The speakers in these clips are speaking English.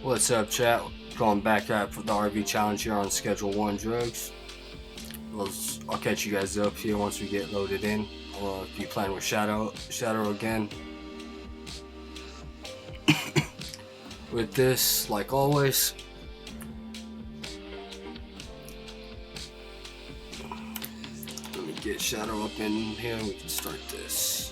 What's up, chat? Going back up for the RV challenge here on Schedule 1 Drugs. I'll catch you guys up here once we get loaded in. Or if you plan with Shadow again. With this, like always, let me get Shadow up in here and we can start this.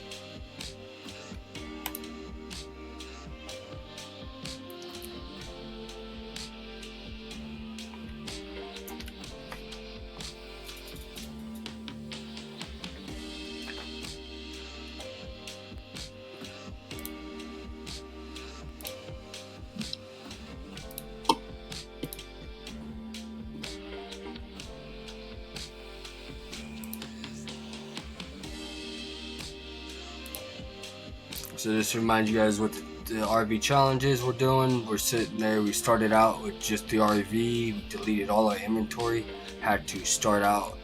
So just to remind you guys what the RV challenges we're doing. We're sitting there, we started out with just the RV, we deleted all our inventory, had to start out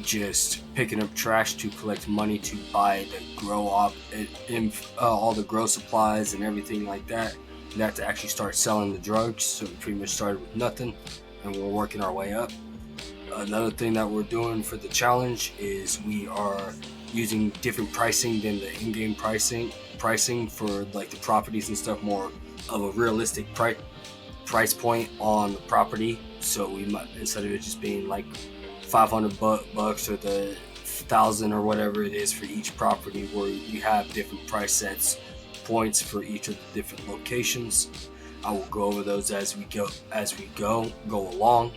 just picking up trash to collect money to buy the grow op, all the grow supplies and everything like that. We had to actually start selling the drugs, so we pretty much started with nothing and we're working our way up. Another thing that we're doing for the challenge is we are using different pricing than the in-game pricing for like the properties and stuff, more of a realistic price point on the property. So we might, instead of it just being like $500 or the 1,000 or whatever it is for each property, where you have different price sets points for each of the different locations. I will go over those as we go along.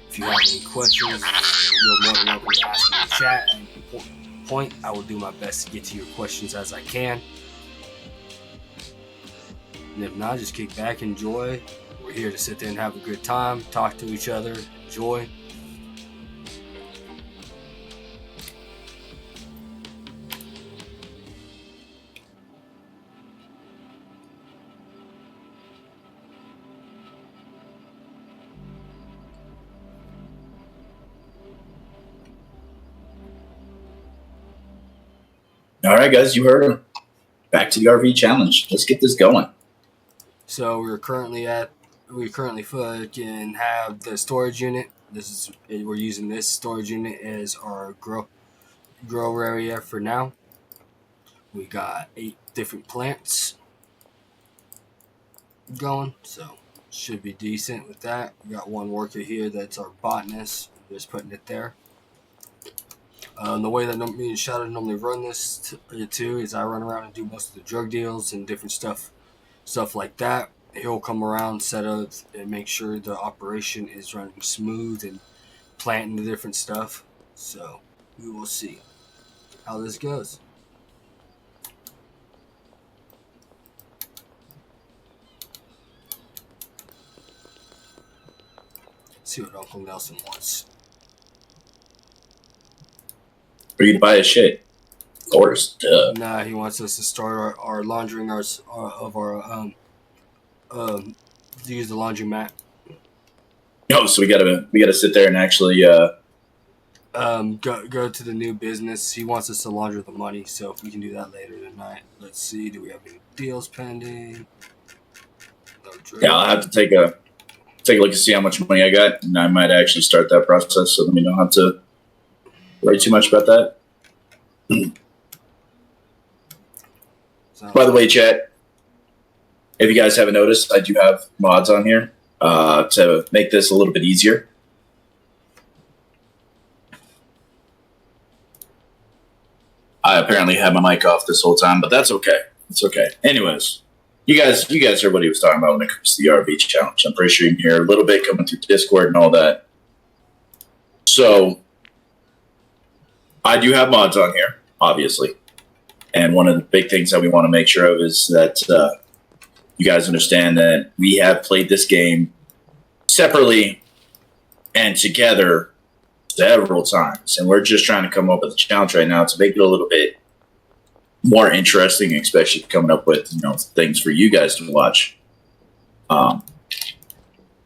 If you have any questions, you're more than welcome to ask in the chat at any point. I will do my best to get to your questions as I can. And if not, just kick back, enjoy. We're here to sit there and have a good time, talk to each other, enjoy. All right, guys, you heard him. Back to the RV challenge. Let's get this going. So we're currently fucking have the storage unit. We're using this storage unit as our grow area for now. We got 8 different plants going, so should be decent with that. We got one worker here that's our botanist. Just putting it there. The way that me and Shadow normally run this too is I run around and do most of the drug deals and different stuff like that. He'll come around, set up, and make sure the operation is running smooth and planting the different stuff. So we will see how this goes. Let's see what Uncle Nelson wants. For you to buy his shit. Of course. Nah, he wants us to start our laundering to use the laundromat. Oh, so we gotta sit there and actually go to the new business. He wants us to launder the money, so if we can do that later tonight. Let's see, do we have any deals pending? Yeah, I'll have to take a look and see how much money I got, and I might actually start that process, so let me don't have to worry too much about that. By the way, chat, if you guys haven't noticed, I do have mods on here to make this a little bit easier. I apparently had my mic off this whole time, but that's okay. It's okay. Anyways, you guys heard what he was talking about when it comes to the RV challenge. I'm pretty sure you can hear a little bit coming through Discord and all that. So I do have mods on here, obviously. And one of the big things that we want to make sure of is that you guys understand that we have played this game separately and together several times. And we're just trying to come up with a challenge right now to make it a little bit more interesting, especially coming up with, things for you guys to watch.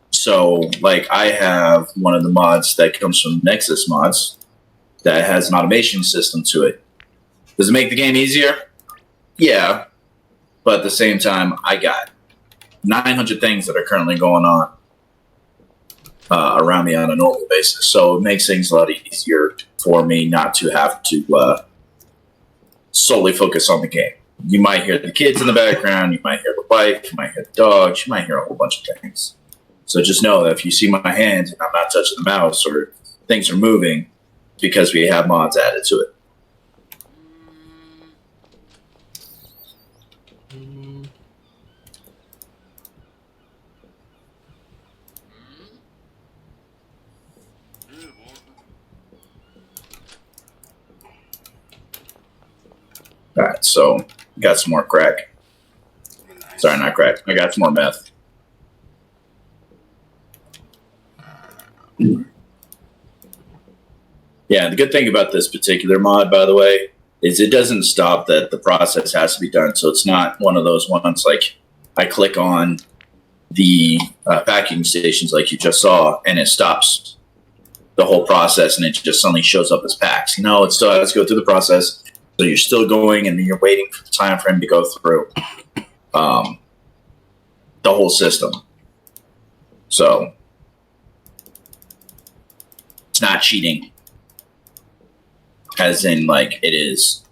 So, like, I have one of the mods that comes from Nexus Mods that has an automation system to it. Does it make the game easier? Yeah. But at the same time, I got 900 things that are currently going on around me on a normal basis. So it makes things a lot easier for me not to have to solely focus on the game. You might hear the kids in the background, you might hear the wife, you might hear the dogs, you might hear a whole bunch of things. So just know that if you see my hands and I'm not touching the mouse or things are moving, because we have mods added to it. All right, so got some more crack. Nice. Sorry, not crack. I got some more meth. Yeah, the good thing about this particular mod, by the way, is it doesn't stop that the process has to be done. So it's not one of those ones like I click on the vacuum stations like you just saw and it stops the whole process and it just suddenly shows up as packs. No, it still has to go through the process. So you're still going and then you're waiting for the time frame to go through the whole system. So it's not cheating. As in, like, it is,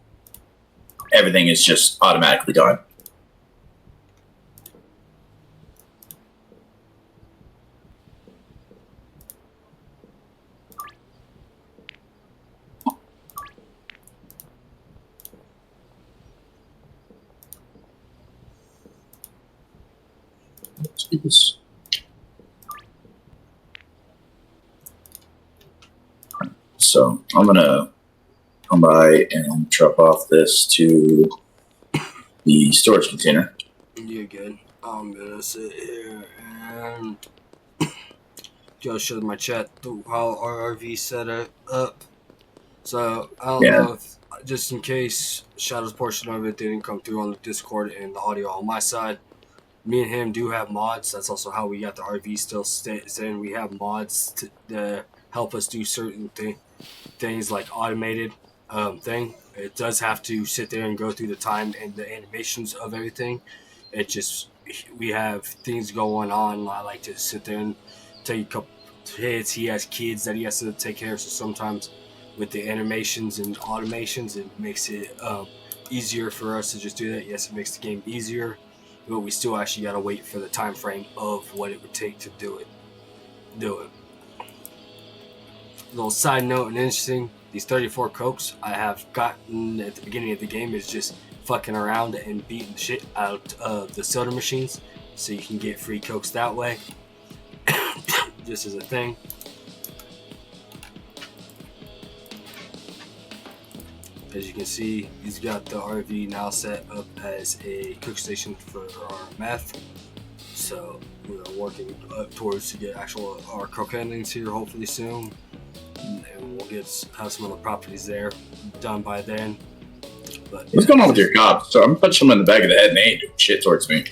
everything is just automatically done. Let's do this. So I'm going to come by and drop off this to the storage container. You're good. I'm gonna sit here and just show my chat how our RV set it up. So I don't know if, just in case Shadow's portion of it didn't come through on the Discord and the audio on my side, me and him do have mods. That's also how we got the RV still staying. We have mods to help us do certain things like automated thing. It does have to sit there and go through the time and the animations of everything. It just, we have things going on. I like to sit there and take a couple hits. He has kids that he has to take care of, so sometimes with the animations and automations, it makes it easier for us to just do that. Yes, it makes the game easier, but we still actually got to wait for the time frame of what it would take to do it. Little side note and interesting, these 34 cokes I have gotten at the beginning of the game is just fucking around and beating the shit out of the soda machines, so you can get free cokes that way. Just as a thing. As you can see, he's got the RV now set up as a cook station for our meth. So we're working up towards to get actual our coke endings here hopefully soon. And we'll have some other properties there done by then. But what's going on with your cops? So I'm punching them in the back of the head and they ain't doing shit towards me.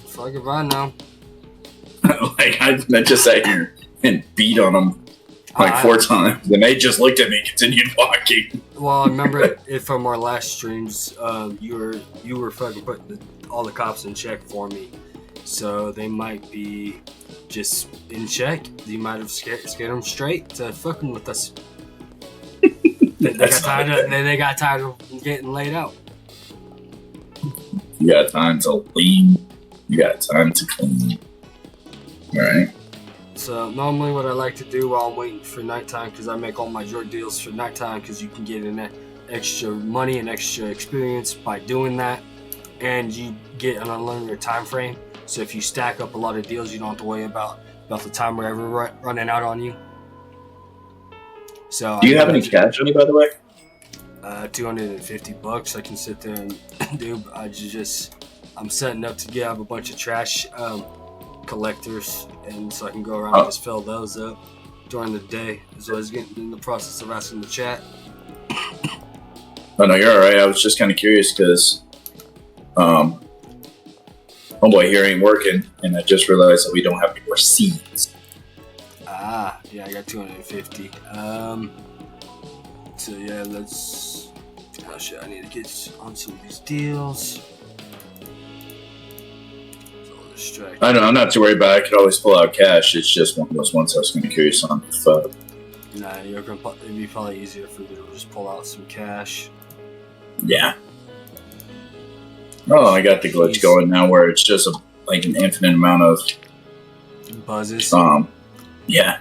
Fuck it right now. Like I just sat here and beat on them like 4 times, and they just looked at me and continued walking. Well, I remember it from our last streams. You were fucking putting all the cops in check for me, so they might be just in check. You might have scared them straight to fucking with us. They got tired of getting laid out. You got time to lean. You got time to clean. All right. So normally what I like to do while I'm waiting for nighttime, because I make all my drug deals for nighttime, because you can get an extra money and extra experience by doing that, and you get an unlimited time frame. So if you stack up a lot of deals, you don't have to worry about the timer ever running out on you. So do you have any cash on you, by the way? $250 I can sit there and do. I'm setting up to have a bunch of trash collectors, and so I can go around and just fill those up during the day. So I was getting in the process of asking the chat. Oh no, you're all right. I was just kind of curious because homeboy here ain't working, and I just realized that we don't have any more seeds. Yeah, I got 250. So yeah, let's. Oh shit, I need to get on some of these deals. So distracted. I'm not too worried about it. I could always pull out cash. It's just one of those ones I was kind of curious on. If, Nah, it'd be probably easier for you to just pull out some cash. yeah. Oh, I got the glitch going now where it's just like an infinite amount of buzzes. Yeah.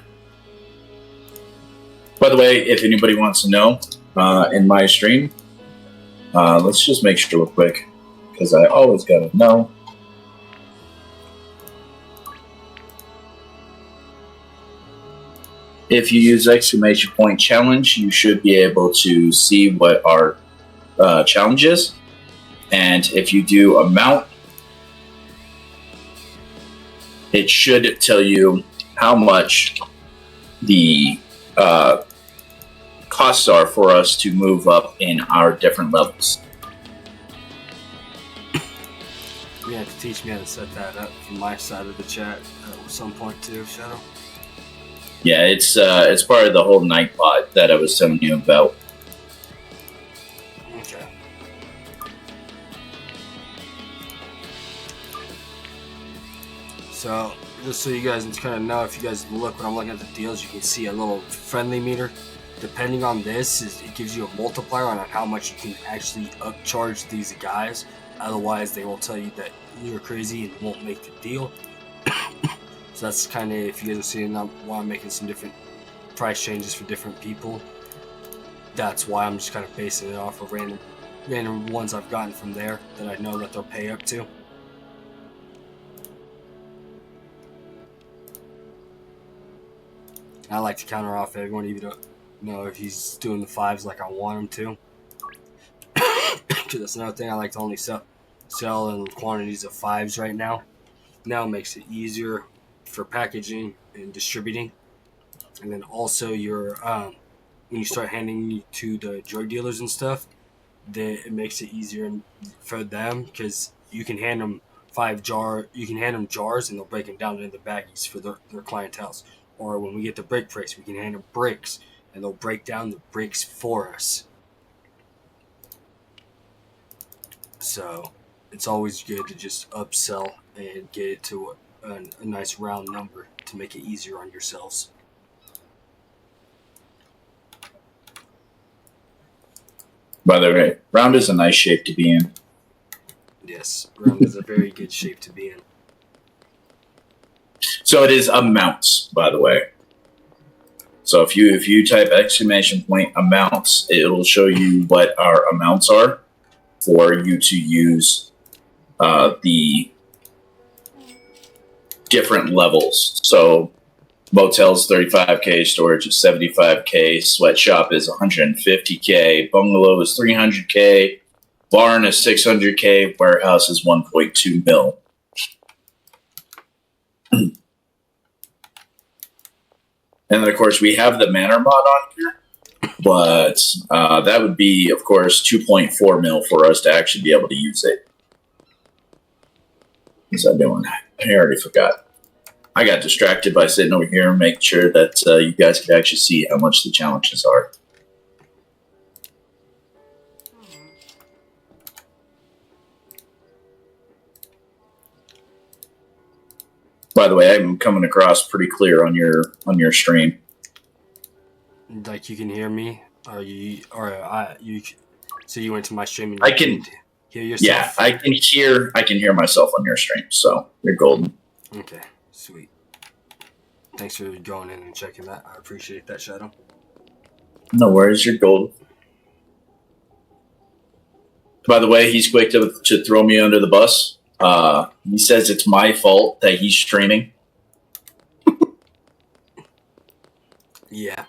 By the way, if anybody wants to know, in my stream, let's just make sure real quick, because I always gotta know. If you use exclamation point challenge, you should be able to see what our challenge is. And if you do amount, it should tell you how much the costs are for us to move up in our different levels. You have to teach me how to set that up from my side of the chat at some point too, Shadow. Yeah, it's part of the whole Nightbot that I was telling you about. Okay. So, just so you guys kind of know, if you guys look when I'm looking at the deals, you can see a little friendly meter. Depending on this, it gives you a multiplier on how much you can actually upcharge these guys. Otherwise, they will tell you that you're crazy and won't make the deal. So that's kind of, if you guys are seeing why I'm making some different price changes for different people. That's why I'm just kind of basing it off of random ones I've gotten from there that I know that they'll pay up to. I like to counter off everyone, even though, if he's doing the fives like I want him to. Because that's another thing, I like to only sell in quantities of fives right now. Now it makes it easier for packaging and distributing. And then also your when you start handing to the drug dealers and stuff, it makes it easier for them, because you can hand them jars and they'll break them down into baggies for their clientele. Or when we get the brick price, we can hand them bricks and they'll break down the bricks for us. So it's always good to just upsell and get it to a nice round number to make it easier on yourselves. By the way, round is a nice shape to be in. Yes, round is a very good shape to be in. So it is amounts, by the way. So if you type exclamation point amounts, it'll show you what our amounts are for you to use the different levels. So motel's 35K, storage is 75K, sweatshop is 150K, bungalow is 300K, barn is 600K, warehouse is 1.2 mil. And then, of course, we have the Manor mod on here, but that would be, of course, 2.4 mil for us to actually be able to use it. What's that doing? I already forgot. I got distracted by sitting over here and making sure that you guys could actually see how much the challenges are. By the way, I'm coming across pretty clear on your stream. Like you can hear me, so you went to my stream and I can hear yourself. Yeah, I can hear myself on your stream, so you're golden. Okay, sweet. Thanks for going in and checking that. I appreciate that, Shadow. No worries, you're golden. By the way, he's quick to throw me under the bus. He says it's my fault that he's streaming. Yeah.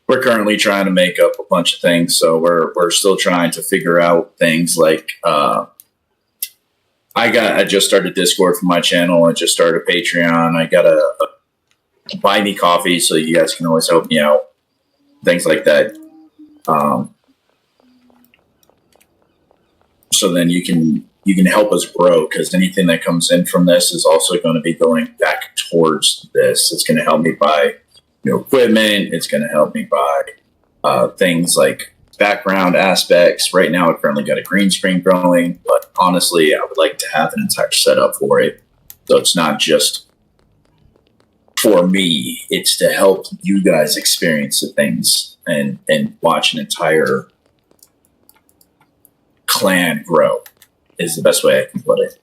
We're currently trying to make up a bunch of things, so we're still trying to figure out things like I just started Discord for my channel. I just started a Patreon. I got a buy me coffee, so you guys can always help me out. Things like that. So then you can help us grow, because anything that comes in from this is also going to be going back towards this. It's going to help me buy new equipment. It's going to help me buy things like background aspects. Right now, I currently got a green screen going, but honestly, I would like to have an entire setup for it. So it's not just for me, it's to help you guys experience the things and watch an entire clan grow is the best way I can put it.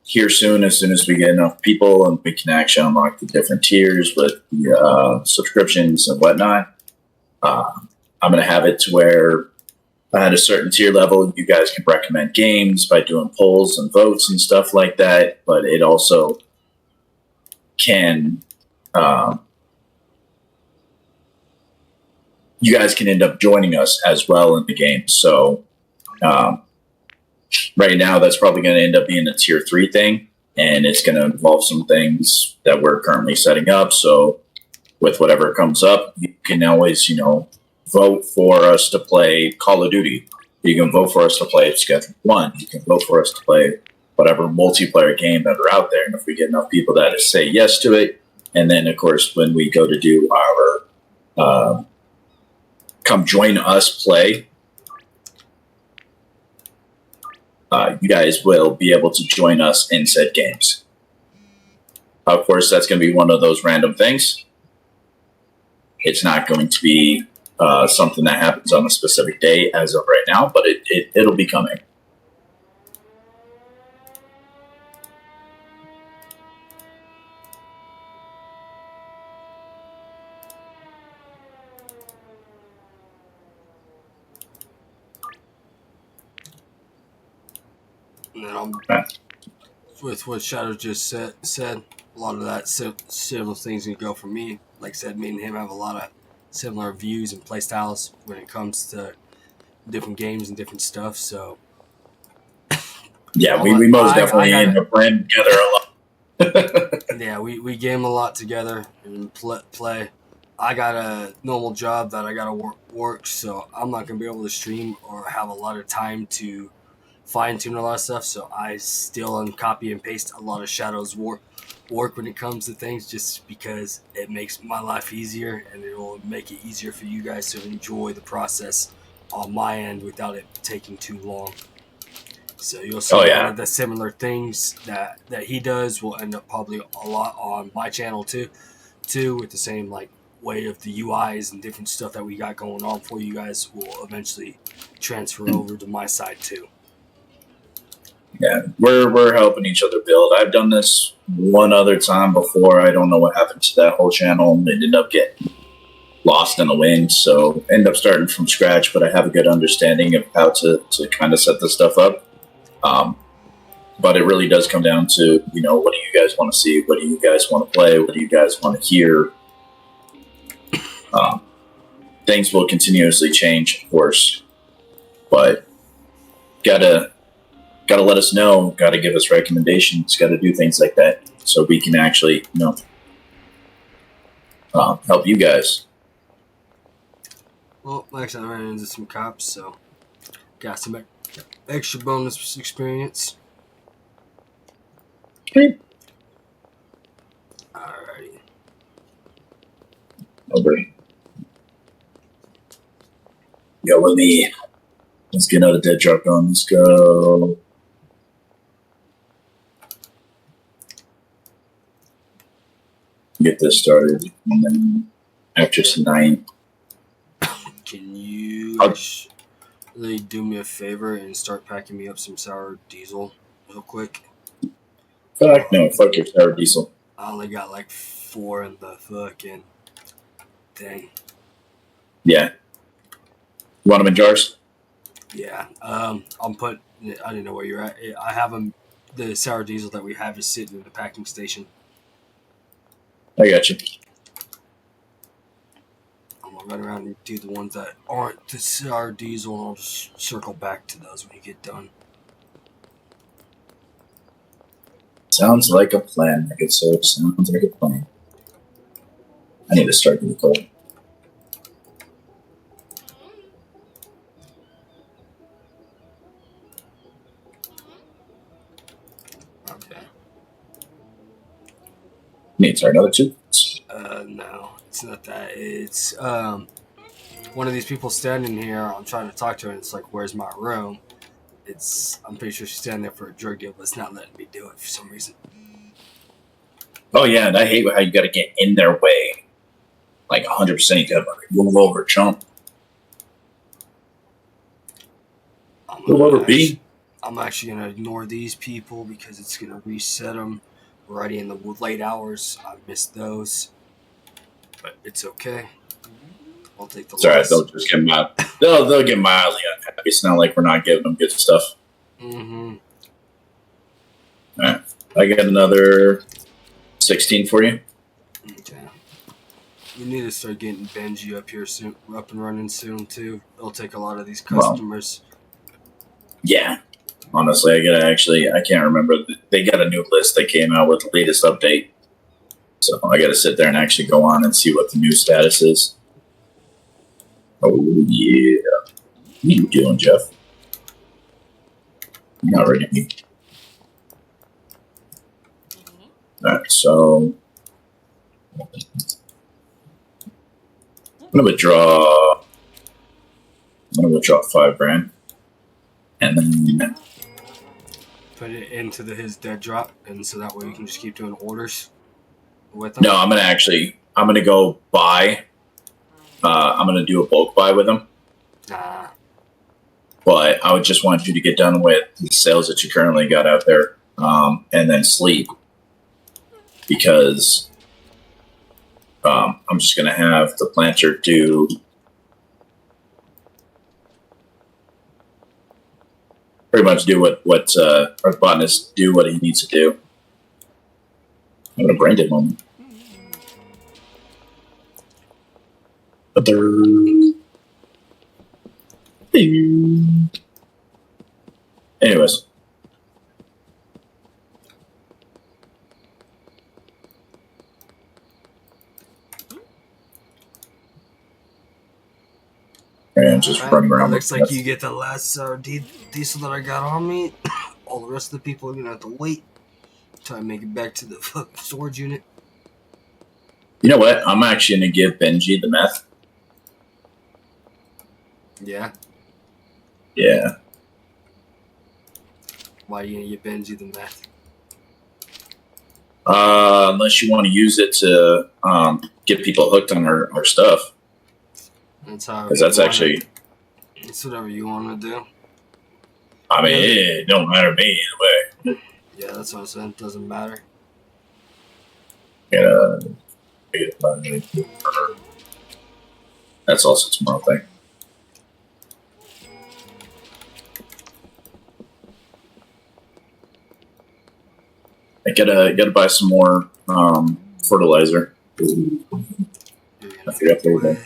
Here soon, as we get enough people and we can actually unlock the different tiers with the subscriptions and whatnot, I'm going to have it to where at a certain tier level, you guys can recommend games by doing polls and votes and stuff like that. But it also can, you guys can end up joining us as well in the game. So right now, that's probably going to end up being a tier 3 thing, and it's going to involve some things that we're currently setting up. So with whatever comes up, you can always, vote for us to play Call of Duty. You can vote for us to play Schedule 1. You can vote for us to play whatever multiplayer game that are out there. And if we get enough people that say yes to it, and then, of course, when we go to do our come join us play, you guys will be able to join us in said games. Of course, that's going to be one of those random things. It's not going to be something that happens on a specific day as of right now, but it'll be coming. And then with what Shadow just said, a lot of that similar things can go for me. Like I said, me and him have a lot of similar views and play styles when it comes to different games and different stuff. So yeah, we most definitely end up playing together a lot. Yeah, we game a lot together and play. I got a normal job that I gotta work, so I'm not gonna be able to stream or have a lot of time to fine tune a lot of stuff. So I still copy and paste a lot of Shadow's work when it comes to things, just because it makes my life easier and it will make it easier for you guys to enjoy the process on my end without it taking too long. So you'll see a lot of the similar things that he does will end up probably a lot on my channel too, with the same way of the UIs and different stuff that we got going on for you guys will eventually transfer over to my side too. Yeah, we're helping each other build. I've done this one other time before. I don't know what happened to that whole channel. It ended up getting lost in the wind, so end up starting from scratch. But I have a good understanding of how to kind of set this stuff up. But it really does come down to, what do you guys want to see? What do you guys want to play? What do you guys want to hear? Things will continuously change, of course, but gotta let us know. Gotta give us recommendations. Gotta do things like that so we can actually, help you guys. Well, like I said, I ran into some cops, so got some extra bonus experience. Okay. Alrighty. Okay. Yo, let's get another dead drop going. Let's go. Get this started, and then after tonight. Can you really do me a favor and start packing me up some sour diesel real quick? Fuck no, fuck your sour diesel. I only got 4 in the fucking thing. Yeah. You want them in jars? Yeah. I didn't know where you're at. I have them. The sour diesel that we have is sitting in the packing station. I got you. I'm gonna run around and do the ones that aren't the sour diesel, and I'll just circle back to those when you get done. Sounds like a plan, my good sir. Sounds like a plan. I need to start the call. Okay. Need to start another 2? No. it's not that. It's one of these people standing here. I'm trying to talk to her, and it's like, "Where's my room?" I'm pretty sure she's standing there for a drug deal, but it's not letting me do it for some reason. Oh yeah, and I hate how you got to get in their way. Like 100%, you got to move over, chump. Move over, B. I'm actually gonna ignore these people because it's gonna reset them. Already in the late hours, I missed those, but it's okay. I'll take the. It's alright. They'll just get mad. They'll get mildly unhappy. It's not like we're not giving them good stuff. Mm-hmm. All right, I got another 16 for you. Okay. We need to start getting Benji up here soon, up and running soon too. It'll take a lot of these customers. Yeah. Honestly, I can't remember. They got a new list they came out with the latest update. So I got to sit there and actually go on and see what the new status is. Oh, yeah. What are you doing, Jeff? You're not ready to meet. Alright, so I'm going to withdraw $5,000. And then put it into his dead drop, and so that way we can just keep doing orders with them. No, I'm gonna go buy. I'm gonna do a bulk buy with them. Nah. But I would just want you to get done with the sales that you currently got out there, and then sleep, because I'm just gonna have the planter do. Pretty much do what our botanist do what he needs to do. I'm gonna brain dead moment. Anyways. And just running around. Looks like you get the last diesel that I got on me. All the rest of the people are gonna have to wait. Try to make it back to the fucking storage unit. You know what? I'm actually gonna give Benji the meth. Yeah. Yeah. Why are you gonna give Benji the meth? Unless you want to use it to get people hooked on our stuff. That's how. Because that's actually. It's whatever you want to do. I mean, it don't matter to me either way. Yeah, that's what I'm saying. It doesn't matter. Yeah. That's also a tomorrow thing. I gotta buy some more fertilizer. I forgot the other day.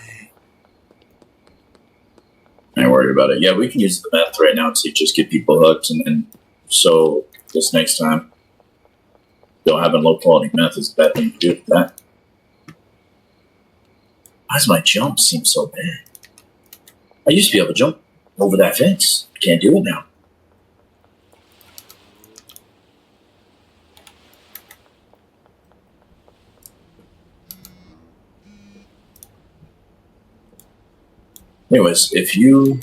I ain't worried about it. Yeah, we can use the meth right now to just get people hooked, and then so this next time, don't have a low quality meth is a bad thing to do with that. Why does my jump seem so bad? I used to be able to jump over that fence. I can't do it now. Anyways, if you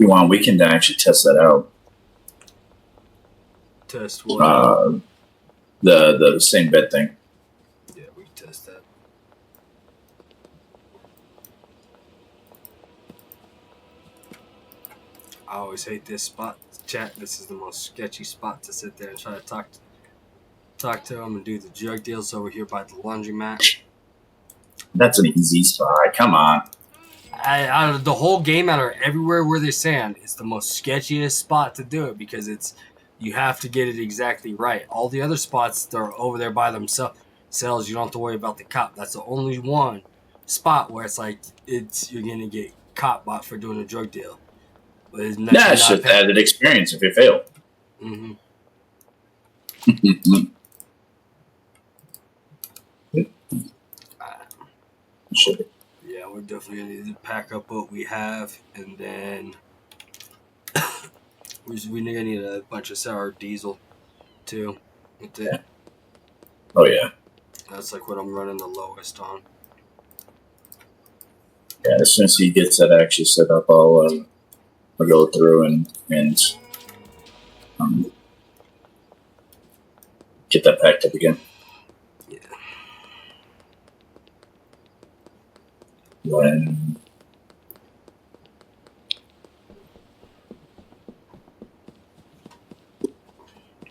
want, we can actually test that out. Test what? The same bed thing. Yeah, we can test that. I always hate this spot. Chat, this is the most sketchy spot to sit there and try to talk to them and do the drug deals over here by the laundromat. That's an easy spot. Come on. Out of the whole game, out of everywhere where they stand, it's the most sketchiest spot to do it because you have to get it exactly right. All the other spots, they're over there by themselves. You don't have to worry about the cop. That's the only one spot where it's like you're gonna get caught for doing a drug deal. But it's just added experience if you fail. Mm-hmm. Sure. Yeah, we're definitely gonna need to pack up what we have, and then we're gonna need a bunch of sour diesel too. With it. Oh yeah. That's like what I'm running the lowest on. Yeah. As soon as he gets that actually set up, I'll go through and um, get that packed up again. Yeah. When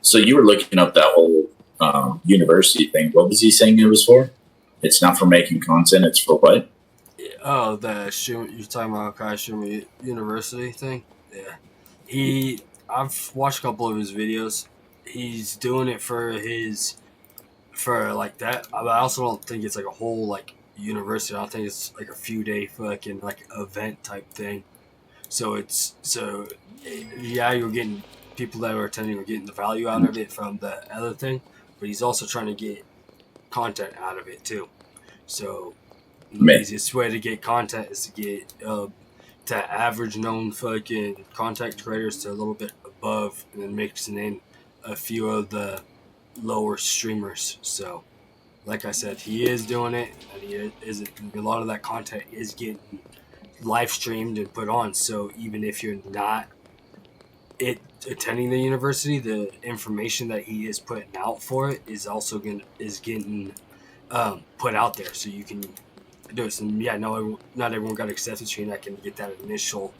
so you were looking up that whole university thing. What was he saying it was for? It's not for making content. It's for what? Oh, you're talking about Kai Shumi University thing? Yeah. I've watched a couple of his videos. He's doing it for like that. I also don't think it's like a whole like university. I don't think it's like a few day fucking like event type thing. Yeah, you're getting people that are attending are getting the value out of it from the other thing, but he's also trying to get content out of it too. So the easiest way to get content is to get to average known fucking content creators to a little bit above, and then mixing in a few of the lower streamers. So, like I said, he is doing it, and a lot of that content is getting live streamed and put on. So even if you're not attending the university, the information that he is putting out for it is also getting put out there, so you can do it. And yeah, no, not everyone got accepted stream that can get that initial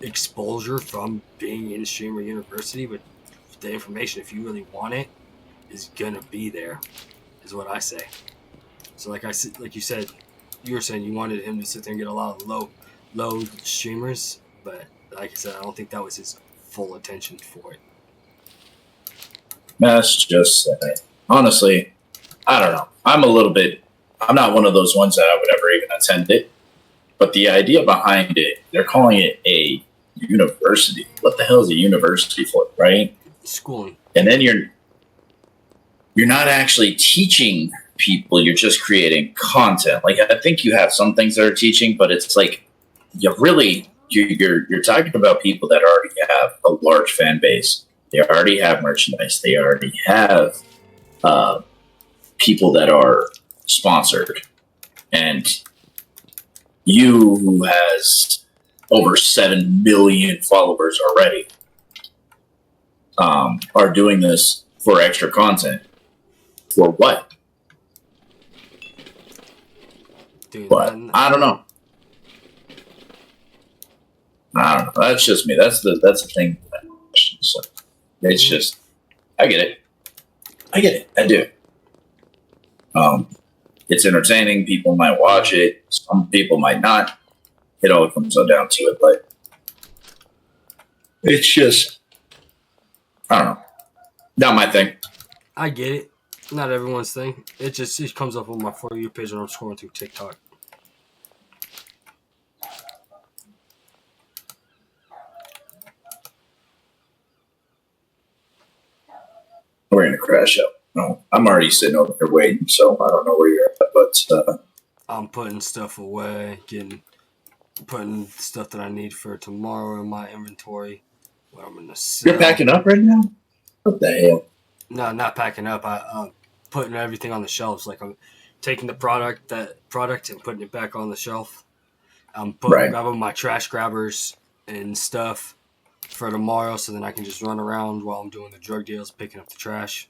exposure from being in streamer university, but the information, if you really want it, is gonna be there, is what I say. So like you said, you were saying you wanted him to sit there and get a lot of low streamers, but like I said, I don't think that was his full attention for it. That's just honestly, I don't know. I'm not one of those ones that I would ever even attend it. But the idea behind it, they're calling it a university. What the hell is a university for, right? Schooling. And then you're not actually teaching people, you're just creating content. Like I think you have some things that are teaching, but it's like you're talking about people that already have a large fan base. They already have merchandise. They already have people that are sponsored. And you, who has over 7 million followers already, are doing this for extra content. For what? But I don't know. That's just me. That's the thing. So it's just, I get it. I do. It's entertaining. People might watch it. Some people might not. It all comes down to it, but it's just, I don't know. Not my thing. I get it. Not everyone's thing. It comes up on my For You page when I'm scrolling through TikTok. We're gonna crash out. No, I'm already sitting over here waiting, so I don't know where you're at, but I'm putting stuff away, putting stuff that I need for tomorrow in my inventory. What I'm gonna sell. You're packing up right now? What the hell? No, not packing up. I'm putting everything on the shelves. Like I'm taking the product and putting it back on the shelf. I'm grabbing my trash grabbers and stuff for tomorrow, so then I can just run around while I'm doing the drug deals, picking up the trash.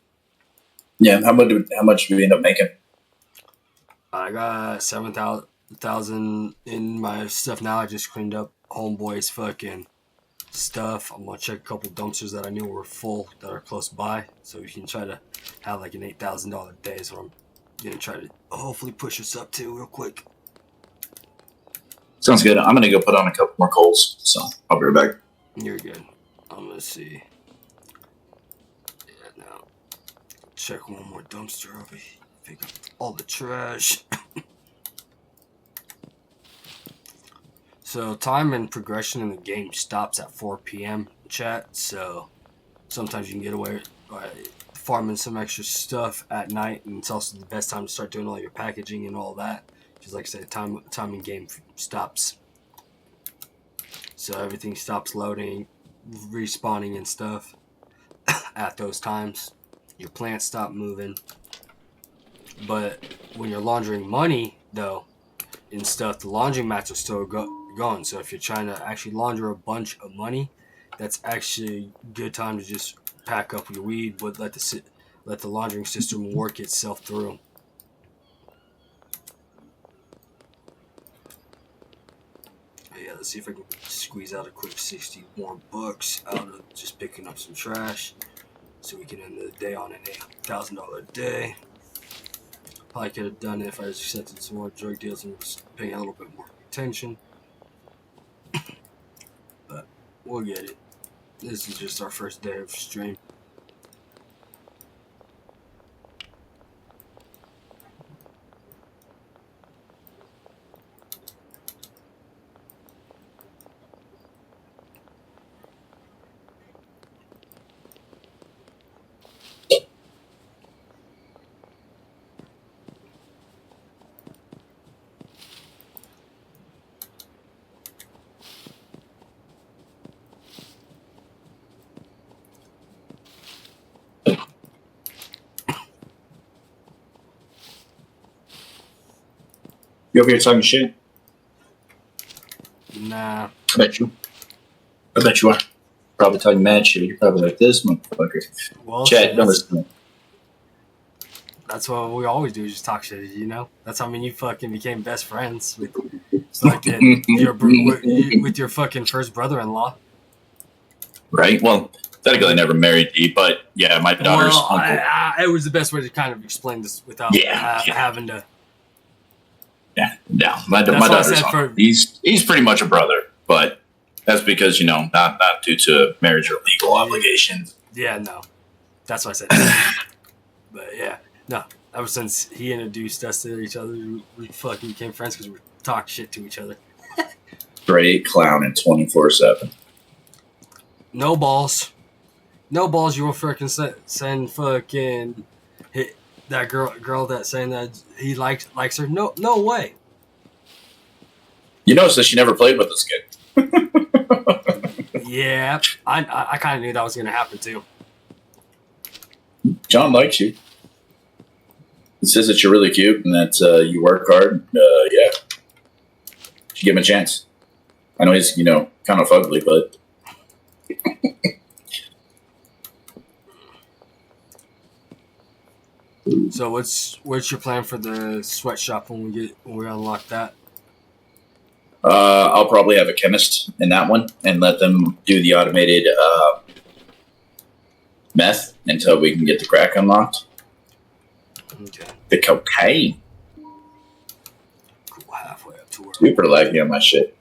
Yeah, how much do we end up making? I got 7,000 in my stuff now. I just cleaned up Homeboy's fucking stuff. I'm gonna check a couple dumpsters that I knew were full that are close by, so we can try to have like an $8,000 day. Is what I'm gonna try to hopefully push us up to real quick. Sounds good. I'm gonna go put on a couple more coals, so I'll be right back. You're good. I'm gonna see. Yeah, now check one more dumpster over here. Pick up all the trash. So time and progression in the game stops at 4 p.m. chat. So sometimes you can get away by farming some extra stuff at night, and it's also the best time to start doing all your packaging and all that. Because like I said, time in game stops. So everything stops loading, respawning and stuff at those times. Your plants stop moving. But when you're laundering money, though, and stuff, the laundering mats are still going. So if you're trying to actually launder a bunch of money, that's actually a good time to just pack up your weed, but let the laundering system work itself through. But yeah, let's see if I can squeeze out a quick 60 more bucks out of just picking up some trash, so we can end the day on an $1,000 day. Probably could have done it if I was accepting some more drug deals and was paying a little bit more attention. But we'll get it. This is just our first day of stream. You over here talking shit? Nah. I bet you are. Probably talking mad shit. You're probably like this motherfucker. Well, Chat, don't listen to me. That's what we always do, is just talk shit, you know? That's how you fucking became best friends with with your fucking first brother-in-law. Right? Well, technically I never married Dee, but yeah, my daughter's uncle. It was the best way to kind of explain this without having to. Yeah, no, my daughter's uncle. He's pretty much a brother, but that's because, not due to marriage or legal obligations. Yeah, no. That's what I said. But yeah, no. Ever since he introduced us to each other, we fucking became friends because we talk shit to each other. Straight clowning 24/7. No balls. No balls. You will freaking send fucking hit that girl that saying that he likes her. No way. You notice that she never played with this kid. Yeah, I kind of knew that was gonna happen too. John likes you. He says that you're really cute and that you work hard. Yeah, should give him a chance. I know he's kind of ugly, but. So what's your plan for the sweatshop when we unlock that? I'll probably have a chemist in that one and let them do the automated meth until we can get the crack unlocked. Okay. The cocaine. Cool, halfway up to where. Super laggy on my shit.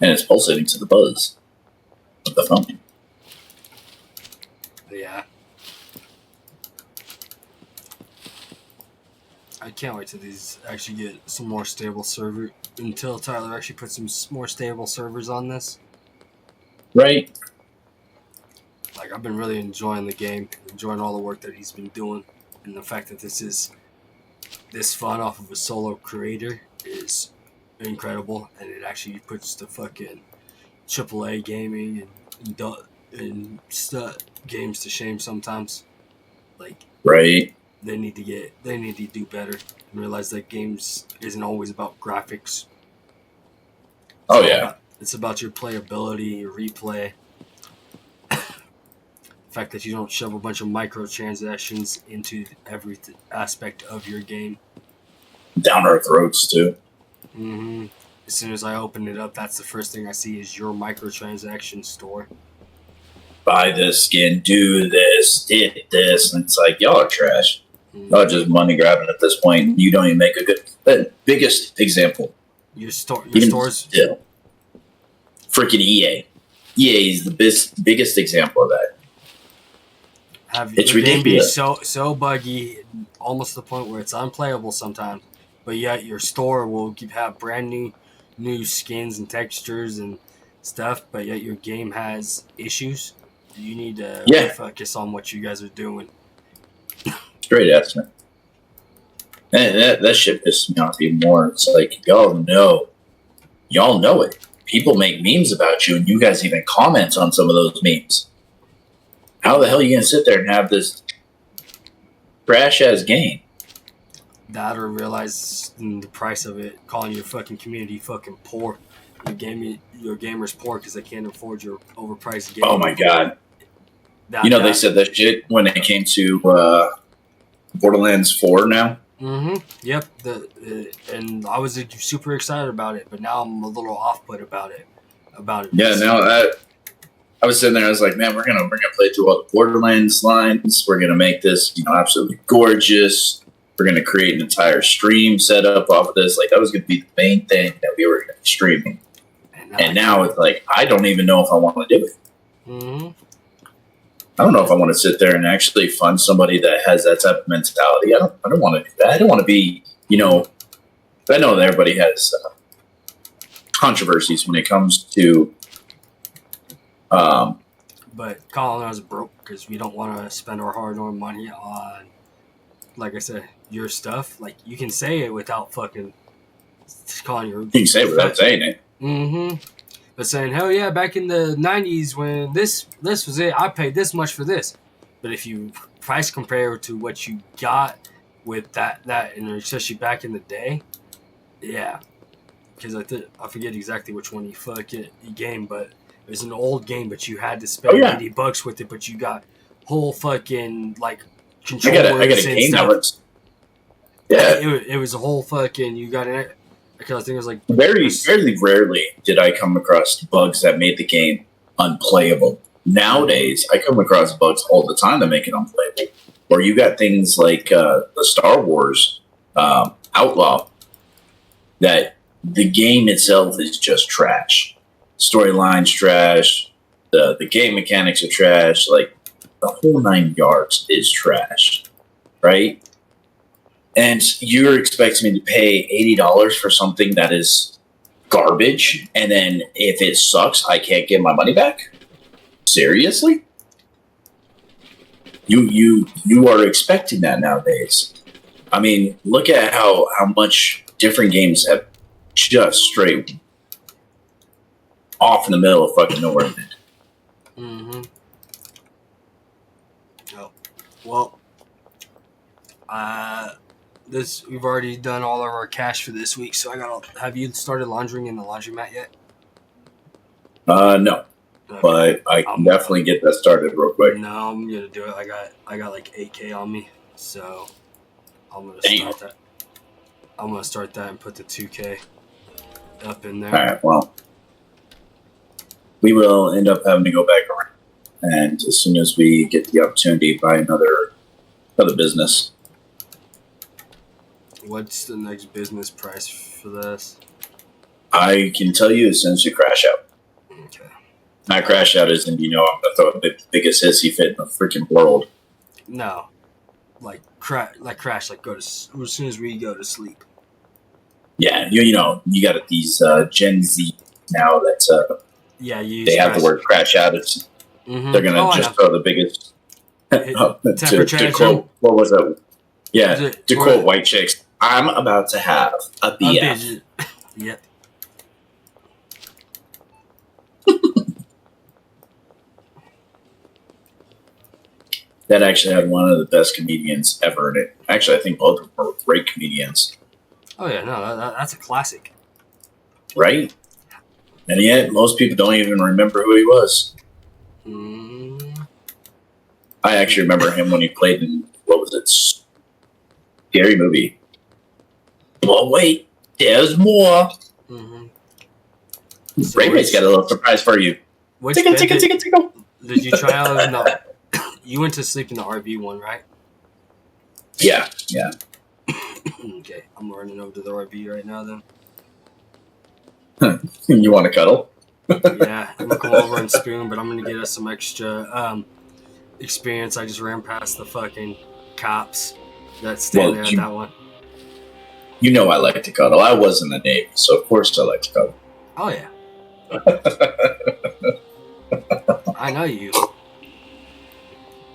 And it's pulsating to the buzz of the phone. Yeah. I can't wait till these actually get some more stable server. Until Tyler actually puts some more stable servers on this. Right. Like, I've been really enjoying the game, enjoying all the work that he's been doing, and the fact that this fun off of a solo creator is incredible, and it actually puts the fucking AAA gaming and games to shame sometimes. Like, right. They need to do better and realize that games isn't always about graphics. It's about your playability, your replay. The fact that you don't shove a bunch of microtransactions into every aspect of your game. Down our throats, too. Mm-hmm. As soon as I open it up, that's the first thing I see is your microtransaction store. Buy this skin, do this, did this, and it's like, y'all are trash. Mm-hmm. Y'all just money grabbing at this point. You don't even make a good... biggest example. Your stores... Yeah. Freaking EA. EA is the biggest example of that. It's ridiculous. Game be so buggy, almost to the point where it's unplayable sometimes. But yet your store will have brand new skins and textures and stuff. But yet your game has issues. You need to focus on what you guys are doing. Straight answer. And that shit pisses me off even more. It's like, y'all know it. People make memes about you, and you guys even comment on some of those memes. How the hell are you gonna sit there and have this trash ass game? That or realize the price of it, calling your fucking community fucking poor. Your gamers poor because they can't afford your overpriced game. Oh my god! They said that shit when it came to Borderlands 4 now. Mm-hmm. Yep. And I was super excited about it, but now I'm a little off-put about it. Yeah. Now I was sitting there. I was like, man, we're gonna play through all the Borderlands lines. We're gonna make this, absolutely gorgeous. We're gonna create an entire stream setup off of this. Like that was gonna be the main thing that we were gonna be streaming. And now it's like I don't even know if I want to do it. Mm-hmm. I don't know if I want to sit there and actually fund somebody that has that type of mentality. I don't want to do that. I don't want to be, I know that everybody has controversies when it comes to. But Colin and I was broke because we don't want to spend our hard-earned money on, like I said, your stuff. Like you can say it without fucking calling your. You can say it without saying it. Mm-hmm. But saying, hell yeah, back in the 90s when this was it, I paid this much for this. But if you price compare to what you got with that and especially back in the day, yeah. Because I forget exactly which one you game, but it was an old game, but you had to spend $80 with it, but you got whole fucking, like, controllers I got a and game stuff. that was, yeah. It was a whole fucking, you got it. Because I think it was like very rarely did I come across bugs that made the game unplayable. Nowadays, I come across bugs all the time that make it unplayable. Or you got things like the Star Wars Outlaw that the game itself is just trash. Storyline's trash. The game mechanics are trash. Like the whole 9 yards is trash, right? And you're expecting me to pay $80 for something that is garbage, and then if it sucks, I can't get my money back? Seriously? You are expecting that nowadays. I mean, look at how much different games have just straight off in the middle of fucking nowhere. Mm-hmm. Oh, well, we've already done all of our cash for this week, so have you started laundering in the laundromat yet? No. Okay. But I can definitely get that started real quick. No, I'm gonna do it. I got like 8K on me, so I'm gonna start that. I'm gonna start that and put the 2K up in there. All right. Well, we will end up having to go back around, and as soon as we get the opportunity, buy another business. What's the next business price for this? I can tell you as soon as we crash out. Okay. Not crash out as in, I'm going to throw the biggest hissy fit in the freaking world. No. Like crash, go to, as soon as we go to sleep. Yeah, you got these Gen Z now that they have the word crash out. Mm-hmm. They're going to just throw the biggest. to quote, what was that? Yeah, to quote White Chicks, I'm about to have a BF. Yep. That actually had one of the best comedians ever in it. Actually, I think both of them were great comedians. Oh, yeah, no, that's a classic. Right? And yet, most people don't even remember who he was. Mm. I actually remember him when he played in, what was it? Scary Movie. Well, wait, there's more. Mm-hmm. So Ray-Ray's got a little surprise for you. Tickle. Did you try out? No, you went to sleep in the RV one, right? Yeah. Okay, I'm running over to the RV right now. Then. You want to cuddle? Yeah, I'm gonna come over and spoon, but I'm gonna get us some extra experience. I just ran past the fucking cops that stand there at that one. You know I like to cuddle. I was in the Navy, so of course I like to cuddle. Oh, yeah. I know you.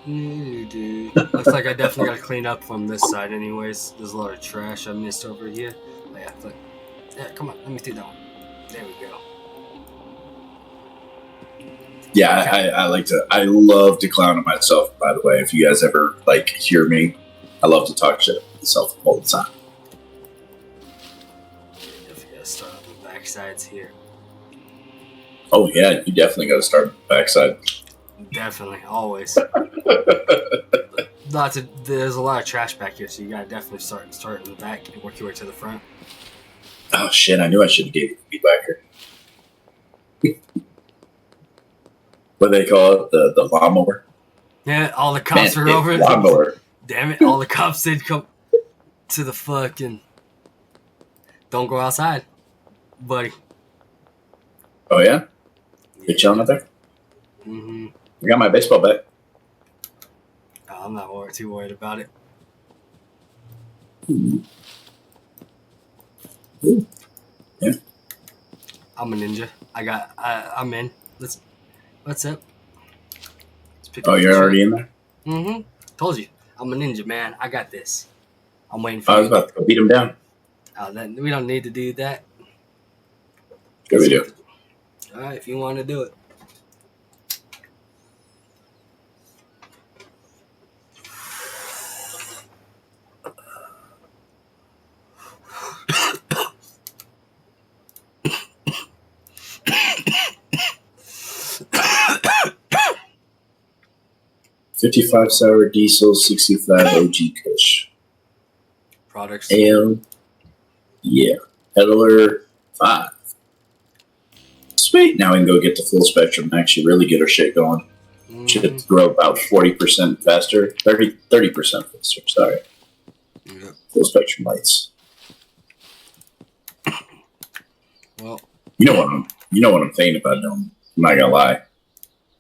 Dude. Looks like I definitely got to clean up from this side anyways. There's a lot of trash I missed over here. Oh, yeah, come on. Let me do that one. There we go. Yeah, I like to. I love to clown on myself. By the way, if you guys ever like hear me, I love to talk shit about myself all the time. If you gotta start on the backsides here. Oh yeah, you definitely got to start on the backside. Definitely, always. There's a lot of trash back here, so you gotta definitely start in the back and work your way to the front. Oh shit! I knew I should have gave you the feedbacker. What do they call it? The lawnmower. Yeah, all the cops were over. Lawnmower. Damn it! All the cops did come to the fucking. Don't go outside, buddy. Oh yeah, you chilling up there? Mm-hmm. I got my baseball bat. Oh, I'm not too worried about it. Ooh. Yeah. I'm a ninja. I'm in. What's up? Oh, you're already in there? Mm-hmm. Told you. I'm a ninja, man. I got this. I'm waiting for I was about to beat him down. We don't need to do that. Good we do. All right, if you want to do it. $55 sour diesel, 65 OG Kush. Products. Ale. Yeah. Peddler 5. Sweet. Now we can go get the full spectrum and actually really get our shit going. Should grow about 40% faster. 30% faster, sorry. Yep. Full spectrum lights. Well, you know what I'm thinking about doing. I'm not gonna lie.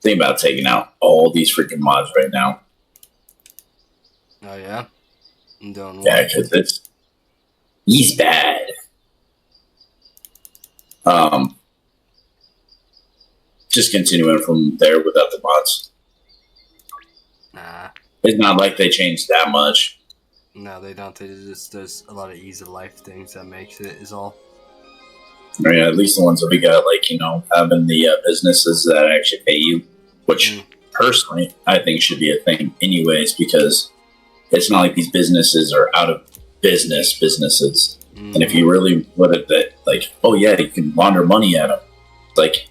Thinking about taking out all these freaking mods right now. Oh yeah? I'm doing what? Yeah, because he's bad. Just continuing from there without the mods. Nah. It's not like they changed that much. No, they don't. There's a lot of ease of life things that makes it is all. I mean, at least the ones that we got, like, having the businesses that actually pay you, which personally I think should be a thing anyways, because it's not like these businesses are out of businesses. And if you really put it that, like, oh yeah, you can launder money at them. Like,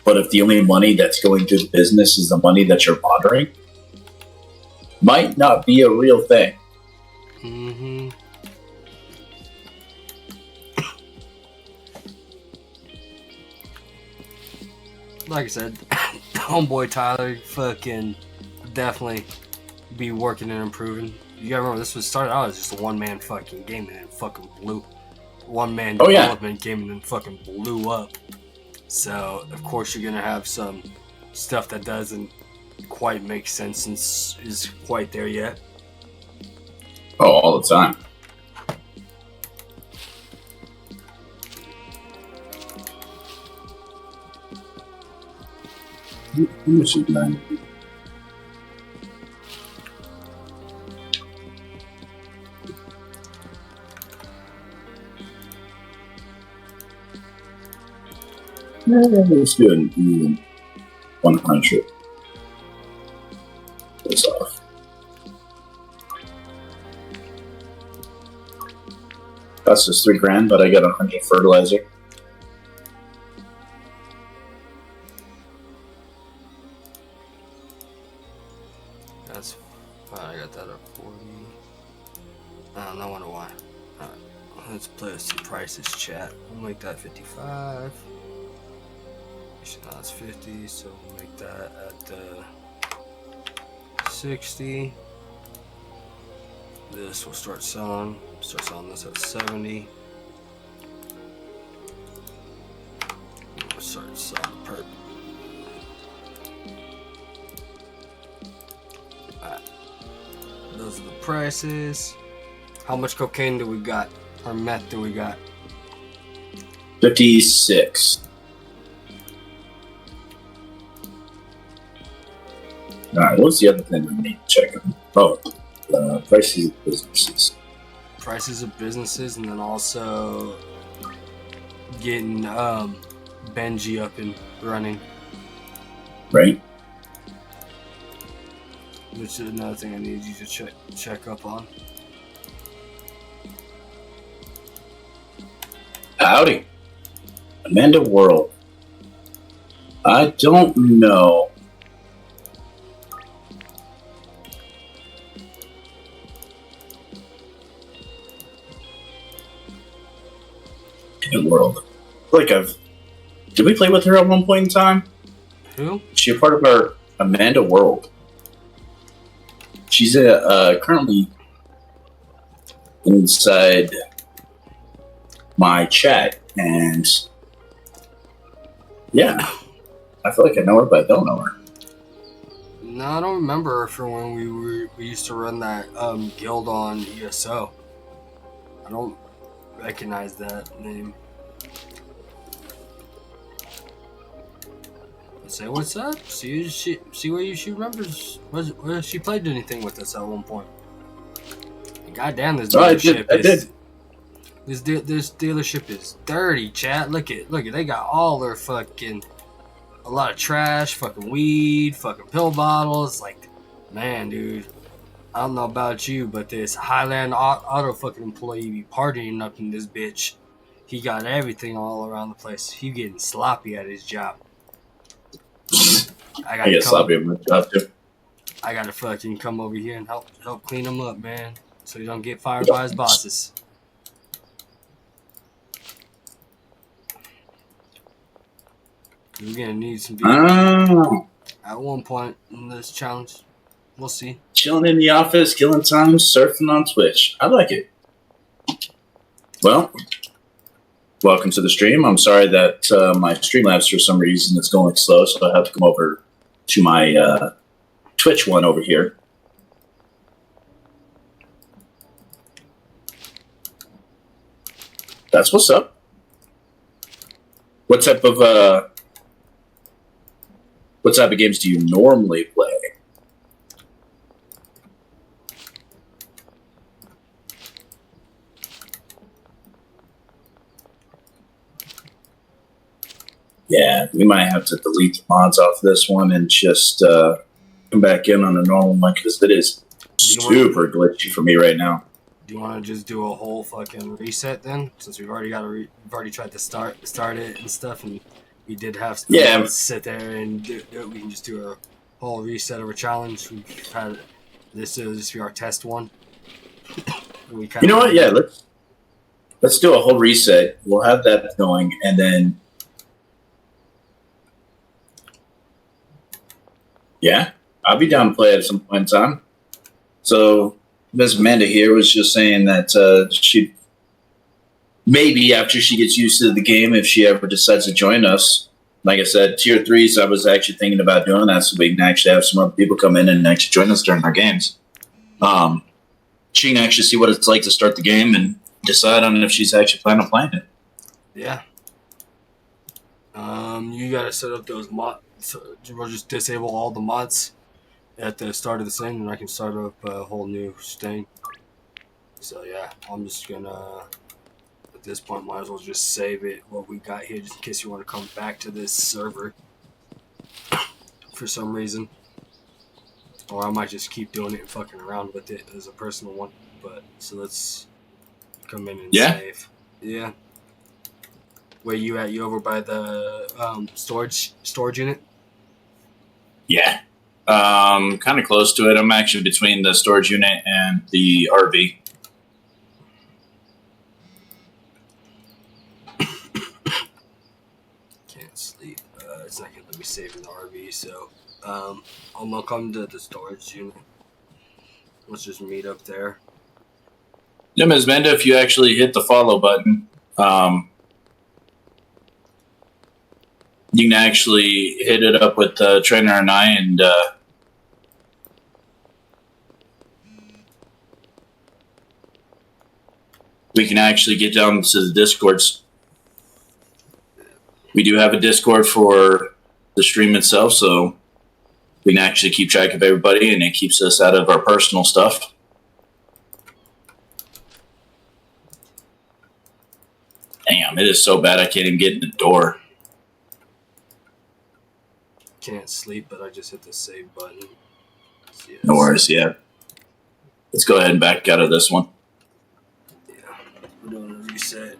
but if the only money that's going to the business is the money that you're laundering, might not be a real thing. Mm-hmm. Like I said, homeboy Tyler fucking definitely be working and improving. You gotta remember, this was started out as just a one-man fucking game and then fucking blew. One-man development game and then fucking blew up. So, of course, you're gonna have some stuff that doesn't quite make sense and is quite there yet. Oh, all the time. How much is that? Let's do an even 100. This off. That's just $3,000, but I got 100 fertilizer. That's fine. I got that at 40. No wonder why. Alright, let's play some prices, chat. We'll make that 55. No, that's 50, so we'll make that at 60. This will start selling. Start selling this at 70. We'll start selling the purple. Alright. Those are the prices. How much cocaine do we got? Or meth do we got? 56. Alright, what's the other thing we need to check on? Oh, prices of businesses. Prices of businesses, and then also getting Benji up and running. right? Which is another thing I need you to check up on. Howdy. Amanda World. I don't know. Amanda World. Did we play with her at one point in time? Who? Is she a part of our Amanda World? She's currently inside my chat, and yeah, I feel like I know her, but I don't know her. No, I don't remember her from when we used to run that guild on ESO. I don't recognize that name. Say what's up? See where she remembers. Whether she played anything with us at one point. Goddamn, this dealership This dealership is dirty, chat. Look at they got all their fucking a lot of trash, fucking weed, fucking pill bottles. Like, man, dude, I don't know about you, but this Highland Auto fucking employee be partying up in this bitch. He got everything all around the place. He getting sloppy at his job. I get sloppy at my job too. I gotta fucking come over here and help clean him up, man, so he don't get fired by his bosses. We're gonna need some people at one point in this challenge. We'll see. Chilling in the office, killing time, surfing on Twitch. I like it. Well, welcome to the stream. I'm sorry that my Streamlabs for some reason is going slow, so I have to come over to my Twitch one over here. That's what's up. What type of games do you normally play? Yeah, we might have to delete the mods off this one and just come back in on a normal one because it is super glitchy for me right now. Do you want to just do a whole fucking reset then? Since we've already we've already tried to start it and stuff, and we did have to sit there and do it. We can just do a whole reset of a challenge. We've had this will just be our test one. You know what? Yeah, let's do a whole reset. We'll have that going, and then yeah, I'll be down to play at some point in time. So Ms. Amanda here was just saying that she maybe after she gets used to the game, if she ever decides to join us, like I said, tier 3s, I was actually thinking about doing that so we can actually have some other people come in and actually join us during our games. She can actually see what it's like to start the game and decide on if she's actually planning on playing it. Yeah. You gotta set up those mods. So we'll just disable all the mods at the start of the thing, and I can start up a whole new thing. So yeah, I'm just gonna at this point might as well just save it what we got here, just in case you want to come back to this server for some reason, or I might just keep doing it and fucking around with it as a personal one. But so let's come in and save. Yeah. Where you at? You over by the storage unit? Yeah. Kind of close to it. I'm actually between the storage unit and the RV. Can't sleep. It's not gonna let me save in the RV, so I'm gonna come to the storage unit. Let's just meet up there. Yeah, Ms. Menda, if you actually hit the follow button, you can actually hit it up with Trainer and I, and we can actually get down to the Discords. We do have a Discord for the stream itself, so we can actually keep track of everybody, and it keeps us out of our personal stuff. Damn, it is so bad I can't even get in the door. can't sleep, but I just hit the save button. So, yeah, No worries. Yeah. Let's go ahead and back out of this one. Yeah, we're doing a reset.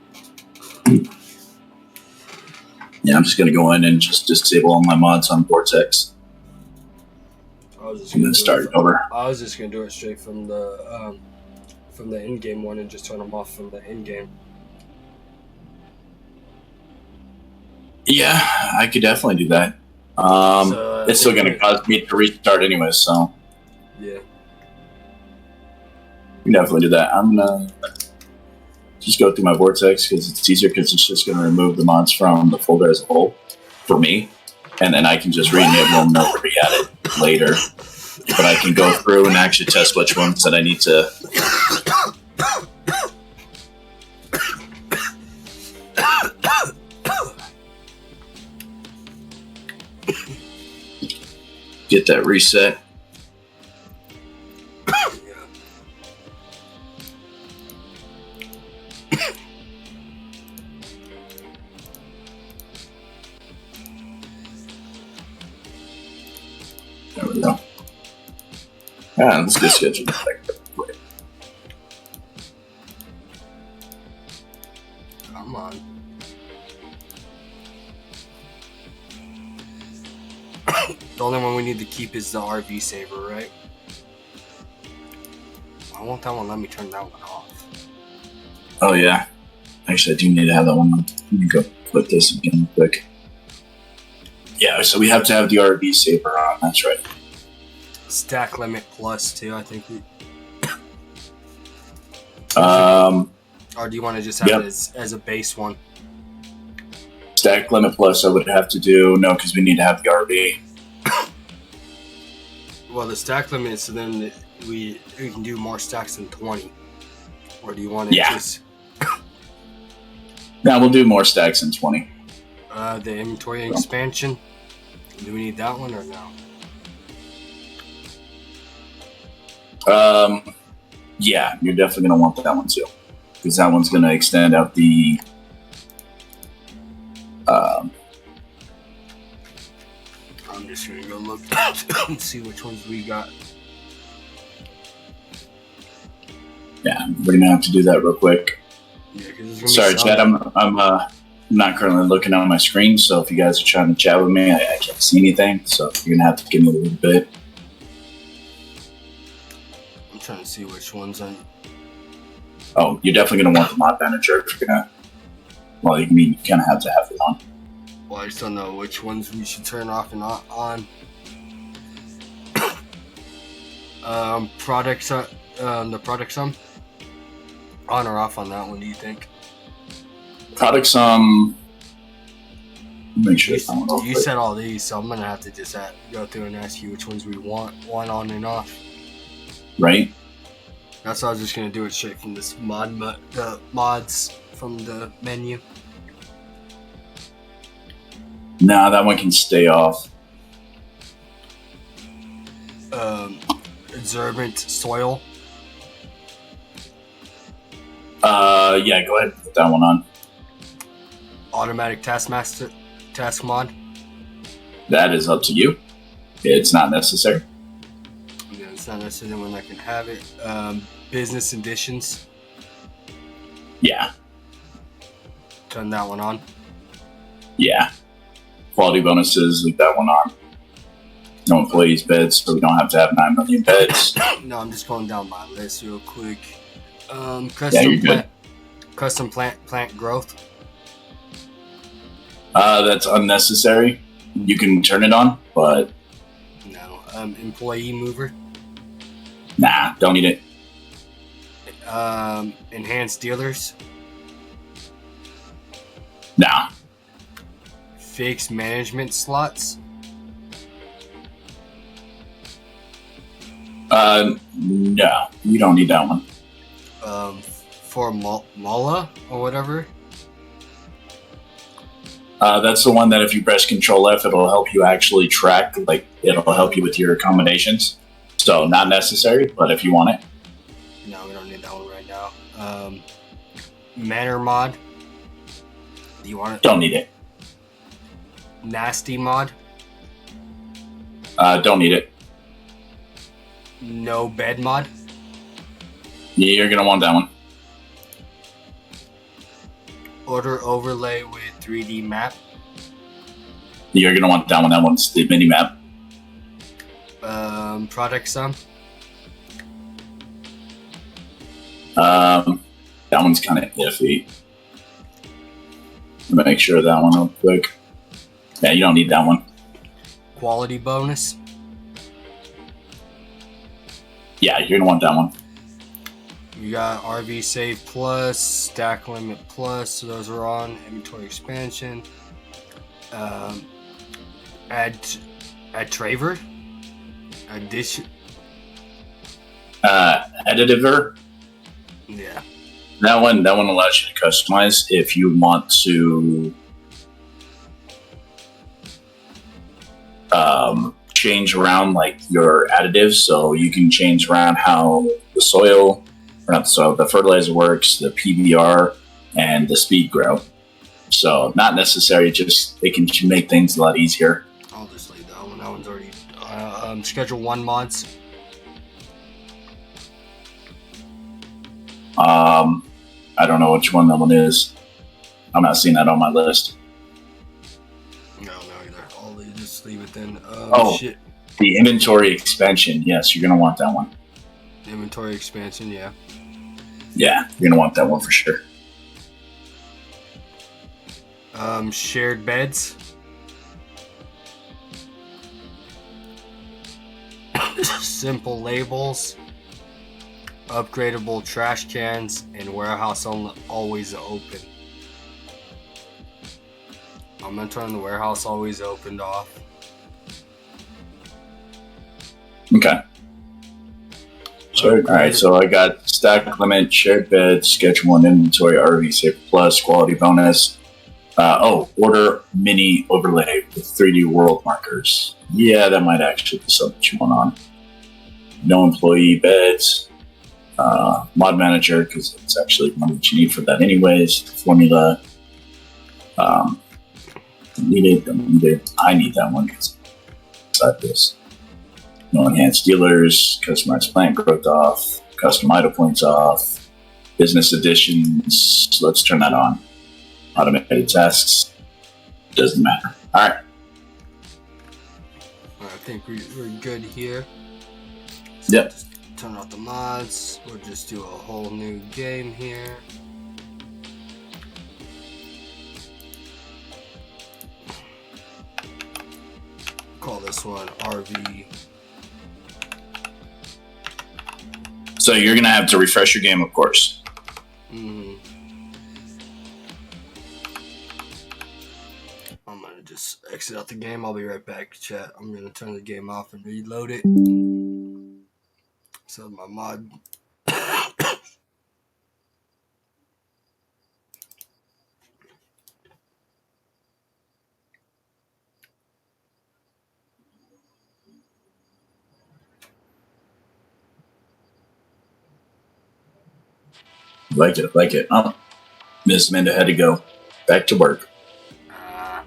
Yeah, I'm just going to go in and just disable all my mods on Vortex. I'm going to start it over. I was just going to do it straight from the in-game one and just turn them off from the in-game. Yeah, I could definitely do that. It's still going to cause me to restart anyway, so. Yeah. We can definitely do that. I'm going to just go through my Vortex because it's easier because it's just going to remove the mods from the folder as a whole for me. And then I can just rename them whenever we add it later. But I can go through and actually test which ones that I need to. Get that reset. There we go. Yeah, let's get scheduled. Come on. The only one we need to keep is the RV saver, right? Why won't that one let me turn that one off? Oh, yeah. Actually, I do need to have that one. Let me go put this again quick. Yeah, so we have to have the RV saver on. That's right. Stack limit plus, too, I think. Or do you want to just have it as a base one? Stack limit plus, I would have to do. No, because we need to have the RV. Well, the stack limit, so then we can do more stacks than 20. Or do you want to just... Now we'll do more stacks than 20. The inventory expansion. Do we need that one or no? Yeah, you're definitely going to want that one too. Because that one's going to extend out the... I'm just going to go look and see which ones we got. Yeah, we're going to have to do that real quick. Yeah, sorry, Chad, I'm not currently looking at my screen, so if you guys are trying to chat with me, I can't see anything, so you're going to have to give me a little bit. I'm trying to see which ones I'm... Oh, you're definitely going to want the mod manager if you're going to... Well, you kind of have to have it on. Well, I just don't know which ones we should turn off and not on. Products, the products on or off on that one, do you think? Products, make sure you said all these, so I'm gonna have to just go through and ask you which ones we want one on and off. Right. That's why I was just gonna do it straight from this the mods from the menu. Nah, that one can stay off. Absorbent soil. Yeah, go ahead and put that one on. Automatic task mod. That is up to you. It's not necessary. Yeah, it's not necessarily when I can have it. Business additions. Yeah. Turn that one on. Yeah. Quality bonuses, leave that one on. No employees' beds, so we don't have to have 9 million beds. No, I'm just going down my list real quick. Custom plant growth. That's unnecessary. You can turn it on, but no. Employee mover. Nah, don't need it. Enhanced dealers. Nah. Fixed management slots. No, you don't need that one. For Mola or whatever. That's the one that if you press Control F, it'll help you actually track. Like it'll help you with your accommodations. So not necessary, but if you want it. No, we don't need that one right now. Manor mod. Do you want it? Don't need it. Nasty mod. Don't need it. No bed mod. You're gonna want that one. Order overlay with 3D map. You're gonna want that one. That one's the mini map. Product sum. That one's kind of iffy. Let me make sure of that one real quick. Yeah, you don't need that one. Quality bonus. Yeah, you're gonna want that one. You got RV Save Plus, Stack Limit Plus, so those are on. Inventory expansion. Add Traver. Addition. Editiver. Yeah. That one allows you to customize if you want to change around like your additives. So you can change around how the soil, or not the soil, the fertilizer works, the PBR, and the speed grow. So not necessary, just it can make things a lot easier. I'll just leave that one. That one's already Schedule 1 mods. I don't know which one that one is. I'm not seeing that on my list. No, either. I'll just leave it then. Shit. The inventory expansion. Yes, you're gonna want that one. Inventory expansion, yeah. Yeah, you're gonna want that one for sure. Shared beds. Simple labels. Upgradable trash cans, and warehouse always open. I'm gonna turn the warehouse always opened off. Okay. So, alright, so I got stack limit, shared bed, schedule 1 inventory, RV Save Plus, quality bonus. Order mini overlay with 3D world markers. Yeah, that might actually be something you want on. No employee beds. Mod manager, because it's actually one that you need for that anyways. Formula. Don't need it. I need that one because inside this. No enhanced dealers, customized plant growth off, custom idle points off, business editions. Let's turn that on. Automated tasks. Doesn't matter. All right. I think we're good here. Yep. Turn off the mods. We'll just do a whole new game here. Call this one RV. So you're gonna have to refresh your game, of course. I'm gonna just exit out the game. I'll be right back, chat. I'm gonna turn the game off and reload it. So my mod. Like it. Oh, Miss Amanda had to go back to work. I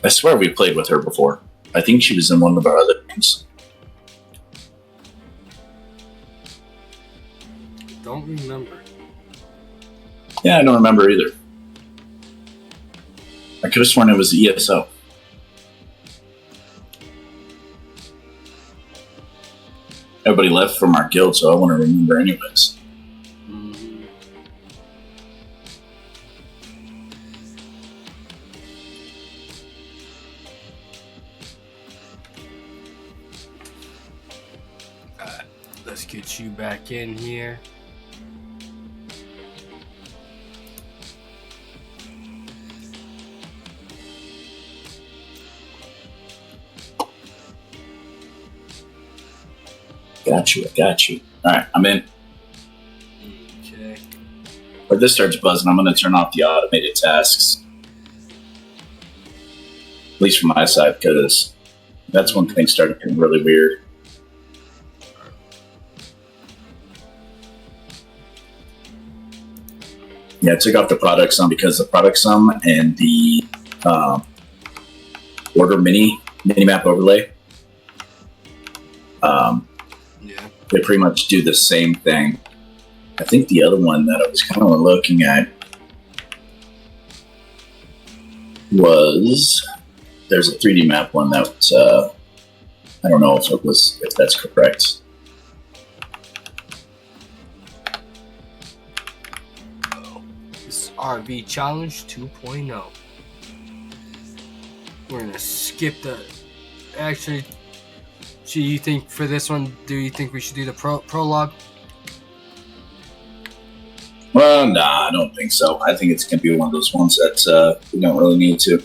swear we played with her before. I think she was in one of our other games. Don't remember. Yeah, I don't remember either. I could have sworn it was ESO. Everybody left from our guild, so I want to remember anyways. Let's get you back in here. Got you. All right, I'm in. Okay. But this starts buzzing, I'm going to turn off the automated tasks. At least from my side, because that's when things started getting really weird. Yeah, I took off the product sum because the product sum and the order mini map overlay Yeah. They pretty much do the same thing. I think the other one that I was kind of looking at was there's a 3D map one that was I don't know if that's correct. This RV Challenge 2.0. We're gonna skip the. Actually, do you think for this one? Do you think we should do the prologue? Well, nah, I don't think so. I think it's gonna be one of those ones that we don't really need to.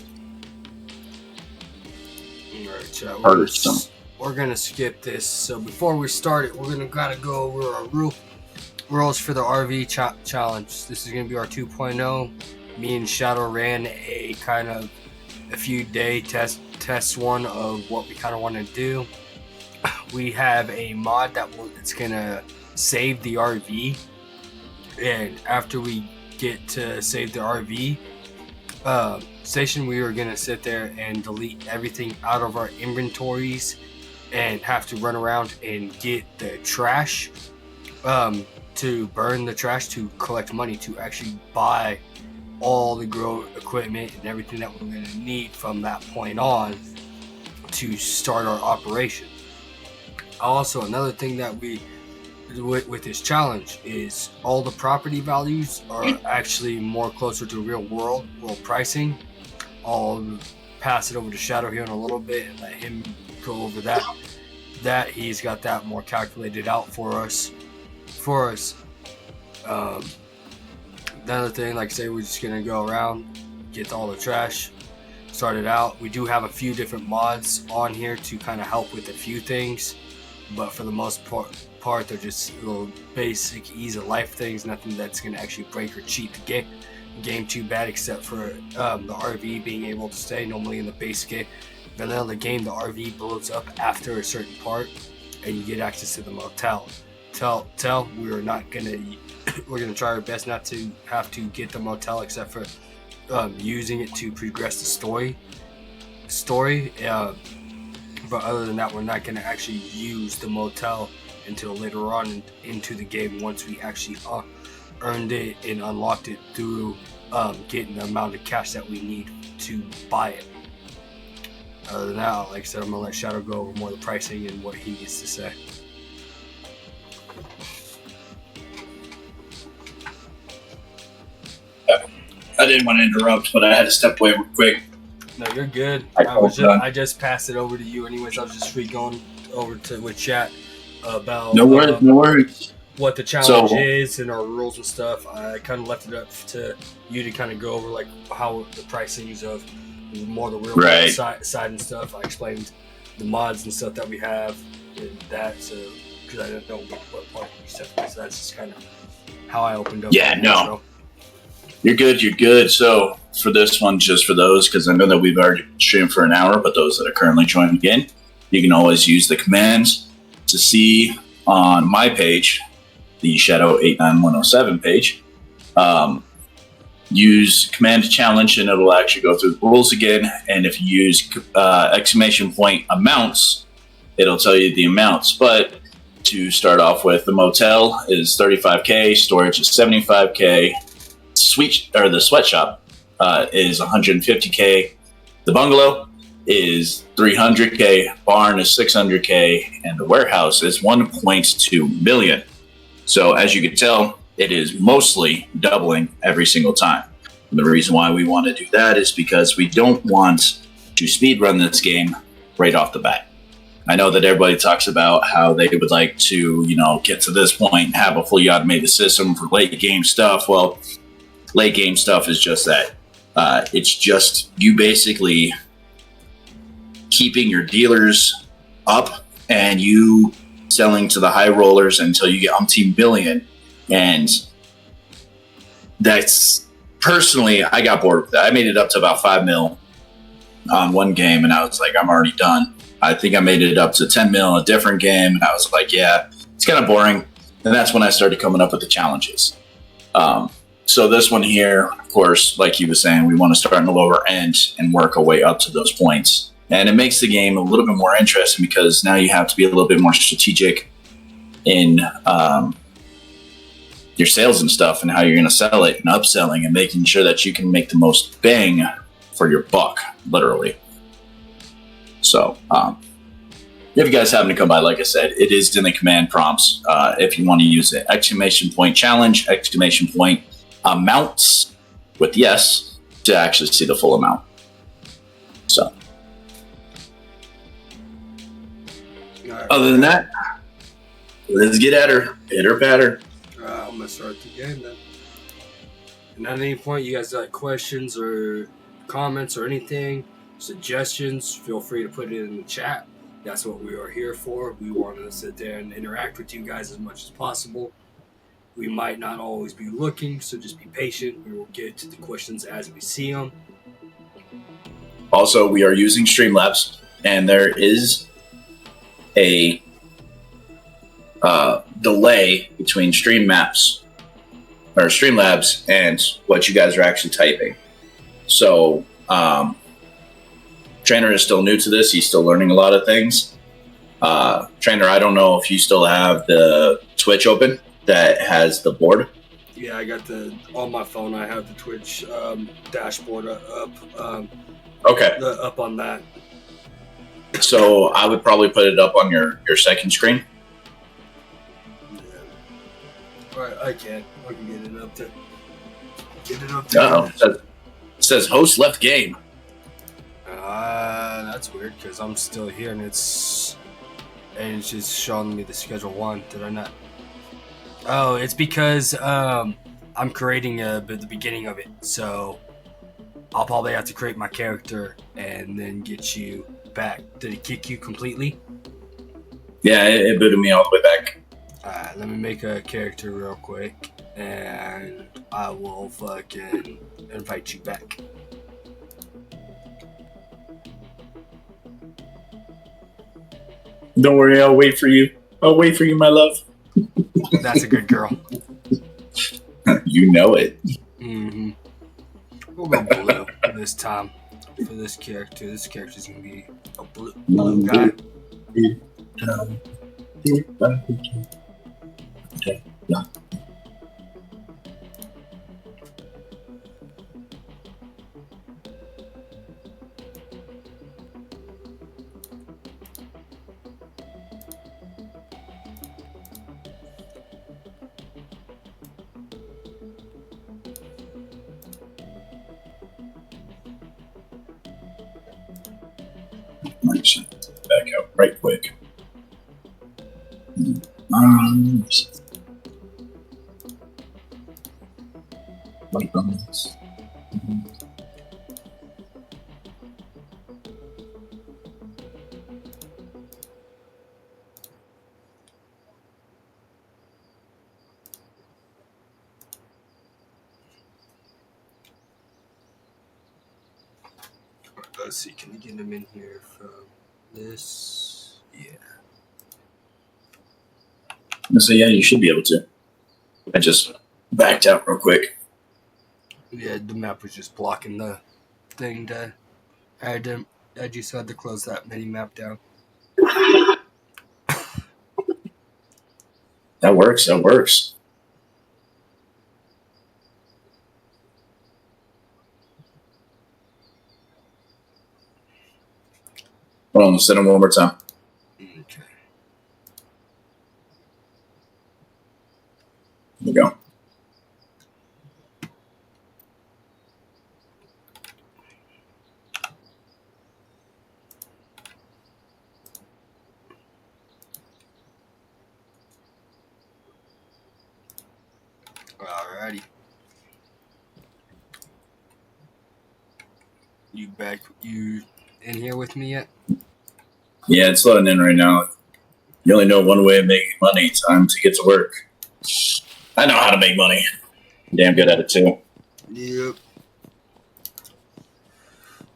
Alright, we're gonna skip this. So before we start it, we're gonna gotta go over our rules for the RV challenge. This is gonna be our 2.0. Me and Shadow ran a kind of a few day test one of what we kind of want to do. We have a mod it's gonna save the RV, and after we get to save the RV station, we are gonna sit there and delete everything out of our inventories and have to run around and get the trash, to burn the trash, to collect money, to actually buy all the grow equipment and everything that we're going to need from that point on to start our operation. Also, another thing that we with this challenge is all the property values are actually more closer to real world pricing. I'll pass it over to Shadow here in a little bit and let him go over that he's got that more calculated out for us. Another thing, like I say, we're just gonna go around, get all the trash, start it out. We do have a few different mods on here to kind of help with a few things, but for the most part they're just little basic ease of life things, nothing that's gonna actually break or cheat the game too bad, except for the RV being able to stay. Normally in the base game, vanilla game, the RV blows up after a certain part and you get access to the motel. We're gonna try our best not to have to get the motel, except for using it to progress the story. But other than that, we're not gonna actually use the motel until later on into the game, once we actually earned it and unlocked it through getting the amount of cash that we need to buy it. Other than that, like I said, I'm gonna let Shadow go over more of the pricing and what he needs to say. I didn't want to interrupt, but I had to step away real quick. No, you're good. I just passed it over to you anyways. I was just going over with chat about no worries. What the challenge is and our rules and stuff. I kind of left it up to you to kind of go over like how the pricings of more the real side and stuff. I explained the mods and stuff that we have and that, so because I didn't know what part you said, so that's just kind of how I opened up. Yeah, no. Intro. You're good. So for this one, just for those, because I know that we've already streamed for an hour, but those that are currently joining in, you can always use the commands to see on my page, the Shadow 89107 page. Use command challenge and it'll actually go through the rules again. And if you use exclamation point amounts, it'll tell you the amounts. But to start off with, the motel is 35K, storage is 75K. The sweatshop is 150K. The bungalow is 300K. Barn is 600K, and the warehouse is 1.2 million. So as you can tell, it is mostly doubling every single time. And the reason why we want to do that is because we don't want to speed run this game right off the bat. I know that everybody talks about how they would like to, get to this point and have a fully automated system for late game stuff. Well, late game stuff is just that. It's just you basically keeping your dealers up and you selling to the high rollers until you get umpteen billion. And that's personally, I got bored with that. I made it up to about 5 mil on one game and I was like, I'm already done. I think I made it up to 10 mil in a different game and I was like, yeah, it's kind of boring. And that's when I started coming up with the challenges. So this one here, of course, like he was saying, we want to start in the lower end and work our way up to those points And it makes the game a little bit more interesting because now you have to be a little bit more strategic in your sales and stuff and how you're going to sell it and upselling and making sure that you can make the most bang for your buck, literally. So, if you guys happen to come by, like I said, it is in the command prompts if you want to use it. ! Challenge, ! Amounts with yes to actually see the full amount. So, other than that, let's get at her. Hit her, pat her. I'm going to start the game then. And at any point you guys got questions or comments or anything, suggestions, feel free to put it in the chat. That's what we are here for. We want to sit there and interact with you guys as much as possible. We might not always be looking, so just be patient. We will get to the questions as we see them. Also, we are using Streamlabs, and there is a delay between Streamlabs and what you guys are actually typing. So, Trainer is still new to this. He's still learning a lot of things. Trainer, I don't know if you still have the Twitch open that has the board. Yeah, I got on my phone. I have the Twitch dashboard up. Okay. Up on that. So I would probably put it up on your second screen. All right, I can get it up there. It says host left game. That's weird because I'm still here and it's just showing me the schedule 1. Did I not? Oh, it's because I'm creating the beginning of it, so I'll probably have to create my character and then get you back. Did it kick you completely? Yeah, it booted me all the way back. Alright, let me make a character real quick and I will fucking invite you back. Don't worry, I'll wait for you. I'll wait for you, my love. That's a good girl. You know it. Mm-hmm. We'll go blue this time for this character. This character's gonna be a blue guy. Back out right quick. Like on this. Let's see, can we get him in here from this? Yeah. So yeah, you should be able to. I just backed out real quick. Yeah, the map was just blocking the thing to I just had to close that mini map down. That works. Hold on, send him one more time. Okay. There we go. Alrighty. You in here with me yet? Yeah, it's loading in right now. You only know one way of making money. Time to get to work. I know how to make money. I'm damn good at it too. Yep.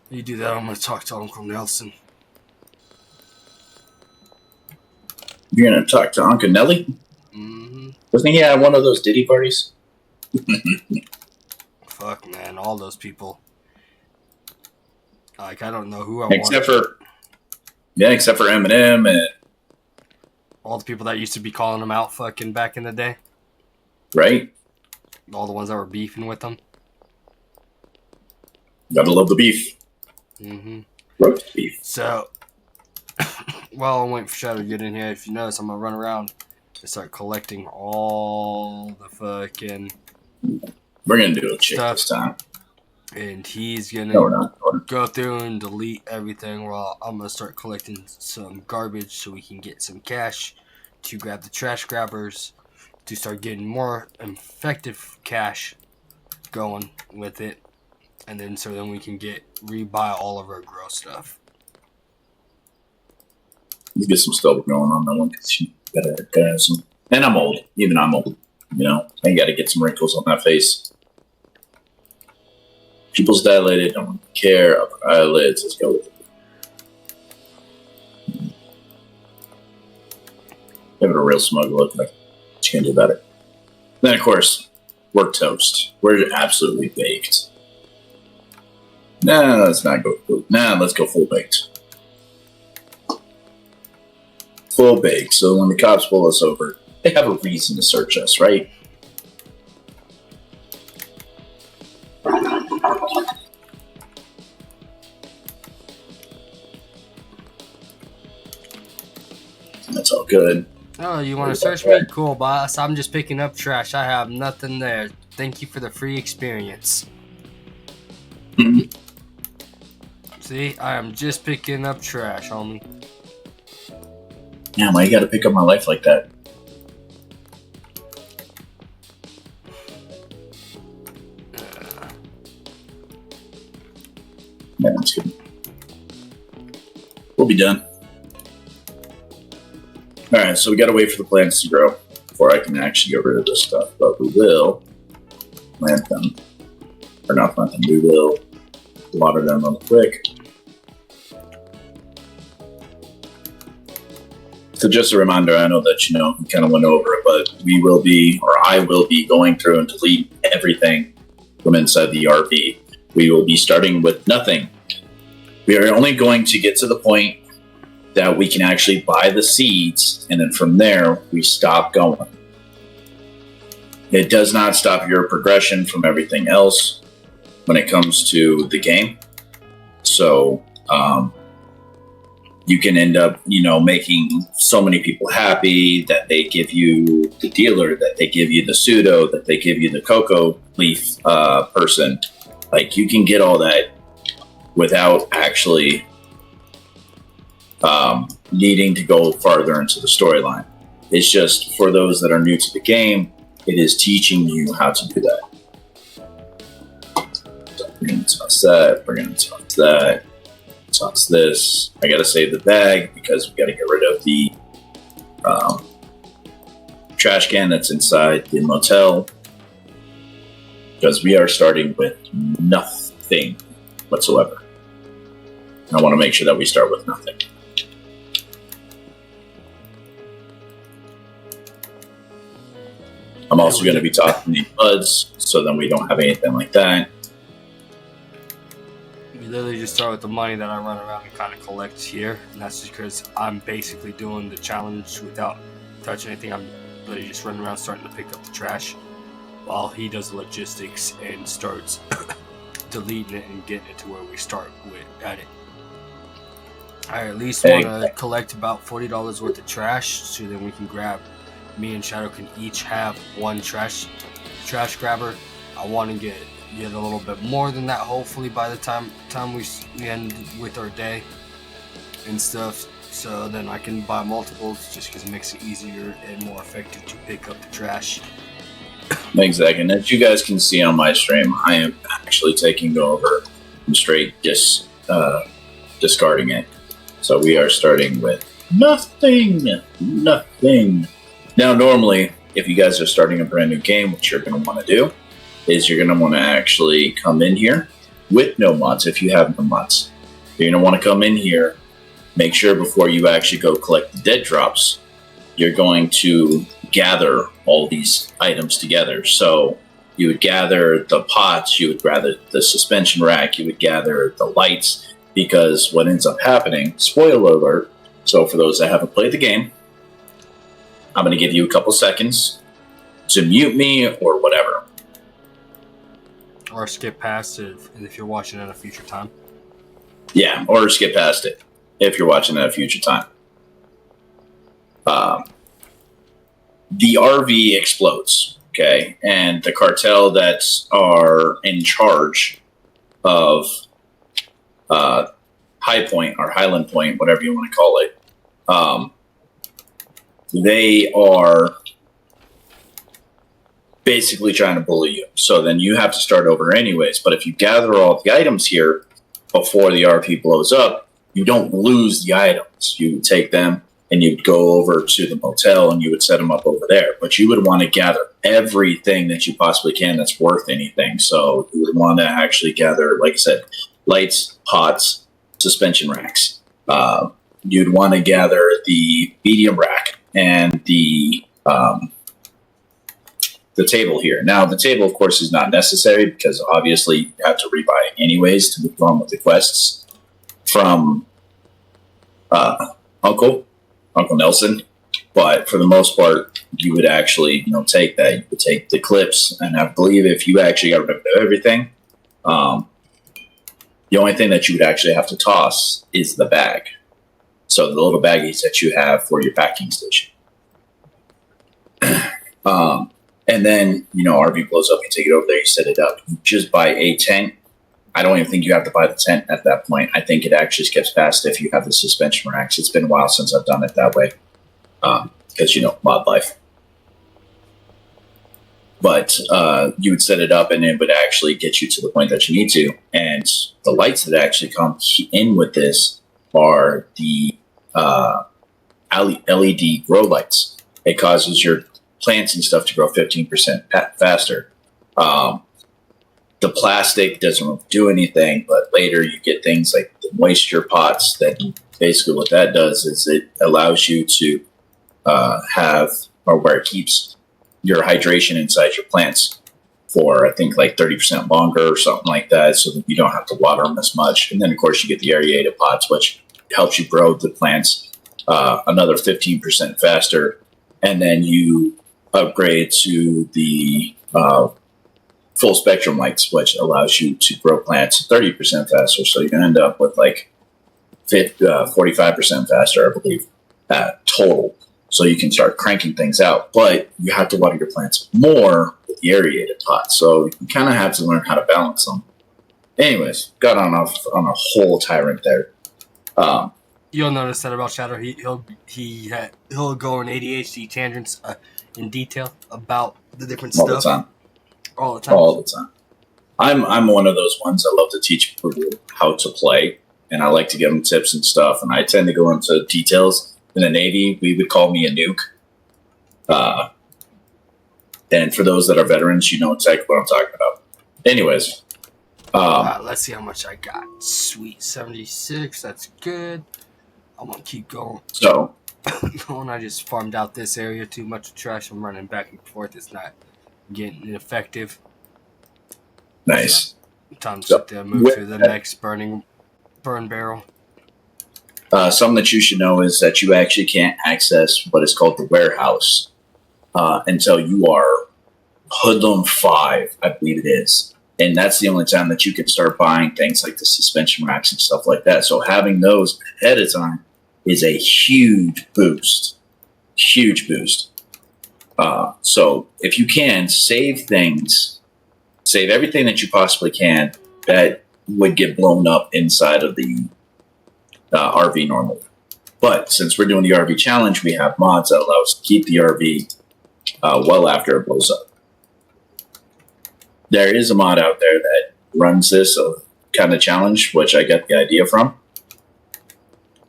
You do that, I'm gonna talk to Uncle Nelson. You're gonna talk to Uncle Nelly? Mm-hmm. Wasn't he at one of those Diddy parties? Fuck, man, all those people. Like, I don't know who I Except for Yeah, except for Eminem and All the people that used to be calling him out fucking back in the day. right. All the ones that were beefing with him. Gotta love the beef. Mm-hmm. Roast beef. So, while I'm waiting for Shadow to get in here, if you notice, I'm gonna run around and start collecting all the fucking We're gonna do a chick stuff. this time. And he's gonna No, we're not. go through and delete everything while I'm gonna start collecting some garbage so we can get some cash to grab the trash grabbers to start getting more effective cash going with it, and then so then we can rebuy all of our gross stuff. You get some stuff going on that one because you gotta have some. And I'm old. Even I'm old. You know, I gotta get some wrinkles on that face. Pupils dilated, don't care. Upper eyelids, let's go with it. Give it a real smug look, like what you can do about it. Then, of course, we're toast. We're absolutely baked. Nah, let's not go. Nah, let's go full baked. Full baked. So when the cops pull us over, they have a reason to search us, right? That's all good. Oh, you want to search me? Cool, boss. I'm just picking up trash. I have nothing there. Thank you for the free experience. See, I am just picking up trash, homie. Yeah, why you gotta pick up my life like that? Yeah, that's good. We'll be done. Alright, so we gotta wait for the plants to grow before I can actually get rid of this stuff, but we will plant them. Or not plant them, we will water them real quick. So just a reminder, I know that we kind of went over it, but we will be, or I will be going through and delete everything from inside the RV. We will be starting with nothing. We are only going to get to the point that we can actually buy the seeds, and then from there, we stop going. It does not stop your progression from everything else when it comes to the game. So, you can end up, making so many people happy that they give you the dealer, that they give you the pseudo, that they give you the cocoa leaf person. Like, you can get all that without actually needing to go farther into the storyline. It's just for those that are new to the game, it is teaching you how to do that. So we're going to toss that, we're going to toss that. Toss this. I gotta save the bag because we gotta get rid of the trash can that's inside the motel, because we are starting with nothing whatsoever. I want to make sure that we start with nothing. I'm also going to be tossing the buds, so then we don't have anything like that. We literally just start with the money that I run around and kind of collect here, and that's just because I'm basically doing the challenge without touching anything. I'm literally just running around starting to pick up the trash while he does the logistics and starts deleting it and getting it to where we start at it. I at least want to collect about $40 worth of trash, so then we can grab, me and Shadow can each have one trash grabber. I want to get a little bit more than that, hopefully, by the time we end with our day and stuff, so then I can buy multiples, just because it makes it easier and more effective to pick up the trash. Exactly. And as you guys can see on my stream, I am actually taking over and straight discarding it. So we are starting with nothing. Now, normally, if you guys are starting a brand new game, what you're going to want to do is you're going to want to actually come in here with no mods if you have no mods. You're going to want to come in here, make sure before you actually go collect the dead drops, you're going to gather all these items together. So you would gather the pots, you would gather the suspension rack, you would gather the lights, because what ends up happening, spoiler alert, so for those that haven't played the game, I'm going to give you a couple seconds to mute me or whatever. Or skip past it if you're watching at a future time. Yeah, or skip past it if you're watching at a future time. The RV explodes, okay? And the cartel that are in charge of High Point or Highland Point, whatever you want to call it, they are basically trying to bully you. So then you have to start over anyways. But if you gather all the items here before the RV blows up, you don't lose the items. You would take them and you'd go over to the motel and you would set them up over there. But you would want to gather everything that you possibly can that's worth anything. So you would want to actually gather, like I said, lights, pots, suspension racks. You'd want to gather the medium rack and the table here. Now, the table, of course, is not necessary because obviously you have to rebuy it anyways to move on with the quests from Uncle Nelson. But for the most part, you would actually, take that. You would take the clips, and I believe if you actually got rid of everything, the only thing that you would actually have to toss is the bag. So the little baggies that you have for your packing station. And then, RV blows up, you take it over there, you set it up. You just buy a tent. I don't even think you have to buy the tent at that point. I think it actually skips past if you have the suspension racks. It's been a while since I've done it that way. Because, mod life. But you would set it up and it would actually get you to the point that you need to. And the lights that actually come in with this are the LED grow lights. It causes your plants and stuff to grow 15% faster. The plastic doesn't really do anything, but later you get things like the moisture pots that basically what that does is it allows you to have, or where it keeps your hydration inside your plants for, I think, like 30% longer or something like that, so that you don't have to water them as much. And then, of course, you get the aerated pots, which helps you grow the plants another 15% faster. And then you upgrade to the full spectrum lights, which allows you to grow plants 30% faster. So you can end up with like 45% faster, I believe, total. So you can start cranking things out, but you have to water your plants more with the aerated pots. So you kind of have to learn how to balance them. Anyways, got on a whole tyrant there. You'll notice that about Shadow. He'll go in ADHD tangents in detail about the different stuff. All the time. I'm one of those ones. I love to teach people how to play, and I like to give them tips and stuff. And I tend to go into details. In the Navy, we would call me a nuke. And for those that are veterans, you know exactly what I'm talking about. Anyways. Let's see how much I got. Sweet, 76. That's good. I'm going to keep going. So. I just farmed out this area. Too much trash. I'm running back and forth. It's not getting effective. Nice. So, time to sit there, move to the next burn barrel. Something that you should know is that you actually can't access what is called the warehouse until you are Hoodlum 5, I believe it is. And that's the only time that you can start buying things like the suspension racks and stuff like that. So having those ahead of time is a huge boost. Huge boost. So if you can, save everything that you possibly can that would get blown up inside of the RV normally. But since we're doing the RV challenge, we have mods that allow us to keep the RV well after it blows up. There is a mod out there that runs this kind of challenge, which I got the idea from,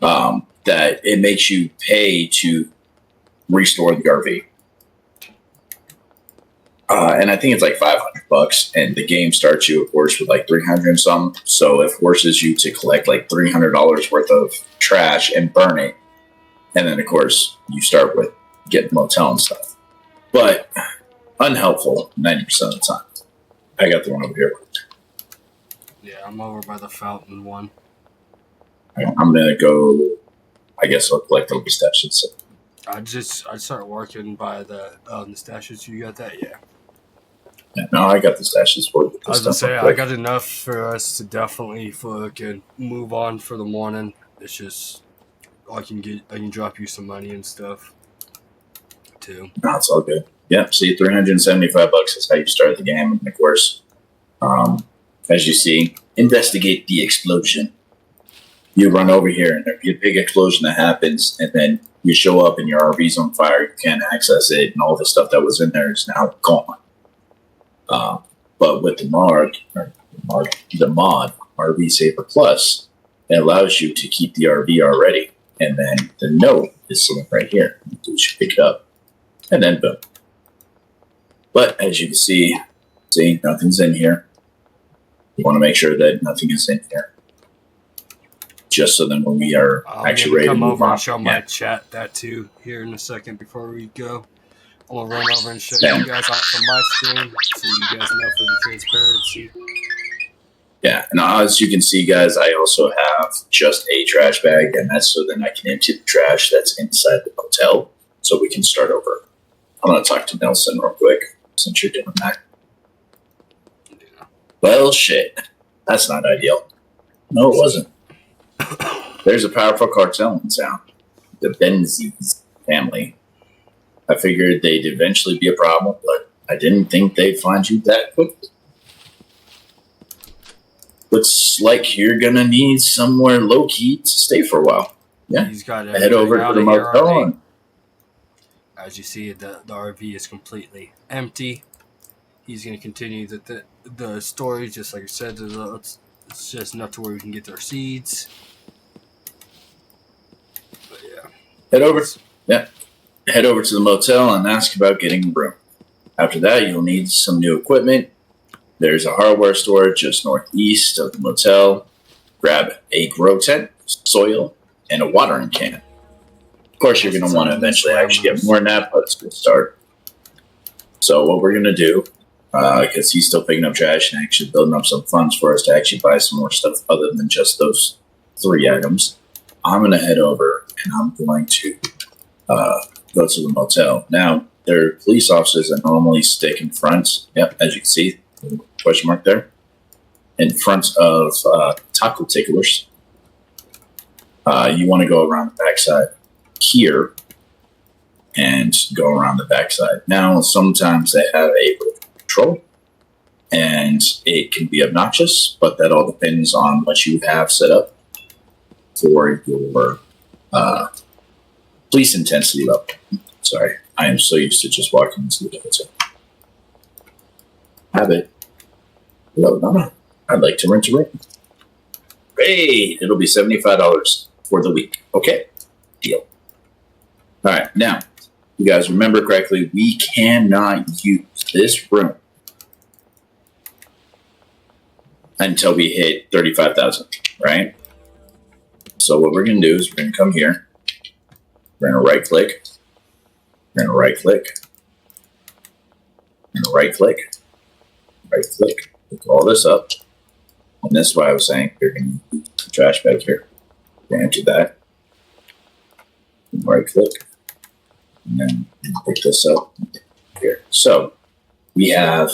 that it makes you pay to restore the RV. And I think it's like $500, and the game starts you, of course, with like 300 and something. So it forces you to collect like $300 worth of trash and burn it. And then, of course, you start with getting motel and stuff. But unhelpful 90% of the time. I got the one over here. Yeah, I'm over by the fountain one. I'm gonna go. I guess I'll collect the stashes. I start working by the stashes. You got that? Yeah. Yeah, no, I got the stashes for you. I was gonna say I got enough for us to definitely fucking move on for the morning. It's just I can drop you some money and stuff too. No, it's all good. Yep. See, $375 is how you start the game, and of course, as you see, investigate the explosion. You run over here, and there'll be a big explosion that happens, and then you show up, and your RV's on fire. You can't access it, and all the stuff that was in there is now gone. But with the mod RV Saver Plus, it allows you to keep the RV already, and then the note is sitting right here. You should pick it up, and then boom. But as you can see, nothing's in here. You want to make sure that nothing is in here, just so then when we are actually ready to move over on, and show my chat that too here in a second before we go. I'm gonna run over and show you guys out from my screen so you guys know for the transparency. Yeah, and as you can see, guys, I also have just a trash bag, and that's so then I can empty the trash that's inside the hotel, so we can start over. I'm gonna talk to Nelson real quick since you're doing that. Yeah. Well, shit, that's not ideal. No, it wasn't. There's a powerful cartel in town, the Benzies family. I figured they'd eventually be a problem, but I didn't think they'd find you that quickly. Looks like you're gonna need somewhere low key to stay for a while. Yeah, He's got head over to the motel. As you see, the RV is completely empty. He's gonna continue the story, just like I said. It's just enough to where we can get their seeds. But yeah, Head over to the motel and ask about getting a room. After that, you'll need some new equipment. There's a hardware store just northeast of the motel. Grab a grow tent, soil, and a watering can. Of course, you're going to want to eventually actually get more than that, but it's a good start. So what we're going to do, because he's still picking up trash and actually building up some funds for us to actually buy some more stuff other than just those 3 items, I'm going to head over and I'm going to go to the motel. Now, there are police officers that normally stick in front. Yep, as you can see, question mark there. In front of taco ticklers. You want to go around the backside here and go around the backside. Now, sometimes they have a patrol, and it can be obnoxious, but that all depends on what you have set up for your police intensity level. Sorry, I am so used to just walking into the hotel. Habit. Hello, Mama. I'd like to rent a room. Hey, it'll be $75 for the week. Okay, deal. All right, now, you guys remember correctly, we cannot use this room until we hit 35,000, right? So what we're going to do is we're going to come here. We're going to right click. We're going to right click. We're going to right click. Right click. Pick all this up. And this is why I was saying you're going to use the trash bag here. We're going to enter that. Right click. And then pick this up here. So we have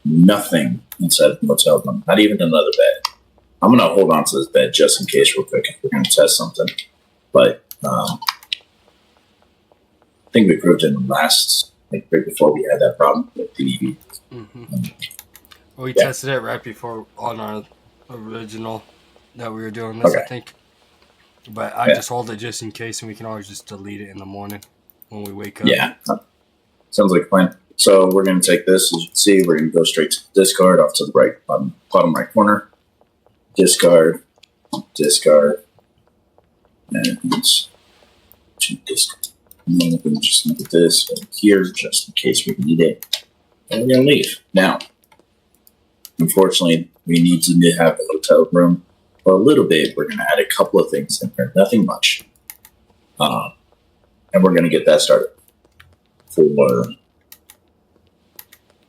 nothing inside the motel room, not even another bed. I'm going to hold on to this bed just in case real quick. We're going to test something. But I think we proved in the last, like right before we had that problem with the we tested it right before on our original that we were doing this, I think. But I just hold it just in case, and we can always just delete it in the morning when we wake up. Yeah, sounds like a plan. So we're going to take this, as you can see, we're going to go straight to discard off to the right bottom right corner. Discard, and discard. And then we're just look at this here just in case we need it. And we're going to leave. Now, unfortunately, we need to have a hotel room for a little bit. We're going to add a couple of things in there, nothing much. And we're going to get that started for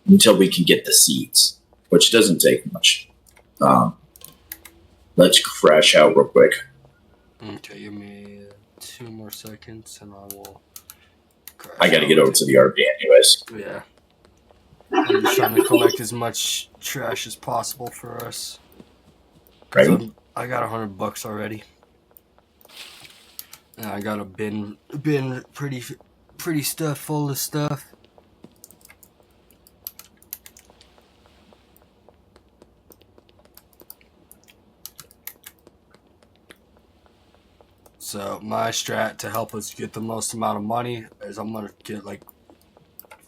until we can get the seeds, which doesn't take much. Let's crash out real quick. Okay, give me 2 more seconds and I will crash. I got to get over to the RV anyways. Yeah. I'm just trying to collect as much trash as possible for us. Right? I got $100 already. And I got a bin pretty stuff full of stuff. So my strat to help us get the most amount of money is I'm gonna get like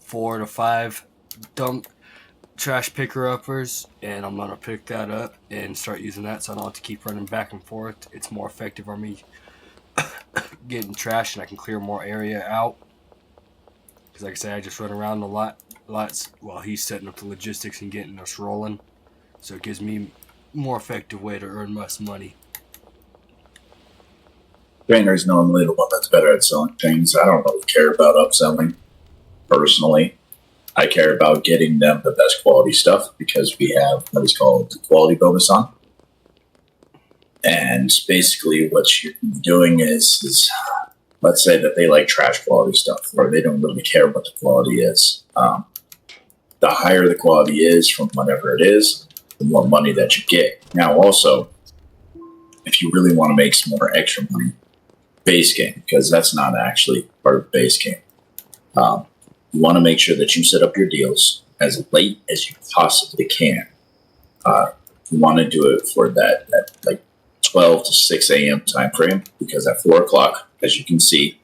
4 to 5 dump trash picker uppers, and I'm gonna pick that up and start using that so I don't have to keep running back and forth. It's more effective on me getting trash, and I can clear more area out. Because like I say, I just run around a lot while he's setting up the logistics and getting us rolling. So it gives me more effective way to earn less money. Trainer's normally the one that's better at selling things. I don't really care about upselling personally. I care about getting them the best quality stuff because we have what is called the quality bonus on. And basically what you're doing is let's say that they like trash quality stuff or they don't really care what the quality is. The higher the quality is from whatever it is, the more money that you get. Now also, if you really want to make some more extra money, base game, because that's not actually part of base game. You want to make sure that you set up your deals as late as you possibly can. You want to do it for that like 12 to 6 a.m. time frame, because at 4 o'clock, as you can see,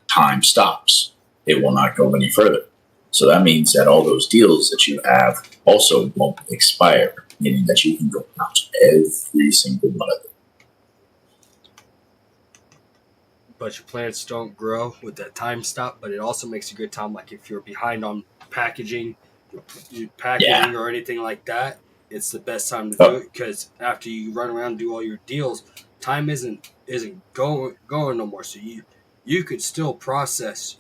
time stops. It will not go any further. So that means that all those deals that you have also won't expire, meaning that you can go out to every single one of them. But your plants don't grow with that time stop, but it also makes a good time, like if you're behind on packaging or anything like that, it's the best time to do it, because after you run around and do all your deals, time isn't going no more. So you could still process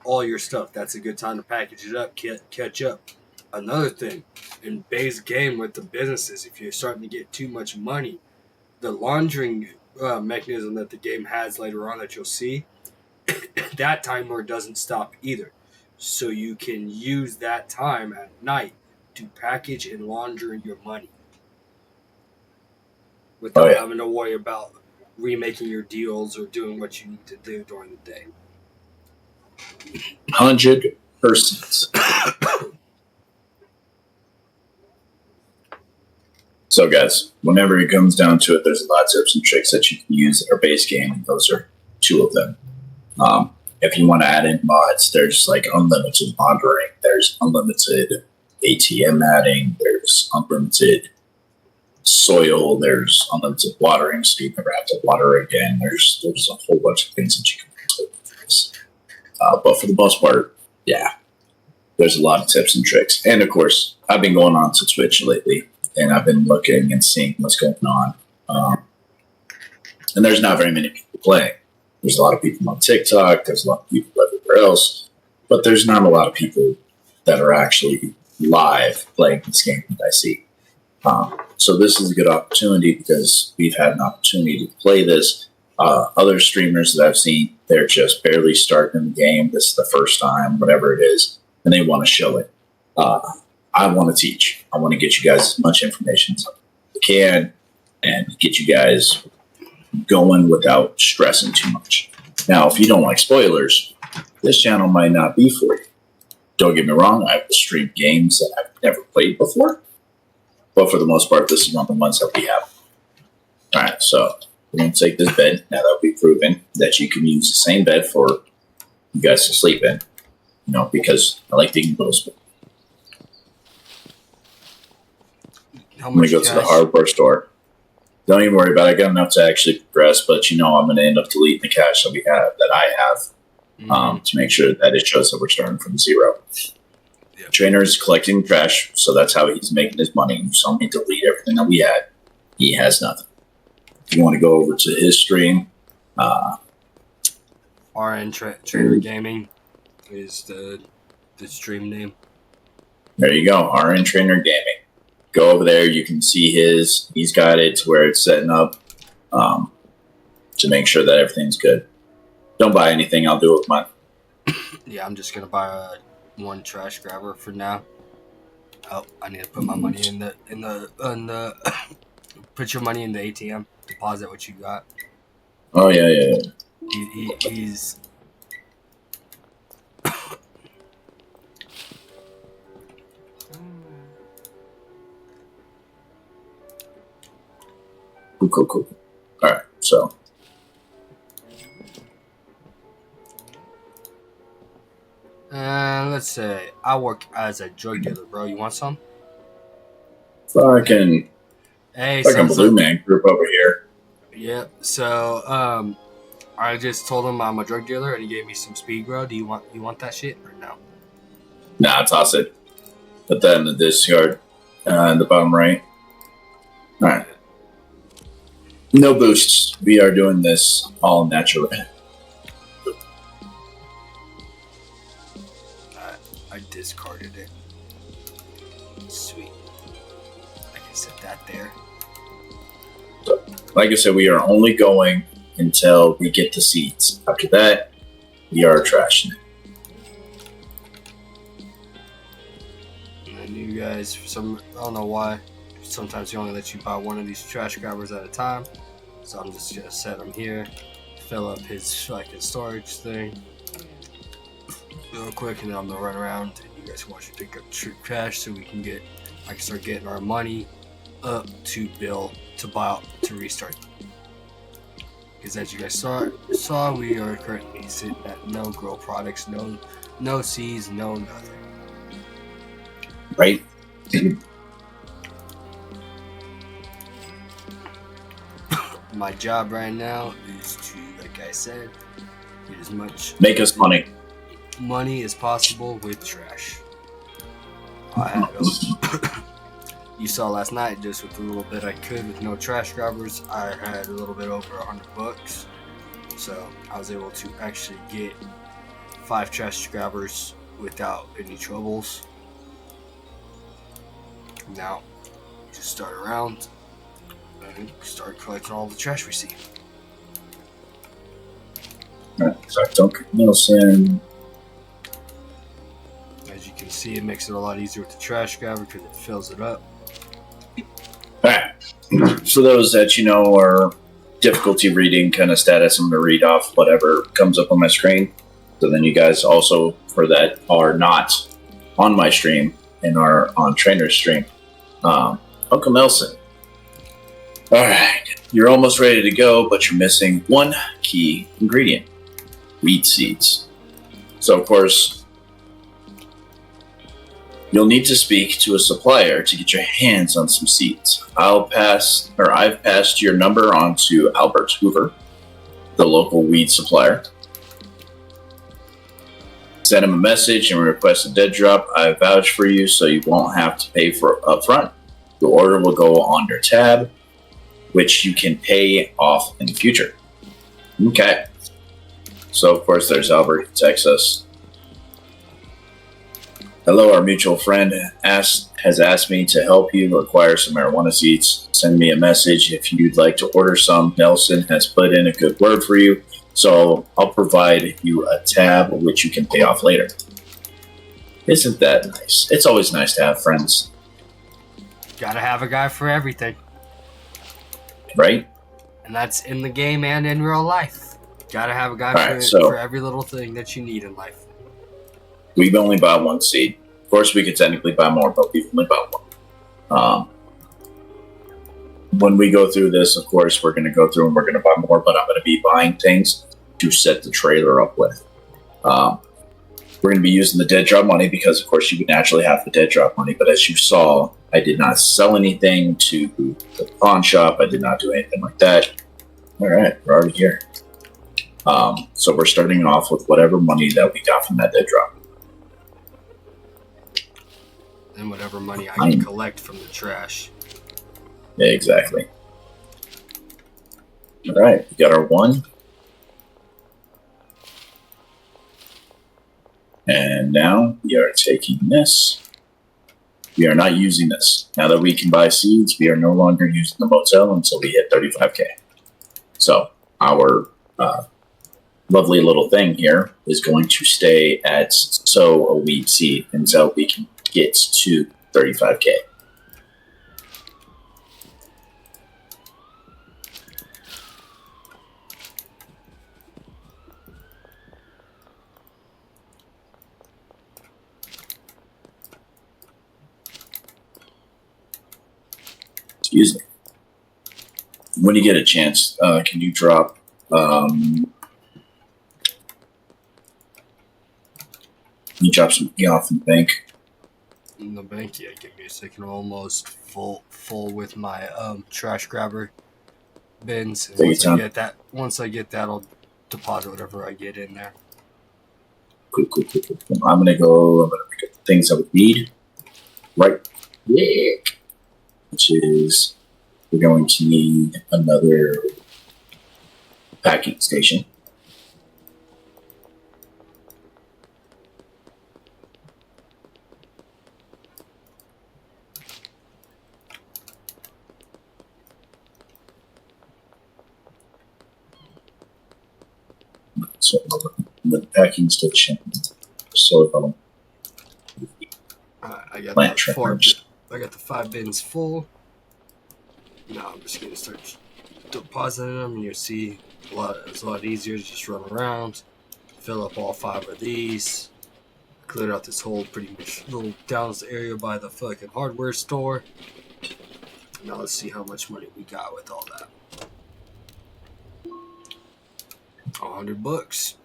all your stuff. That's a good time to package it up, catch up. Another thing, in base game with the businesses, if you're starting to get too much money, the laundering mechanism that the game has later on that you'll see, that timer doesn't stop either. So you can use that time at night to package and launder your money without having to worry about remaking your deals or doing what you need to do during the day. 100%. So, guys, whenever it comes down to it, there's a lot of tips and tricks that you can use in our base game, and those are 2 of them. If you want to add in mods, there's like unlimited monitoring, there's unlimited ATM adding, there's unlimited soil, there's unlimited watering, so you never have to water again. There's a whole bunch of things that you can do for this. But for the most part, yeah, there's a lot of tips and tricks. And of course, I've been going on to Twitch lately, and I've been looking and seeing what's going on. And there's not very many people playing. There's a lot of people on TikTok. There's a lot of people everywhere else. But there's not a lot of people that are actually live playing this game that I see. So this is a good opportunity because we've had an opportunity to play this. Other streamers that I've seen, they're just barely starting the game. This is the first time, whatever it is, and they want to show it. I want to teach. I want to get you guys as much information as I can and get you guys going without stressing too much. Now, if you don't like spoilers, this channel might not be for you. Don't get me wrong, I've streamed games that I've never played before, but for the most part, this is one of the ones that we have. All right, so we're going to take this bed. Now that we've proven that you can use the same bed for you guys to sleep in, because I like taking little spoon. I'm going to go to the hardware store. Don't even worry about it. I got enough to actually progress, but I'm going to end up deleting the cash that I have to make sure that it shows that we're starting from 0. Yep. Trainer is collecting trash, so that's how he's making his money. So let me delete everything that we had. He has nothing. If you want to go over to his stream, RN Trainer Gaming is the stream name. There you go, RN Trainer Gaming. Go over there. You can see he's got it to where it's setting up. to make sure that everything's good. Don't buy anything. I'll do it with mine. Yeah, I'm just gonna buy one trash grabber for now. Oh, I need to put my money in the put your money in the ATM. Deposit what you got. Oh yeah. He's cool. All right, so. let's say I work as a drug dealer, bro. You want some? Fucking Blue Man Group over here. Yep. So I just told him I'm a drug dealer, and he gave me some speed, bro. Do you want that shit or no? Nah, toss it. Put that in the discard, in the bottom right. All right. No boosts. We are doing this all naturally. I discarded it. Sweet. I can set that there. So, like I said, we are only going until we get the seeds. After that, we are trashing it. And you guys, I don't know why, sometimes he only lets you buy one of these trash grabbers at a time. So I'm just gonna set him here, fill up his storage thing real quick, and then I'm gonna run around. And you guys want to pick up trash so I can start getting our money up to build to buy out to restart. Because as you guys saw, we are currently sitting at no grow products, no seeds, no nothing. Right. My job right now is to, like I said, get as much make us money as possible with trash. You saw last night, just with the little bit I could with no trash grabbers, I had a little bit over $100. So I was able to actually get 5 trash grabbers without any troubles. Now, just start around and start collecting all the trash we see. Alright, so Duncan Nielsen. As you can see, it makes it a lot easier with the trash grabber because it fills it up. Alright, for those that are difficulty reading kind of status, I'm going to read off whatever comes up on my screen. So then you guys also, for that, are not on my stream and are on Trainer's stream. Uncle Nelson. Alright, you're almost ready to go, but you're missing one key ingredient. Wheat seeds. So, of course, you'll need to speak to a supplier to get your hands on some seeds. I've passed your number on to Albert Hoover, the local weed supplier. Send him a message and request a dead drop. I vouch for you, so you won't have to pay for it up front. The order will go on your tab, which you can pay off in the future. Okay. So, of course, there's Albert, Texas. Hello, our mutual friend has asked me to help you acquire some marijuana seeds. Send me a message if you'd like to order some. Nelson has put in a good word for you, so I'll provide you a tab which you can pay off later. Isn't that nice? It's always nice to have friends. Gotta have a guy for everything. Right? And that's in the game and in real life. Gotta have a guy for every little thing that you need in life. We've only bought one seed. Of course, we could technically buy more, but we've only bought one. When we go through this, of course, we're going to go through and we're going to buy more, but I'm going to be buying things to set the trailer up with. We're going to be using the dead drop money because, of course, you would naturally have the dead drop money. But as you saw, I did not sell anything to the pawn shop. I did not do anything like that. All right, we're already here. So we're starting off with whatever money that we got from that dead drop. And whatever money I can collect from the trash. Yeah, exactly. All right, we got our 1. And now we are taking this. We are not using this. Now that we can buy seeds, we are no longer using the motel until we hit 35K. So our lovely little thing here is going to stay at sow a weed seed until we can get to 35K. Excuse me. When you get a chance, can you drop you drop some off in the bank? In the bank, yeah. Give me a second. I'm almost full with my trash grabber bins. And once I get that, I'll deposit whatever I get in there. Cool. I'm gonna pick up the things that we need. Right. Yeah. Which is, we're going to need another packing station. So the packing station. So I got the 5 bins full. Now I'm just gonna start depositing them, and you'll see it's a lot easier to just run around, fill up all 5 of these, clear out this whole pretty much little downs area by the fucking hardware store. Now let's see how much money we got with all that. $100.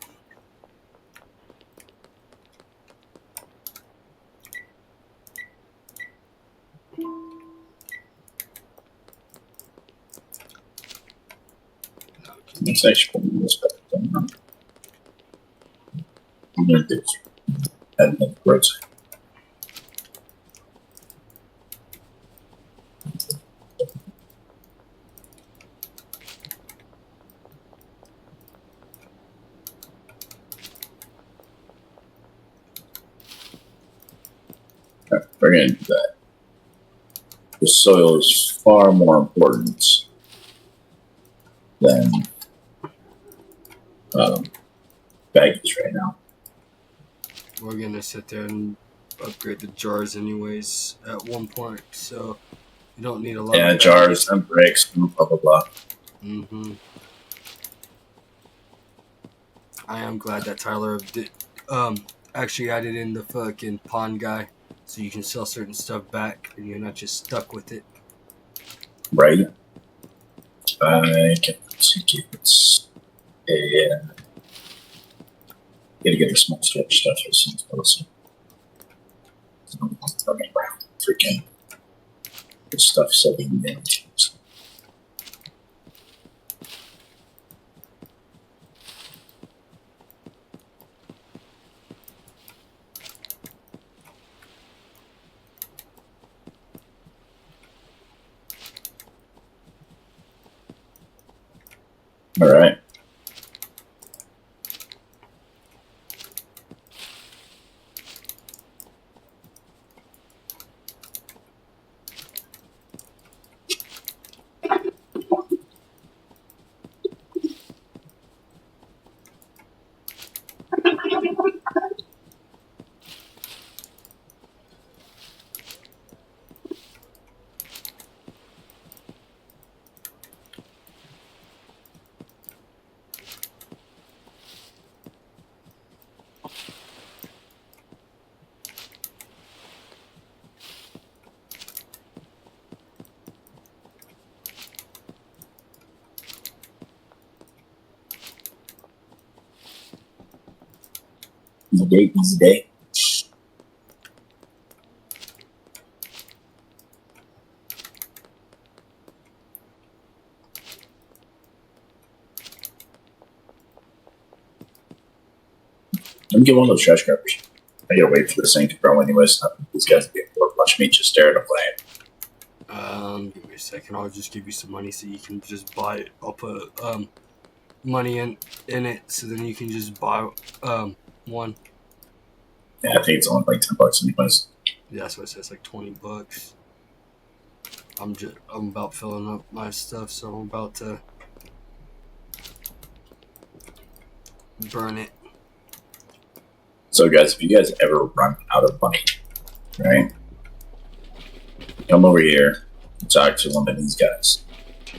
It's actually this better. I'm going to do add another roadside. We're going to do that. The soil is far more important than baggage right now. We're going to sit there and upgrade the jars anyways at one point, so you don't need a lot of jars and bricks and blah, blah, blah. Mm-hmm. I am glad that Tyler did actually added in the fucking pawn guy, so you can sell certain stuff back and you're not just stuck with it. Right. I can tickets and gotta get the small storage stuff as soon as possible. I'm running around freaking the stuff selling things. All right. Easy day. Let me get one of those trash grabbers. I gotta wait for this thing to grow anyways. These guys get bored watching me just stare at a plant. Give me a second. I'll just give you some money so you can just buy it. I'll put money in it so then you can just buy one. Yeah, I think it's only like $10 anyways. Yeah, that's what it says, like $20. I'm about filling up my stuff, so I'm about to burn it. So, guys, if you guys ever run out of money, right, come over here and talk to one of these guys,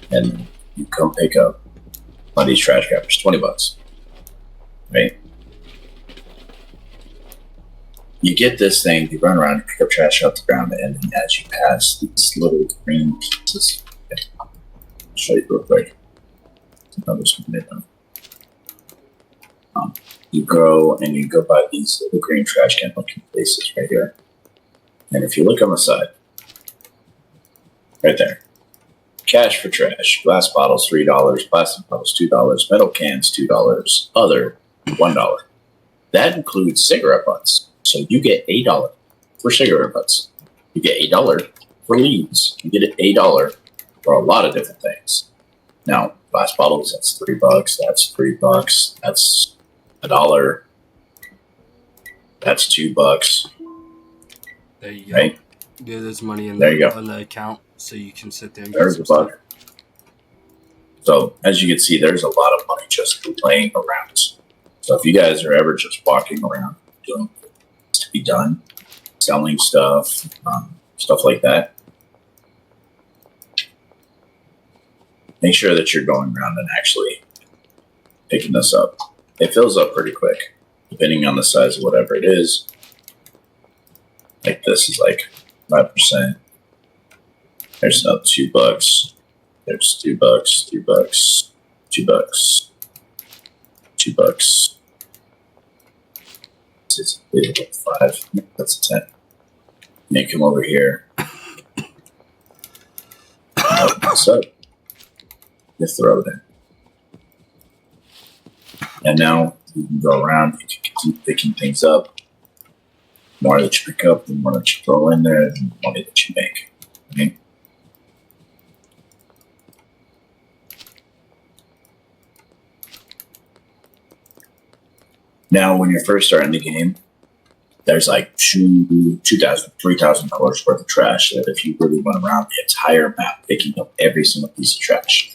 and you come pick up one of these trash grabbers, $20, right? You get this thing, you run around, you pick up trash off the ground, and then as you pass these little green pieces, I'll show you real quick. You go and you go by these little green trash can looking places right here. And if you look on the side, right there, cash for trash, glass bottles $3, plastic bottles $2, metal cans $2, other $1. That includes cigarette butts. So you get $8 for cigarette butts. You get $8 for leaves. You get $8 for a lot of different things. Now, glass bottles, that's $3. That's $3. That's $1. That's $2. There you go. Right? Yeah, there's money in there you go. On the account, so you can sit there and there's get some stuff. So as you can see, there's a lot of money just laying around. So if you guys are ever just walking around doing things to be done, selling stuff, stuff like that, make sure that you're going around and actually picking this up. It fills up pretty quick, depending on the size of whatever it is. Like this is like 5%. There's another $2. There's $2, $2, $2, $2. It's 5. That's a 10. And then come over here. What's up? Just throw it in. And now you can go around, you can keep picking things up. The more that you pick up, the more that you throw in there, the more money that you make. Okay? Now, when you're first starting the game, there's like $2,000, $3,000 worth of trash that if you really went around the entire map picking up every single piece of trash,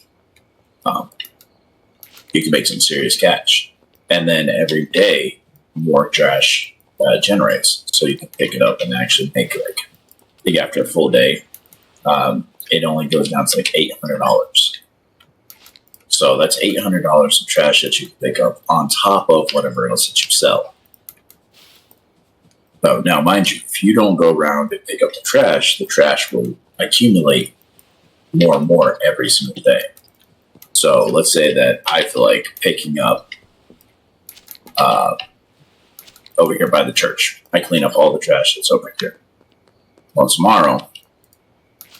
you can make some serious cash. And then every day, more trash generates. So you can pick it up and actually make like, I think after a full day, it only goes down to like $800. So that's $800 of trash that you can pick up on top of whatever else that you sell. So now, mind you, if you don't go around and pick up the trash will accumulate more and more every single day. So let's say that I feel like picking up over here by the church. I clean up all the trash that's over here. Well, tomorrow,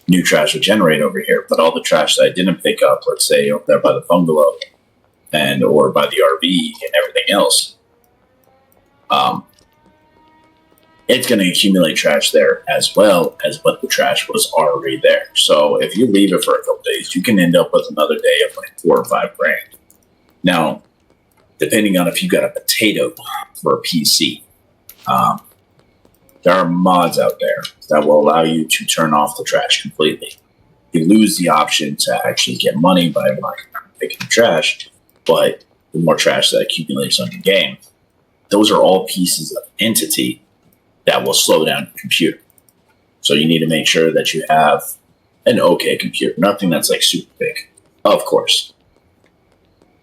new trash will generate over here, but all the trash that I didn't pick up, let's say over there by the bungalow and or by the RV and everything else, it's going to accumulate trash there as well as what the trash was already there. So if you leave it for a couple days, you can end up with another day of like $4 or $5 grand. Now, depending on if you got a potato for a PC, there are mods out there that will allow you to turn off the trash completely. You lose the option to actually get money by picking the trash, but the more trash that accumulates on your game, those are all pieces of entity that will slow down your computer. So you need to make sure that you have an okay computer, nothing that's like super big, of course,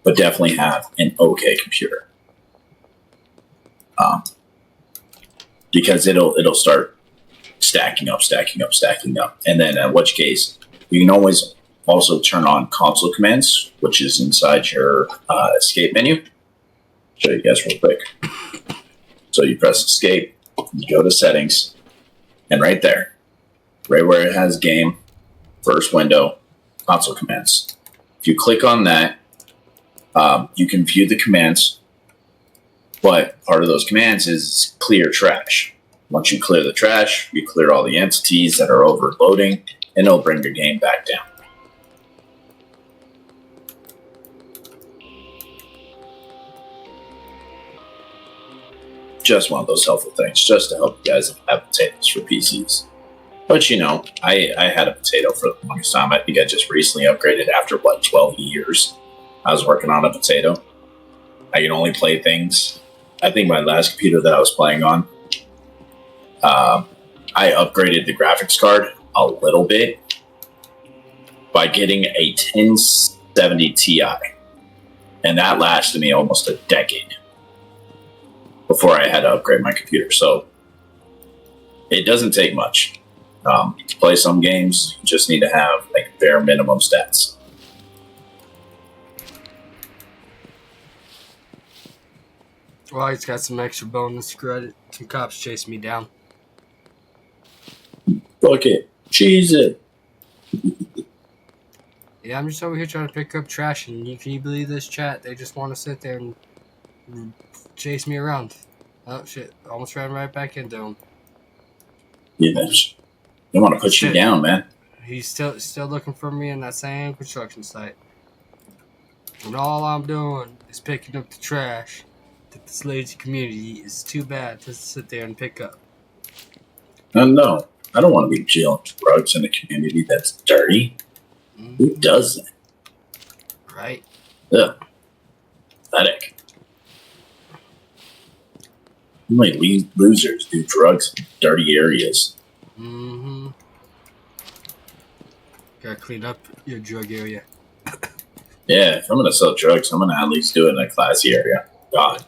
but definitely have an okay computer. Because it'll start stacking up. And then in which case, you can always also turn on console commands, which is inside your escape menu. Show you guys real quick. So you press escape, you go to settings, and right there, right where it has game, first window, console commands. If you click on that, you can view the commands, but part of those commands is clear trash. Once you clear the trash, you clear all the entities that are overloading, and it'll bring your game back down. Just one of those helpful things, just to help you guys have potatoes for PCs. But you know, I had a potato for the longest time. I think I just recently upgraded after 12 years. I was working on a potato. I can only play things. I think my last computer that I was playing on, I upgraded the graphics card a little bit by getting a 1070 Ti, and that lasted me almost a decade before I had to upgrade my computer. So it doesn't take much. To play some games, you just need to have like bare minimum stats. Well, he's got some extra bonus credit. Some cops chased me down. Fuck it. Cheese it. Yeah, I'm just over here trying to pick up trash, and can you believe this, chat? They just want to sit there and chase me around. Oh shit! Almost ran right back into him. Yeah, they want to put you down, man. He's still looking for me in that same construction site, and all I'm doing is picking up the trash that this lazy community is too bad to sit there and pick up. No, I don't want to be dealing drugs in a community that's dirty. Mm-hmm. Who does that? Right? Ugh. Pathetic. How many losers do drugs in dirty areas? Mm-hmm. Gotta clean up your drug area. Yeah, if I'm gonna sell drugs, I'm gonna at least do it in a classy area. God.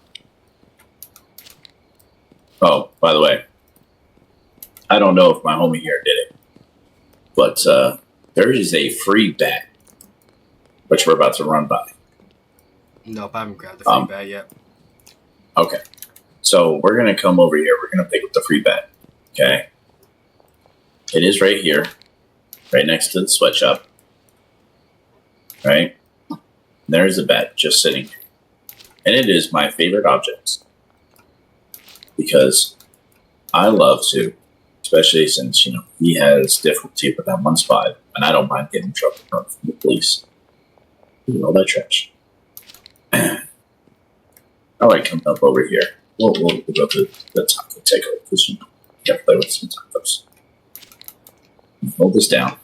Oh, by the way, I don't know if my homie here did it, but there is a free bet, which we're about to run by. Nope, I haven't grabbed the free bet yet. Okay. So we're going to come over here. We're going to pick up the free bet. Okay. It is right here, right next to the sweatshop. Right? There's a bet just sitting here. And it is my favorite object because I love to, especially since, he has difficulty with that one spot, and I don't mind getting in trouble from the police. All that trash. All right, come up over here. We'll go to the taco takeover because you gotta play with some tacos. Hold this down.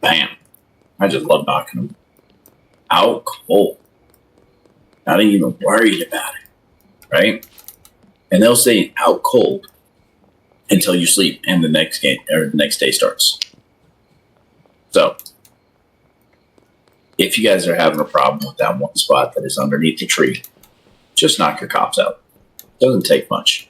Bam! I just love knocking them out cold. Not even worried about it, right? And they'll say out cold until you sleep and the next game or the next day starts. So, if you guys are having a problem with that one spot that is underneath the tree, just knock your cops out. Doesn't take much.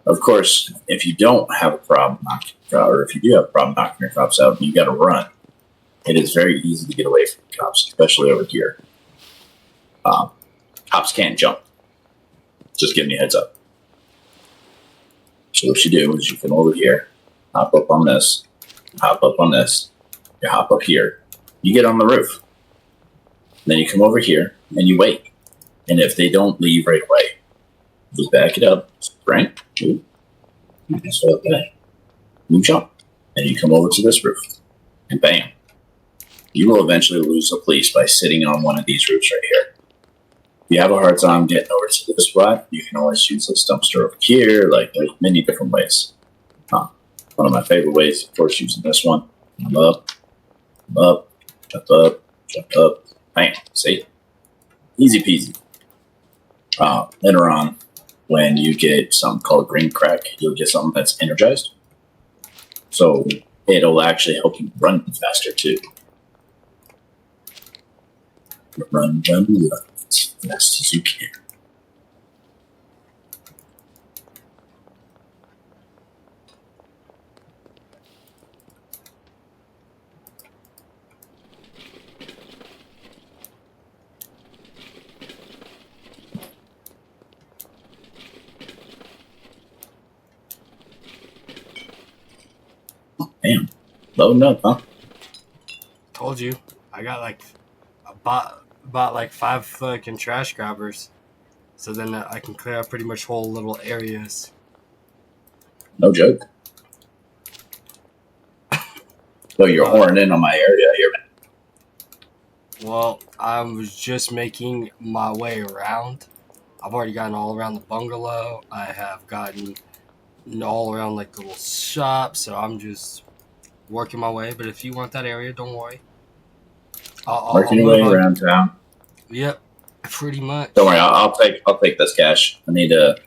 Of course, if you don't have a problem knocking, or if you do have a problem knocking your cops out and you got to run, it is very easy to get away from the cops, especially over here. Cops can't jump. Just giving you a heads up. So what you do is you come over here, hop up on this, hop up on this, you hop up here, you get on the roof. Then you come over here and you wait. And if they don't leave right away, you back it up, right? That's what that. You jump. And you come over to this roof. And bam. You will eventually lose the police by sitting on one of these roofs right here. If you have a hard time getting over to this spot, you can always use this dumpster over here. Like, there's many different ways. One of my favorite ways, of course, using this one. I'm up, jump up, bam. See? Easy peasy. Later on, when you get something called green crack, you'll get something that's energized. So it'll actually help you run faster, too. Run as fast as you can. Damn. Loading up, huh? Told you. I got like bought like 5 fucking trash grabbers. So then I can clear out pretty much whole little areas. No joke. So you're whoring in on my area here, man. Well, I was just making my way around. I've already gotten all around the bungalow. I have gotten all around like the little shops, so I'm just working my way. But if you want that area, don't worry. I'll Working your move way on. around town. Yep, pretty much. Don't worry, I'll take this cash. I need to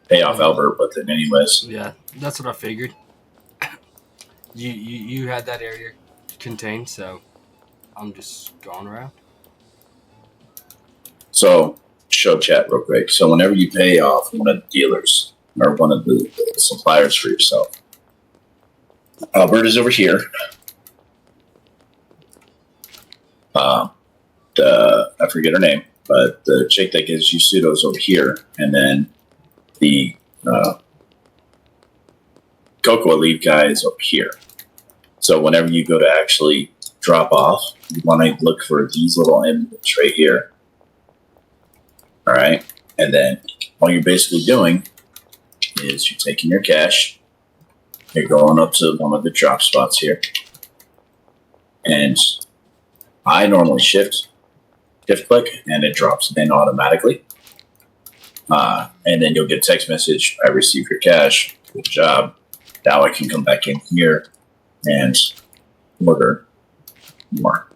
pay off Albert with it anyways. Yeah, that's what I figured. You had that area contained, so I'm just going around. So show chat real quick. So whenever you pay off one of the dealers or one of the suppliers for yourself, Albert is over here. I forget her name, but the chick that gives you pseudos over here, and then the Cocoa Leaf guy is over here. So whenever you go to actually drop off, you want to look for these little emblems right here. All right, and then all you're basically doing is you're taking your cash, you're going up to one of the drop spots here, and I normally shift click, and it drops in automatically. And then you'll get a text message, I received your cash, good job. Now I can come back in here and order more.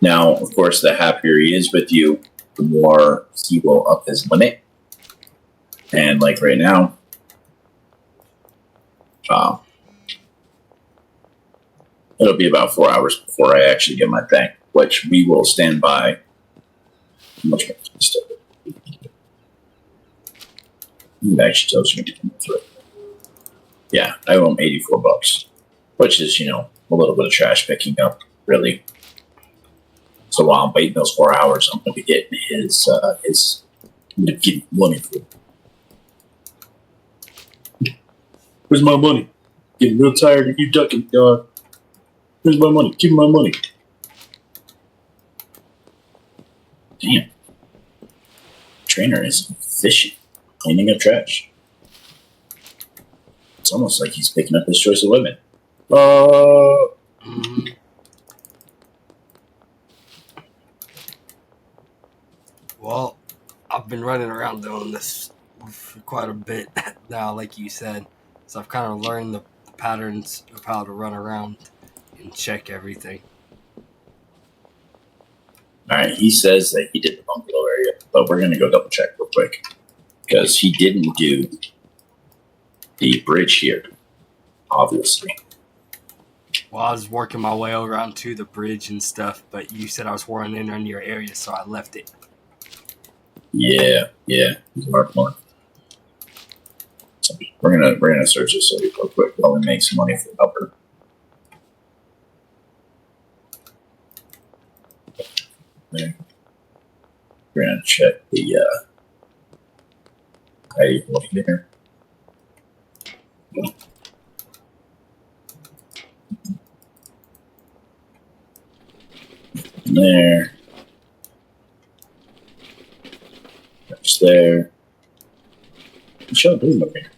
Now, of course, the happier he is with you, the more he will up his limit. And like right now, it'll be about 4 hours before I actually get my thing, which we will stand by. How much more stuff? It actually tells me to come through. Yeah, I owe him $84, which is, you know, a little bit of trash picking up, really. So while I'm waiting those 4 hours, I'm going to be getting his getting money for it. Where's my money? Getting real tired of you ducking, dog. Where's my money? Give me my money. Damn. Trainer is efficient, cleaning up trash. It's almost like he's picking up his choice of women. Well, I've been running around doing this for quite a bit now, like you said. So I've kind of learned the patterns of how to run around and check everything. All right, he says that he did the bungalow area, but we're going to go double check real quick because he didn't do the bridge here, obviously. Well, I was working my way around to the bridge and stuff, but you said I was running in on your area, so I left it. Yeah, smart. So we're gonna search this real quick while we make some money for Albert. We're gonna check the ID here. There. That's there. What y'all doing over here?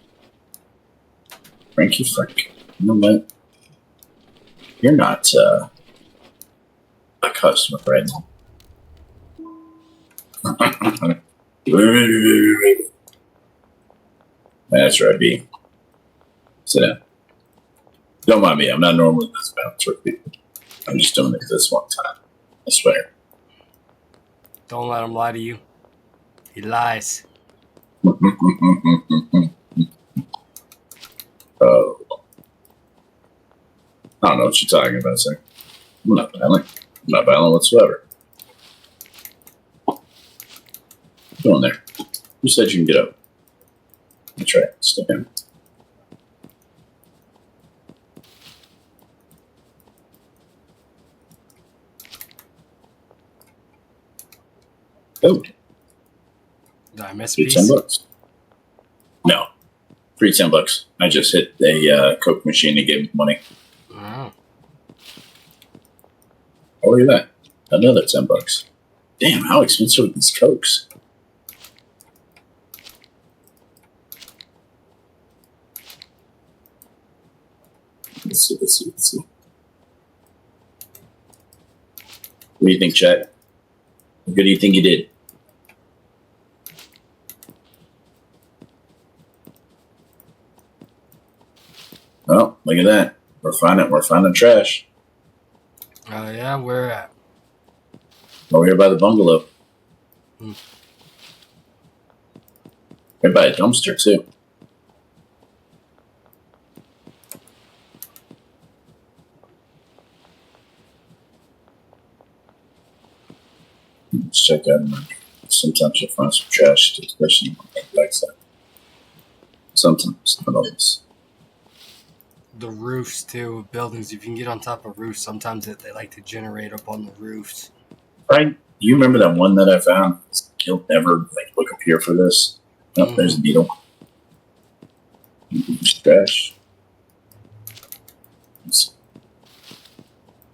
Frankie Frank. You know what? You're not a customer right now. That's right, B. Sit down. Don't mind me. I'm not normally this bounce with people. I'm just doing it this one time. I swear. Don't let him lie to you. He lies. Oh. I don't know what you're talking about, sir. I'm not violent. I'm not violent whatsoever. Go in there. Who said you can get up? That's right. Step in. Oh. Did I miss a Free piece? $10. No. Free $10. I just hit a Coke machine and gave him money. Oh. Oh, look at that. Another $10. Damn, how expensive are these Cokes? Let's see. What do you think, Chet? What good do you think you did? Well, look at that. We're finding trash. Yeah, where at? Over here by the bungalow. Hmm. Right by a dumpster too. Let's check out. Sometimes you'll find some trash, especially on the backside. Sometimes, not always. The roofs too of buildings. If you can get on top of roofs, sometimes they like to generate up on the roofs. Right? Do you remember that one that I found? You'll never look up here for this. Oh, there's a needle. Trash.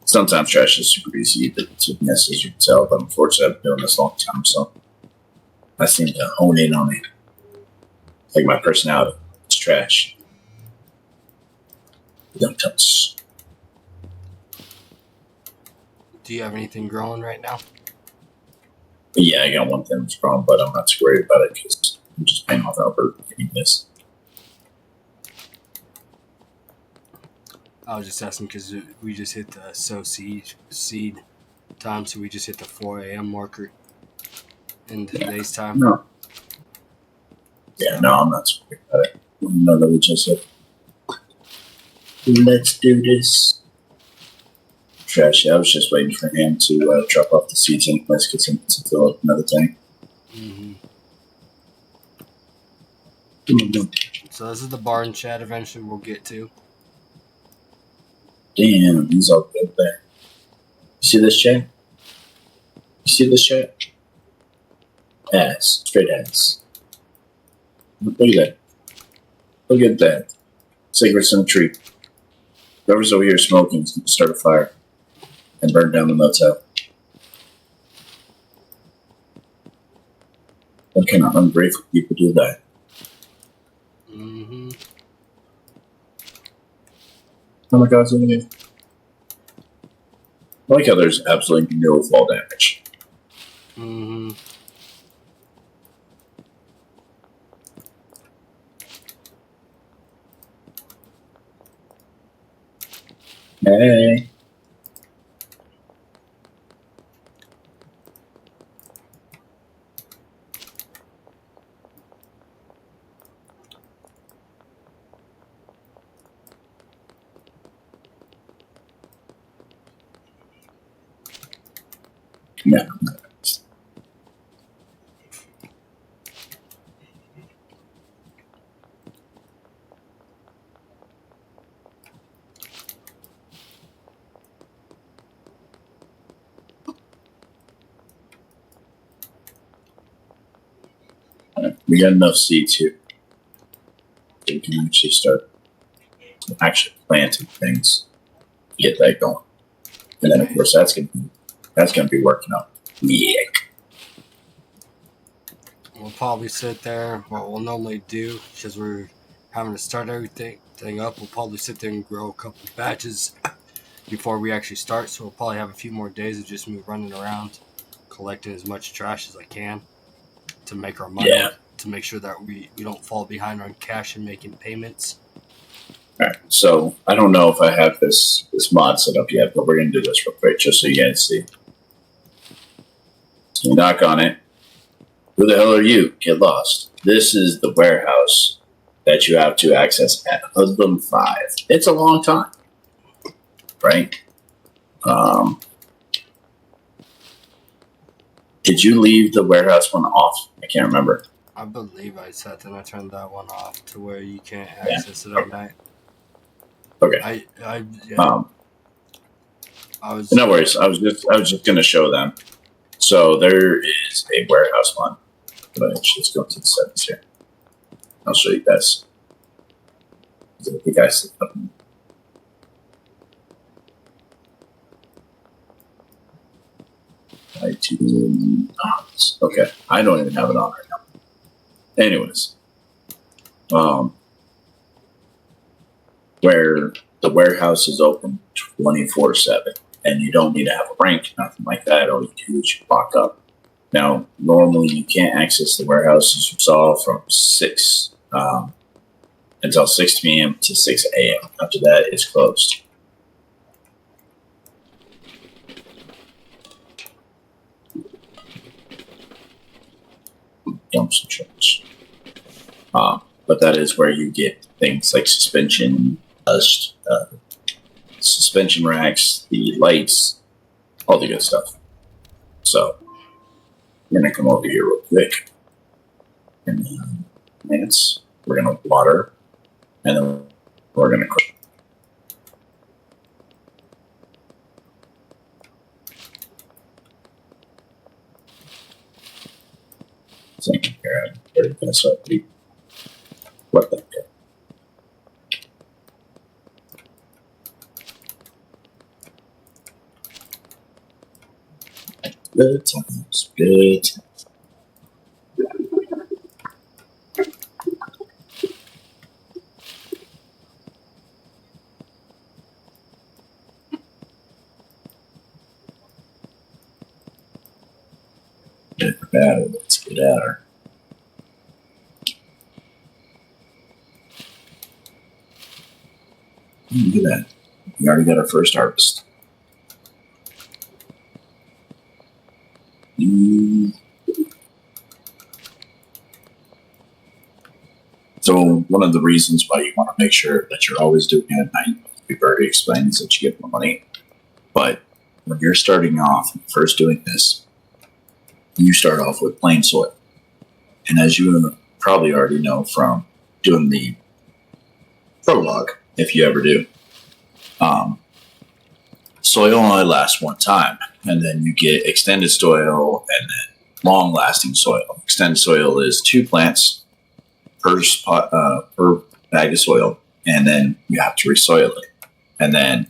Sometimes trash is super easy to miss, as you can tell, but unfortunately I've been doing this a long time, so I seem to hone in on it. Like my personality. It's trash. Don't touch. Do you have anything growing right now? Yeah, I got one thing that's wrong, but I'm not too worried about it because I'm just paying off Albert getting this. I was just asking because we just hit the sow seed time, so we just hit the 4 a.m. marker in today's time. No. Yeah, no, I'm not too worried about it. No, that we just said, let's do this. Trash. I was just waiting for him to drop off the seeds in place because he needs to fill up another tank. Mm-hmm. Mm-hmm. So this is the barn chat. Eventually, we'll get to. Damn, he's all good there. You see this chat? You see this chat? Ass. Straight ass. Look at that. Look at that. Cigarettes in a tree. Whoever's over here smoking is going to start a fire and burn down the motel. What kind of ungrateful people do that? Mm-hmm. Oh my god, look at it. I like how there's absolutely no fall damage. Mm-hmm. Hey. Yeah. We got enough seeds here. So we can actually start planting things. Get that going. And then of course that's gonna be working out. Yeah. We'll probably sit there. What we'll normally do, because we're having to start everything up, we'll probably sit there and grow a couple of batches before we actually start. So we'll probably have a few more days of just me running around, collecting as much trash as I can to make our money. Yeah. To make sure that we don't fall behind on cash and making payments. All right. So I don't know if I have this mod set up yet, but we're gonna do this real quick just so you guys see. So you knock on it. Who the hell are you? Get lost. This is the warehouse that you have to access at Hoodlum 5. It's a long time, right? Did you leave the warehouse one off? I can't remember. I believe I set and I turned that one off to where you can't access it at night. Okay. I was. No worries. I was just gonna show them. So there is a warehouse one. Let's just go to the settings here. I'll show you guys. The guys. Okay, I don't even have it on right now. Anyways, where the warehouse is open 24/7, and you don't need to have a rank, nothing like that. All you do is you lock up. Now, normally you can't access the warehouse, as you saw, from 6 until 6 p.m. to 6 a.m. After that, it's closed. Dumps and trips. But that is where you get things like suspension racks, the lights, all the good stuff. So we're gonna come over here real quick, and we're gonna water, and then we're gonna cook. Thinking here, what the heck? Good times, good times. Get her battle. Let's get at her. Look at that. We already got our first harvest. So one of the reasons why you want to make sure that you're always doing it at night, we've already explained, is that you get more money. But when you're starting off and first doing this, you start off with plain soil. And as you probably already know from doing the prologue, if you ever do, soil only lasts one time. And then you get extended soil and then long-lasting soil. Extended soil is 2 plants per spot, per bag of soil, and then you have to resoil it. And then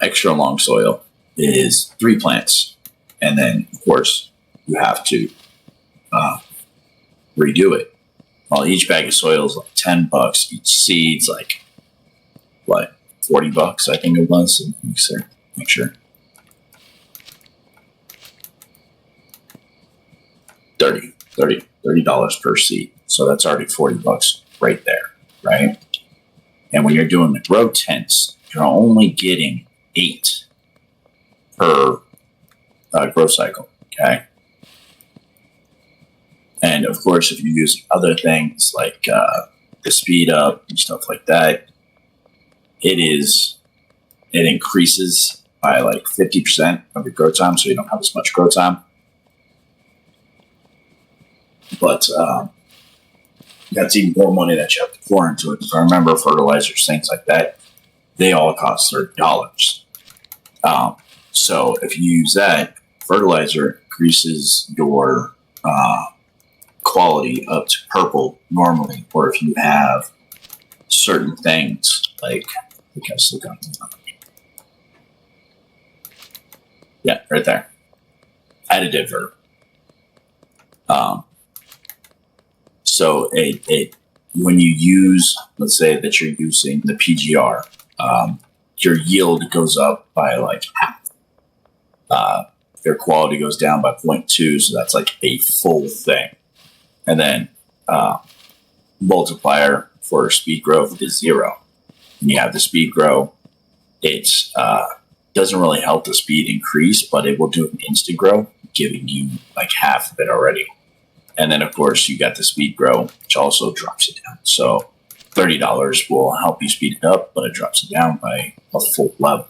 extra long soil is 3 plants, and then of course you have to redo it. Well, each bag of soil is like $10. Each seed's like what, $40? I think it was. Make sure. $30 per seed. So that's already $40 right there, right? And when you're doing the grow tents, you're only getting 8 per grow cycle, okay? And of course, if you use other things like the speed up and stuff like that, it increases by like 50% of your grow time, so you don't have as much grow time. But that's even more money that you have to pour into it. If I remember, fertilizers, things like that, they all cost $30. So if you use that, fertilizer increases your quality up to purple normally. Or if you have certain things like, yeah, right there, additive verb. So when you use, let's say that you're using the PGR, your yield goes up by like half. Your quality goes down by 0.2, so that's like a full thing. And then multiplier for speed growth is 0. And you have the speed grow. It doesn't really help the speed increase, but it will do an instant grow, giving you like half of it already. And then, of course, you got the speed grow, which also drops it down. So $30 will help you speed it up, but it drops it down by a full level.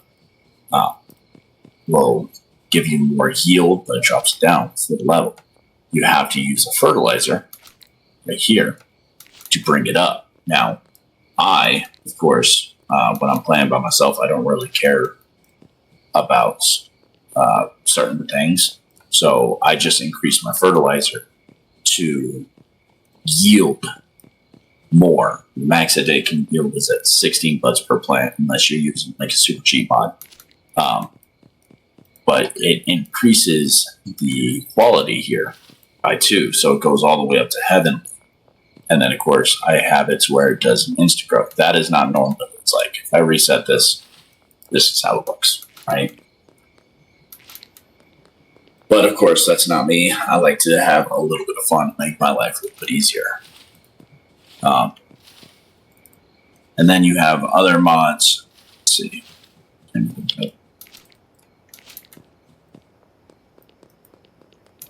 Will give you more yield, but it drops it down full level. You have to use a fertilizer right here to bring it up. Now, of course, when I'm playing by myself, I don't really care about certain things. So I just increase my fertilizer to yield more. The max that it can yield is at 16 buds per plant, unless you're using like a super cheap mod. But it increases the quality here by 2, so it goes all the way up to heaven. And then, of course, I have it to where it does an instant growth. That is not normal. It's like if I reset this, this is how it looks, right? But of course, that's not me. I like to have a little bit of fun, make my life a little bit easier. And then you have other mods. Let's see.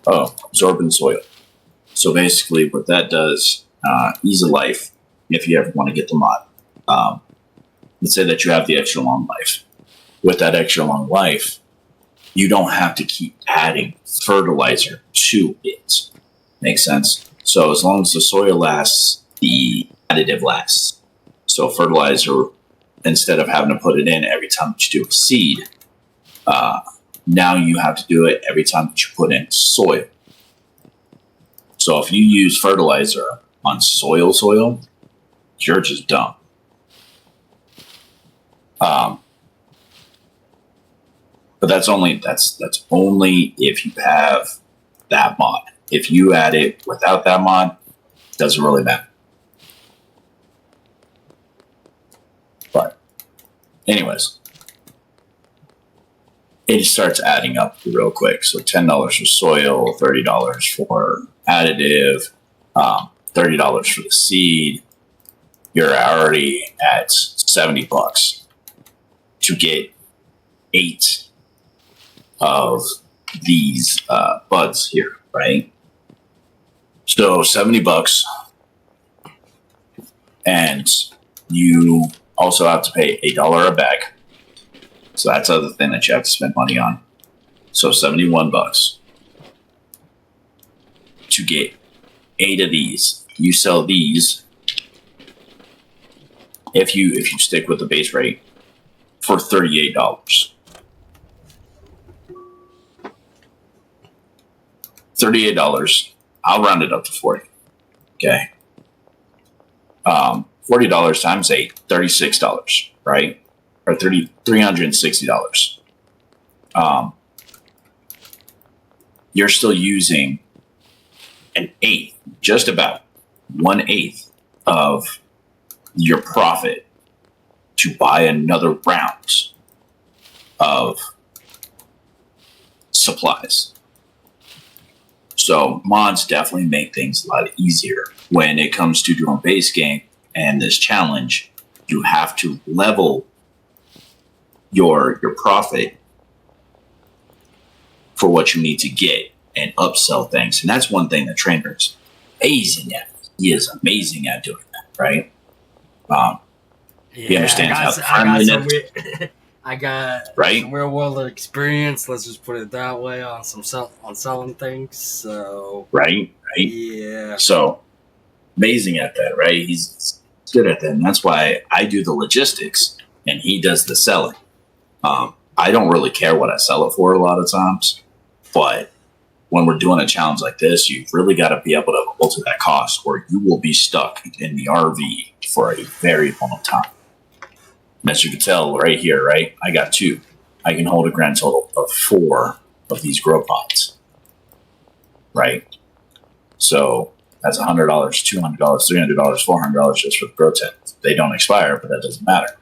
Oh, absorbent soil. So basically, what that does, ease of life, if you ever want to get the mod. Let's say that you have the extra long life. With that extra long life, you don't have to keep adding fertilizer to it. Makes sense? So as long as the soil lasts, the additive lasts. So fertilizer, instead of having to put it in every time that you do a seed, now you have to do it every time that you put in soil. So if you use fertilizer on soil, you're just dumb. But that's only if you have that mod. If you add it without that mod, it doesn't really matter. But anyways, it starts adding up real quick. So $10 for soil, $30 for additive, $30 for the seed. You're already at $70 to get 8 of these buds here, right? So $70, and you also have to pay $1 a bag. So that's the other thing that you have to spend money on. So $71 to get 8 of these. You sell these if you stick with the base rate for $38. $38. I'll round it up to 40. Okay. $40 times 8, $36, right? Or $360. You're still using an eighth, just about 1/8 of your profit to buy another round of supplies. So mods definitely make things a lot easier. When it comes to doing base game and this challenge, you have to level your profit for what you need to get and upsell things. And that's one thing the trainer is amazing at. He is amazing at doing that, right? He understands how the friendliness. I got right? some real world experience. Let's just put it that way on selling things. So right. Yeah. So amazing at that, right? He's good at that, and that's why I do the logistics and he does the selling. I don't really care what I sell it for a lot of times, but when we're doing a challenge like this, you've really got to be able to hold to that cost, or you will be stuck in the RV for a very long time. As you can tell right here, right? I got 2. I can hold a grand total of 4 of these grow pots, right? So that's $100, $200, $300, $400 just for the grow tent. They don't expire, but that doesn't matter.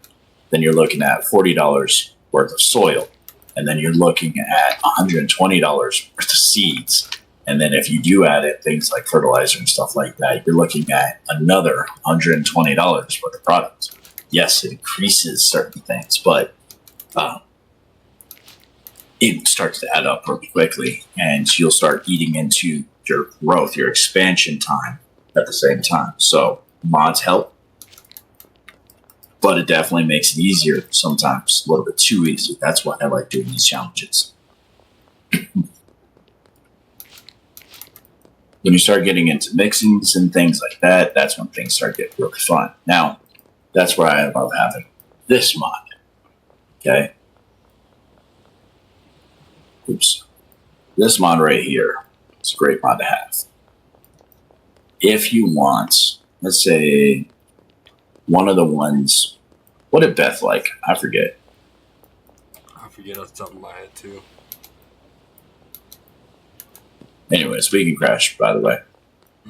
Then you're looking at $40 worth of soil, and then you're looking at $120 worth of seeds. And then if you do add in things like fertilizer and stuff like that, you're looking at another $120 worth of product. Yes, it increases certain things, but it starts to add up pretty quickly, and you'll start eating into your growth, your expansion time at the same time. So mods help, but it definitely makes it easier sometimes, a little bit too easy. That's why I like doing these challenges. When you start getting into mixings and things like that, that's when things start getting really fun. Now, that's why I love having this mod. Okay. Oops. This mod right here is a great mod to have. If you want, let's say, one of the ones, what did Beth like? I forget. I forget off the top of my head, too. Anyways, we can crash, by the way.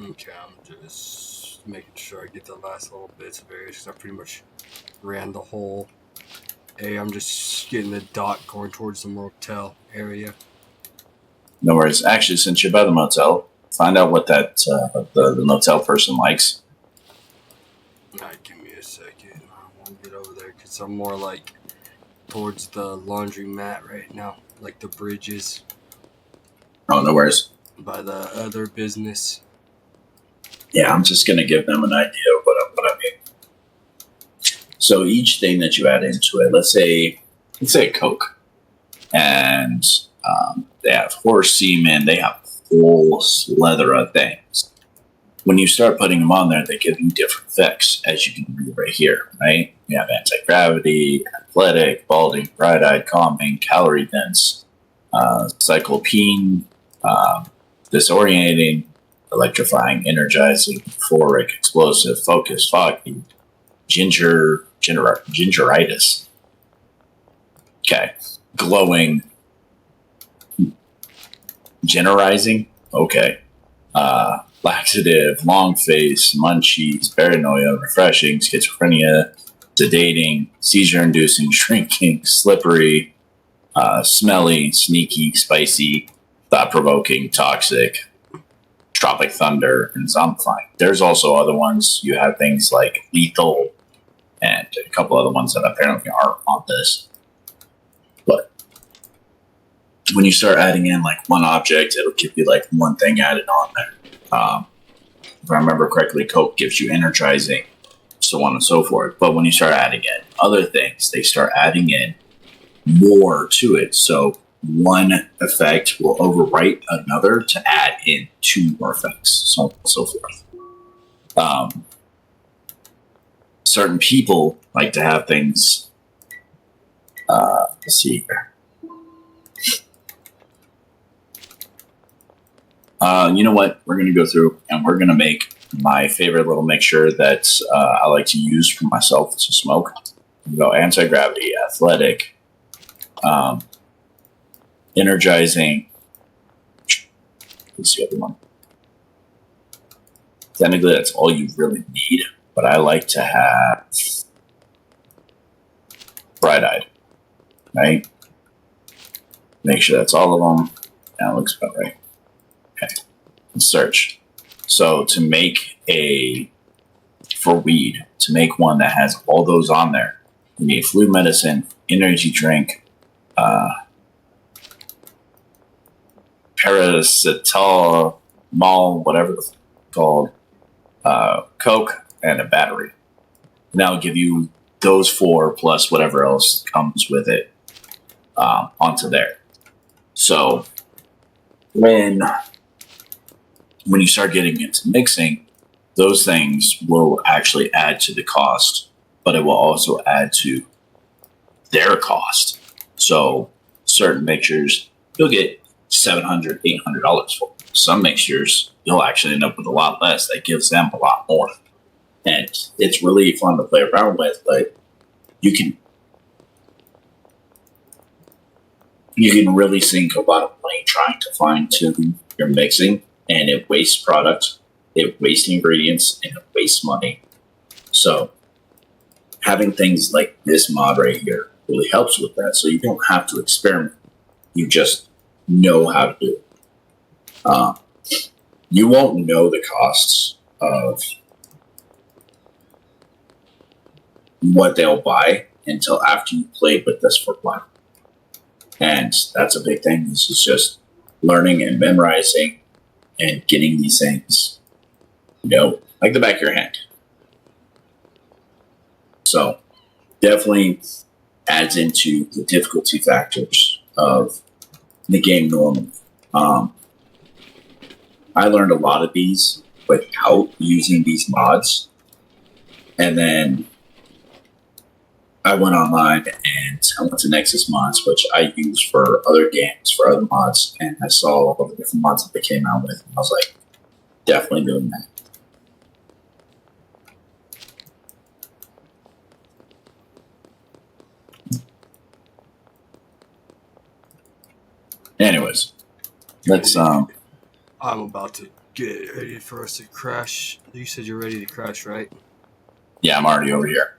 Okay, I'm just making sure I get the last little bits of areas, because I pretty much ran the whole. Hey, I'm just getting the dot going towards the motel area. No worries. Actually, since you're by the motel, find out what that the motel person likes. Alright, give me a second. when we get over there, because I'm more like towards the laundromat right now, like the bridges Oh, no worries. by the other business. Yeah, I'm just going to give them an idea of what I mean. So each thing that you add into it, let's say Coke, and they have horse semen, they have a whole slather of things. When you start putting them on there, they give you different effects, as you can read right here, right? You have anti-gravity, athletic, balding, bright-eyed, calming, calorie dense, cyclopene, disorientating, electrifying, energizing, euphoric, explosive, focus, foggy, gingeritis. Okay. Glowing, generizing. Okay. Laxative, long face, munchies, paranoia, refreshing, schizophrenia, sedating, seizure inducing, shrinking, slippery, smelly, sneaky, spicy, thought provoking, toxic, tropic thunder, and zombifying. There's also other ones. You have things like lethal and a couple other ones that apparently aren't on this. But when you start adding in like one object, it'll give you like one thing added on there. If I remember correctly, Coke gives you energizing, so on and so forth. But when you start adding in other things, they start adding in more to it. So one effect will overwrite another to add in two more effects, so on and so forth. Certain people like to have things. Let's see here. You know what? We're going to go through and we're going to make my favorite little mixture that I like to use for myself to smoke. We go anti-gravity, athletic, energizing. What's the other one? Technically, that's all you really need, but I like to have bright-eyed, right? Make sure that's all of them. That looks about right. Okay. Search. So to make for weed, to make one that has all those on there, you need flu medicine, energy drink, paracetamol, whatever it's called, Coke, and a battery. And that'll give you those four plus whatever else comes with it onto there. So when you start getting into mixing, those things will actually add to the cost, but it will also add to their cost. So certain mixtures, you'll get $700, $800 for. Some mixtures, you'll actually end up with a lot less. That gives them a lot more. And it's really fun to play around with, but you can really sink a lot of money trying to fine tune your mixing, and it wastes product, it wastes ingredients, and it wastes money. So having things like this mod right here really helps with that. So you don't have to experiment. You just know how to do it. You won't know the costs of what they'll buy until after you played with this for a while. And that's a big thing. This is just learning and memorizing and getting these things, like the back of your hand. So definitely adds into the difficulty factors of the game normally. I learned a lot of these without using these mods. And then I went online and I went to Nexus Mods, which I use for other games, for other mods, and I saw all the different mods that they came out with. And I was like, definitely doing that. Anyways, let's I'm about to get ready for us to crash. You said you're ready to crash, right? Yeah, I'm already over here.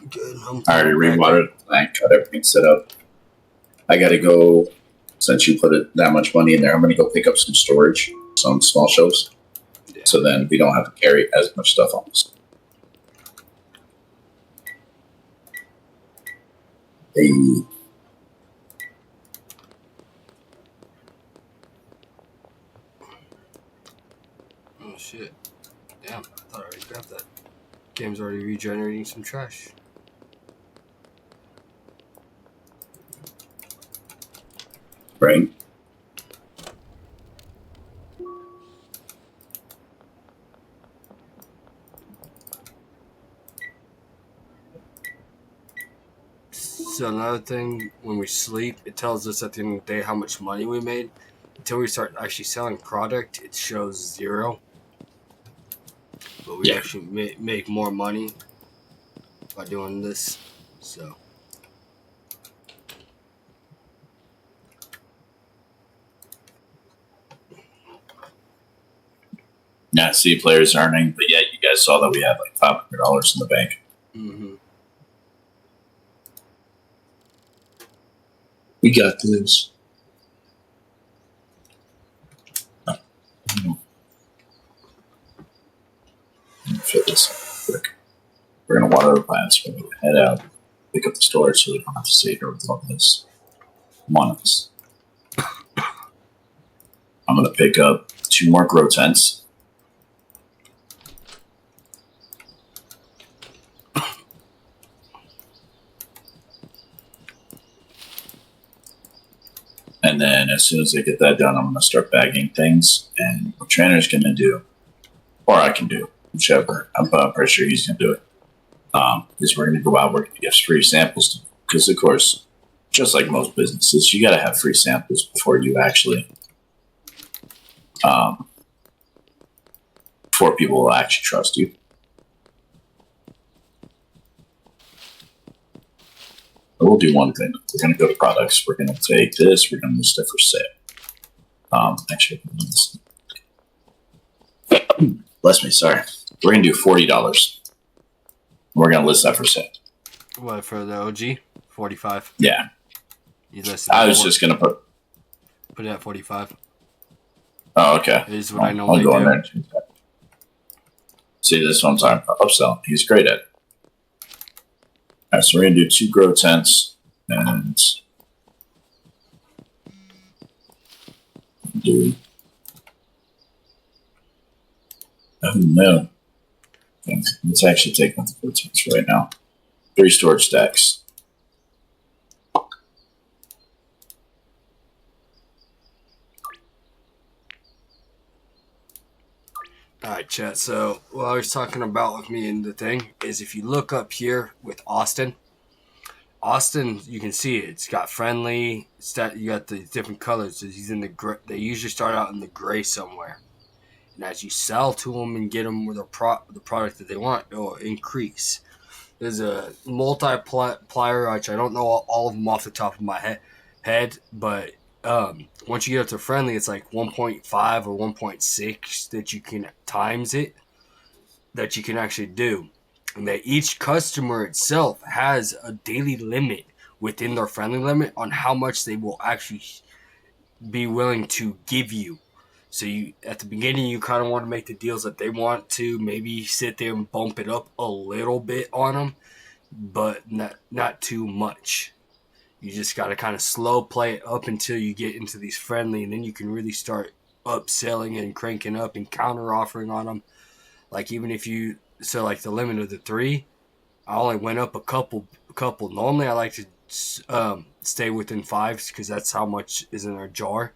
Good. I already rewatered. I got everything set up. I got to go, since you put that much money in there, I'm going to go pick up some storage, some small shelves, so then we don't have to carry as much stuff on us. Hey, Oh shit. Damn, I thought I already grabbed that. Game's already regenerating some trash. right? So another thing, when we sleep, it tells us at the end of the day how much money we made. Until we start actually selling product, it shows 0. But we Yeah. actually make more money by doing this. So Not C players earning, but yeah, you guys saw that we had like $500 in the bank. We got this. Fit this up quick. We're gonna water the plants. We're gonna head out, pick up the storage so we don't have to stay here with all this. One of us. I'm gonna pick up 2 more grow tents. And then as soon as I get that done, I'm gonna start bagging things. And what Trainer's gonna do, or I can do, whichever. I'm pretty sure he's gonna do it. Is we're gonna go out, we're gonna get free samples because of course, just like most businesses, you gotta have free samples before you actually before people will actually trust you. But we'll do one thing. We're going to go to products. We're going to take this. We're going to list it for sale. Actually, bless me. Sorry. We're going to do $40. We're going to list that for sale. what for the OG? 45. Yeah. You listed I was just going to put it at 45. Oh, okay. It is what I normally I'll go in do. there and change that. See, this is what I'm talking about. Upselling. He's great at it. All right, so we're going to do 2 grow tents and do. Oh, no. Okay, let's actually take one of the grow tents right now. 3 storage stacks. Alright, chat. So, what I was talking about with me and the thing is if you look up here with Austin, you can see it. It's got friendly. You got the different colors. So he's in the gray. They usually start out in the gray somewhere. And as you sell to them and get them with the product that they want, it'll increase. There's a multiplier, which I don't know all of them off the top of my head, but once you get up to friendly, it's like 1.5 or 1.6 that you can times it, that you can actually do. And that each customer itself has a daily limit within their friendly limit on how much they will actually be willing to give you. So you, at the beginning, you kind of want to make the deals that they want to. Maybe sit there and bump it up a little bit on them, but not too much. You just got to kind of slow play it up until you get into these friendly, and then you can really start upselling and cranking up and counter offering on them. Like even if you like the limit of the 3, I only went up a couple. Normally I like to stay within 5s because that's how much is in our jar,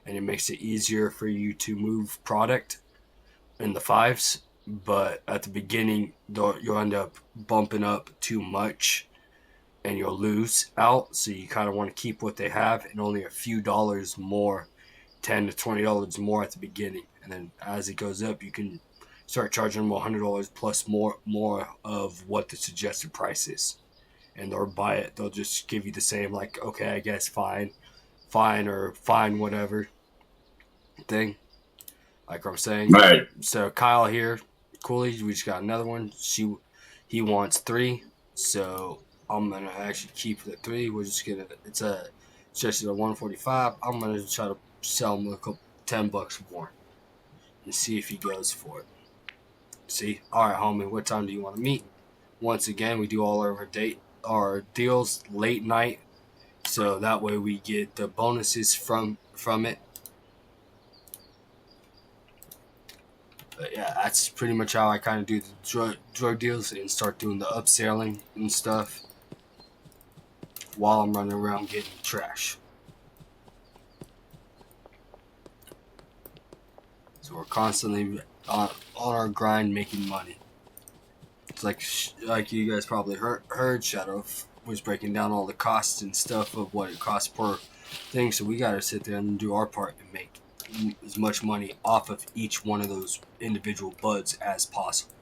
and it makes it easier for you to move product in the 5s. But at the beginning, you'll end up bumping up too much and you'll lose out. So you kind of want to keep what they have and only a few dollars more, $10 to $20 more at the beginning. And then as it goes up, you can start charging them $100 plus more of what the suggested price is. And they'll buy it. They'll just give you the same, like, okay, I guess fine, or fine, whatever thing. Like I'm saying. Right. So Kyle here, Cooley, we just got another one. He wants 3. So I'm gonna actually keep the 3. We're just gonna it's just a 145. I'm gonna try to sell him a couple $10 more and see if he goes for it. See, all right, homie. What time do you want to meet? Once again, we do all over date our deals late night, so that way we get the bonuses from it. But yeah, that's pretty much how I kind of do the drug deals and start doing the upselling and stuff while I'm running around getting trash. So we're constantly on our grind making money. It's like you guys probably heard Shadow was breaking down all the costs and stuff of what it costs per thing. So we got to sit there and do our part and make as much money off of each one of those individual buds as possible.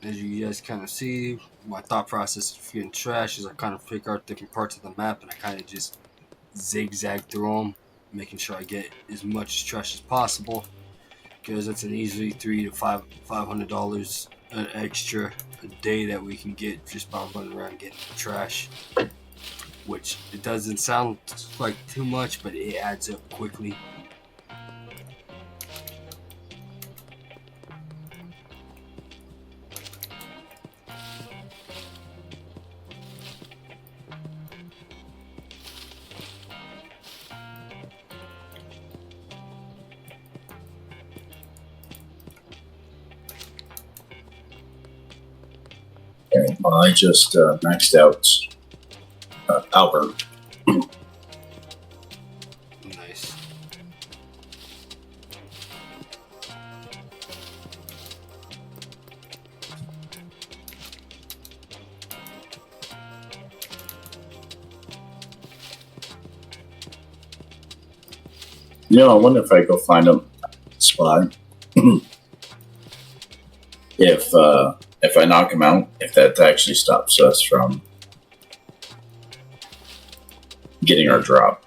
As you guys kind of see, my thought process of getting trash is I kind of pick out different parts of the map and I kind of just zigzag through them, making sure I get as much trash as possible, because it's an easily $300 to $500 an extra a day that we can get just by running around getting trash. Which it doesn't sound like too much, but it adds up quickly. Well, I just maxed out Albert. Nice. You know, I wonder if I go find a spot. If I knock him out, if that actually stops us from getting our drop.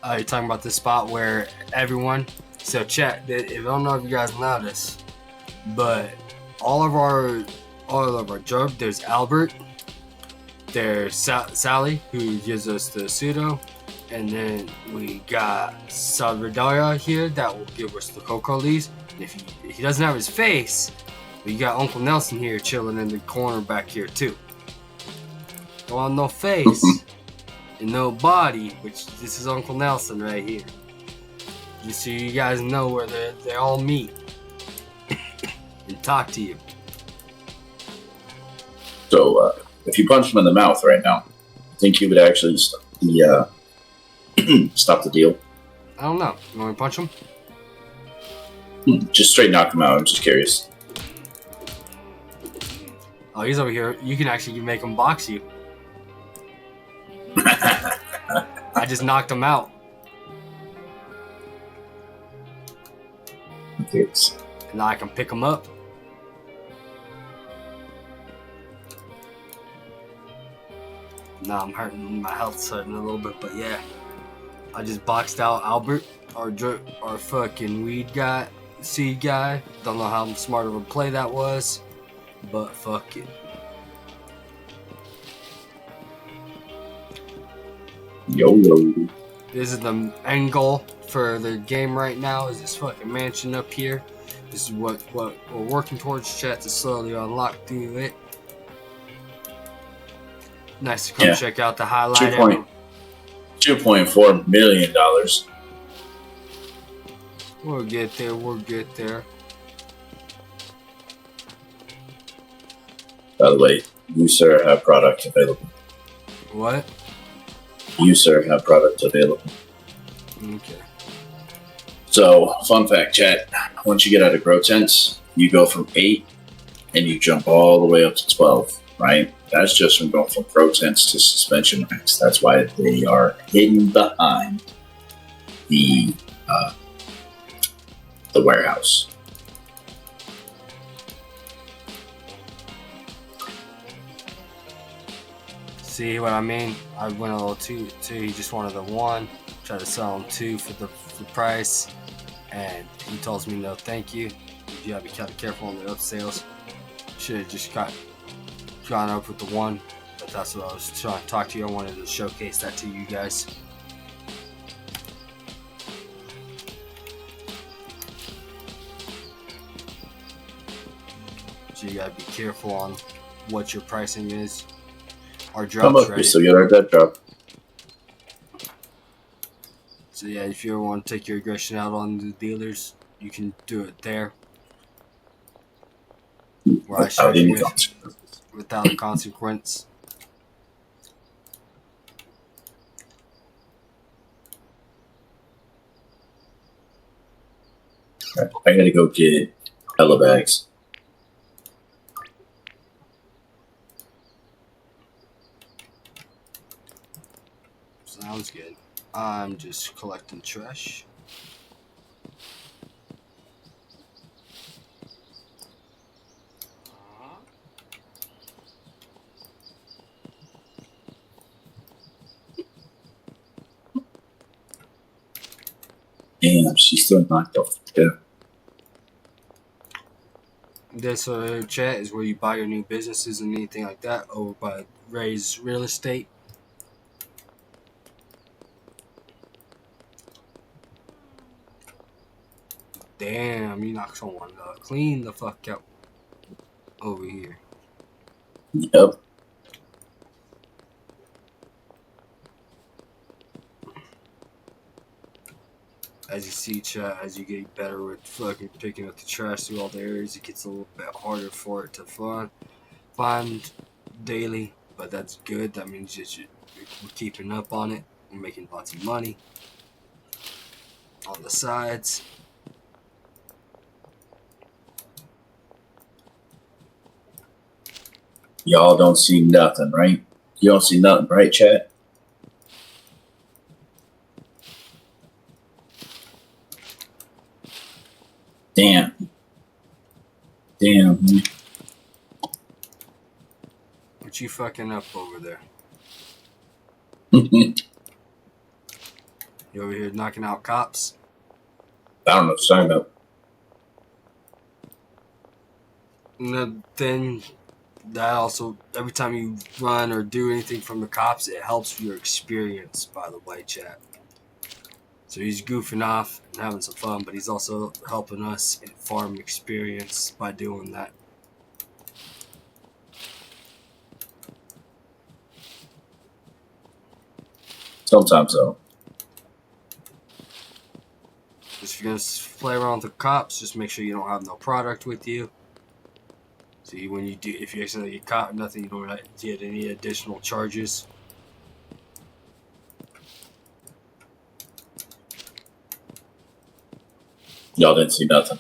You're talking about the spot where everyone. So chat. I don't know if you guys know this, but all of our drug. There's Albert. There's Sally, who gives us the pseudo, and then we got Salvador here that will give us the Coco leaves. And if he doesn't have his face, we got Uncle Nelson here chilling in the corner back here too. Don't want no face and no body, which this is Uncle Nelson right here. Just so you guys know where they all meet and talk to you. So if you punch him in the mouth right now, I think he would actually stop the deal. I don't know. You want me to punch him? Just straight knock him out. I'm just curious. Oh, he's over here. You can actually make him box you. I just knocked him out. Yes. And now I can pick him up. Now I'm hurting my health sudden a little bit, but yeah. I just boxed out Albert, our fucking weed guy, seed guy. Don't know how smart of a play that was, but fuck it. Yo. This is the end goal for the game right now, is this fucking mansion up here. This is what we're working towards, chat, to slowly unlock through it. Nice to come check out the highlight. $2.4 million. We'll get there. We'll get there. By the way, you, sir, have product available. What? You, sir, have product available. Okay. So, fun fact, chat. Once you get out of grow tents, you go from 8 and you jump all the way up to 12, right? That's just from going from grow tents to suspension racks. That's why they are hidden behind the warehouse. See what I mean? I went a little too. He just wanted the one. Tried to sell him two for the price, and he tells me no, thank you. You gotta be kind of careful on the up sales. Should have just gone up with the one, but that's what I was trying to talk to you. I wanted to showcase that to you guys. So you gotta be careful on what your pricing is. Our drop's ready. So you that drop. So yeah, if you ever want to take your aggression out on the dealers, you can do it there. Where I showed you guys, without a consequence. I gotta go get hella bags. Sounds good. I'm just collecting trash. Damn, she's still knocked off. Yeah. This chat is where you buy your new businesses and anything like that over by Ray's Real Estate. Damn, you knocked someone clean the fuck out over here. Yep. As you see, chat, as you get better with fucking picking up the trash through all the areas, it gets a little bit harder for it to find daily, but that's good. That means that we're keeping up on it. We're making lots of money on the sides. Y'all don't see nothing, right? You don't see nothing, right, chat? Damn. What you fucking up over there? You over here knocking out cops? I don't know what you're talking about. And then that also, every time you run or do anything from the cops, it helps your experience, by the way, chat. So he's goofing off and having some fun, but he's also helping us in farm experience by doing that. Sometimes, though. If you're going to play around with the cops, just make sure you don't have no product with you. See, when you do, if you accidentally get caught, nothing, you don't get any additional charges. Y'all didn't see nothing.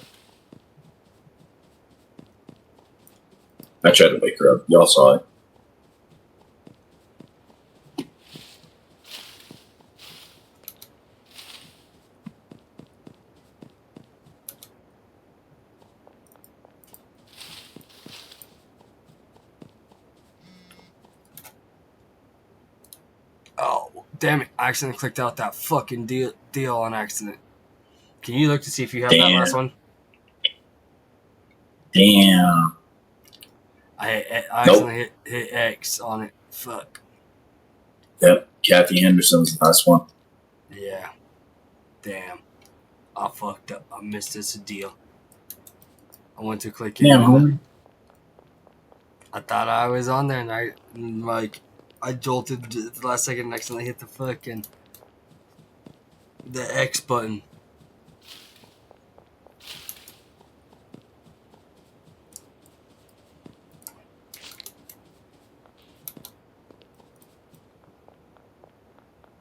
I tried to wake her up. Y'all saw it. Oh, damn it. I accidentally clicked out that fucking deal on accident. Can you look to see if you have that last one? Damn. I accidentally hit X on it. Fuck. Yep. Kathy Henderson's the last one. Yeah. Damn. I fucked up. I missed this deal. I went to click it. Damn, I thought I was on there, and I jolted at the last second and accidentally hit the X button.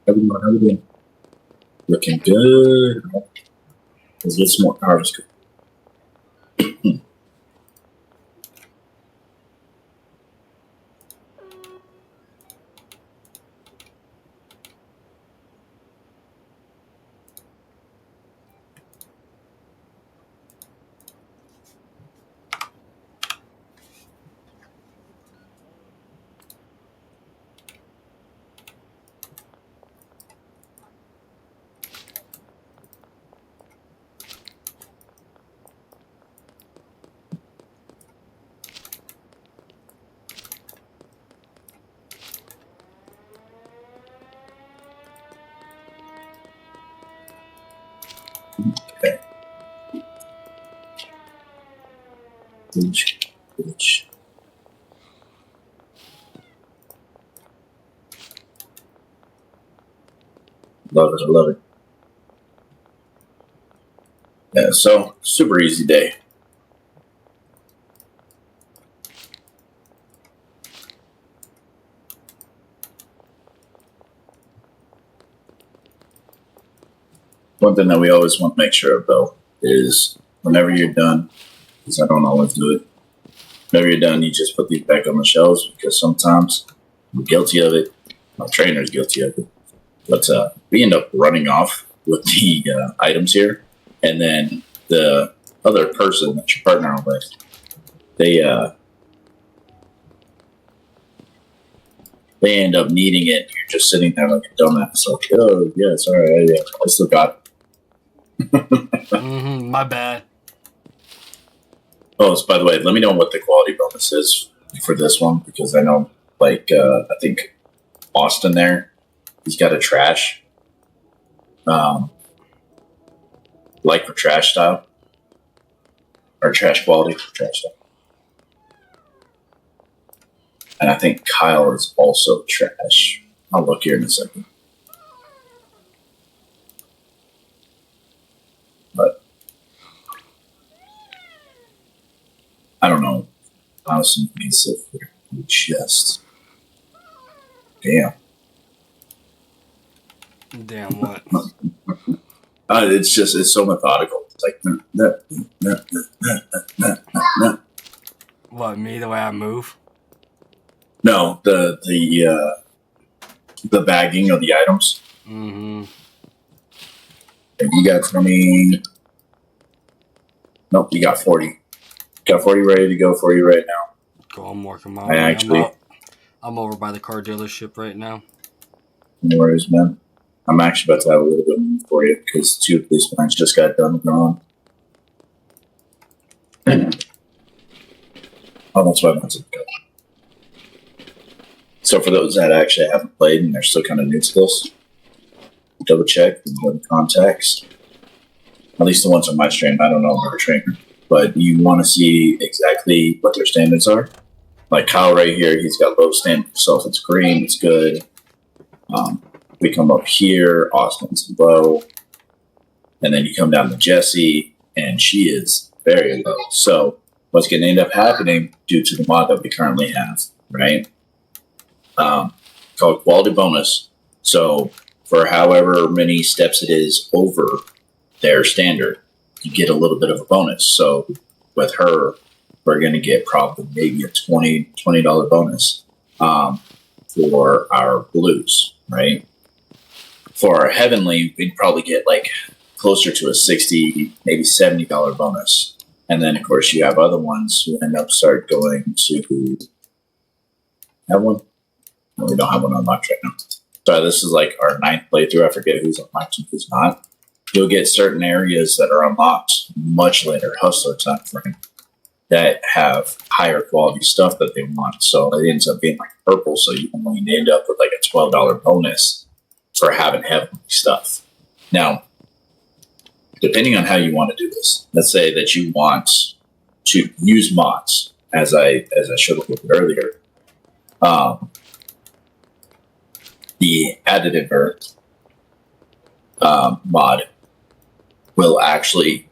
Everyone, looking good. Let's get some more harvest. Love it. I love it. Yeah, so super easy day. One thing that we always want to make sure of, though, is whenever you're done, because I don't always do it, whenever you're done, you just put these back on the shelves, because sometimes I'm guilty of it. My trainer's guilty of it. But we end up running off with the items here, and then the other person that you're partnering with, they end up needing it. You're just sitting there like a dumbass. Like, oh yeah, sorry, I still got it. My bad. Oh, so by the way, let me know what the quality bonus is for this one, because I know, like, I think Austin there, he's got a trash, like for trash style, or trash quality for trash style. And I think Kyle is also trash. I'll look here in a second. But I don't know. Austin needs it for the chest. Damn. Damn what? It's so methodical. It's like What, me, the way I move? no, the bagging of the items. Mm-hmm. And you got 20. Nope, you got 40. Got 40 ready to go for you right now. Go, I'm working my I way. actually, I'm over by the car dealership right now. no worries, man. I'm actually about to have a little bit more for you, because 2 police lines just got done going. Oh, that's why I wanted to go. So for those that actually haven't played and they're still kind of new to this, double check and go to contacts. At least the ones on my stream. I don't know about a trainer, but you want to see exactly what their standards are. Like Kyle right here, he's got low standards, so if it's green, it's good. We come up here, Austin's low, and then you come down to Jessie, and she is very low. So what's going to end up happening due to the mod that we currently have, right? Called quality bonus. So for however many steps it is over their standard, you get a little bit of a bonus. So with her, we're going to get probably maybe a $20 bonus for our blues, right? For our heavenly, we'd probably get like closer to a $60, maybe $70 bonus. And then, of course, you have other ones who end up start going to have one. No, we don't have one unlocked right now. So this is like our 9th playthrough. I forget who's unlocked and who's not. You'll get certain areas that are unlocked much later, hustler time frame, that have higher quality stuff that they want. So it ends up being like purple. So you only end up with like a $12 bonus for having heavenly stuff. Now, depending on how you want to do this, let's say that you want to use mods, as I showed a little bit earlier. The additive mod will actually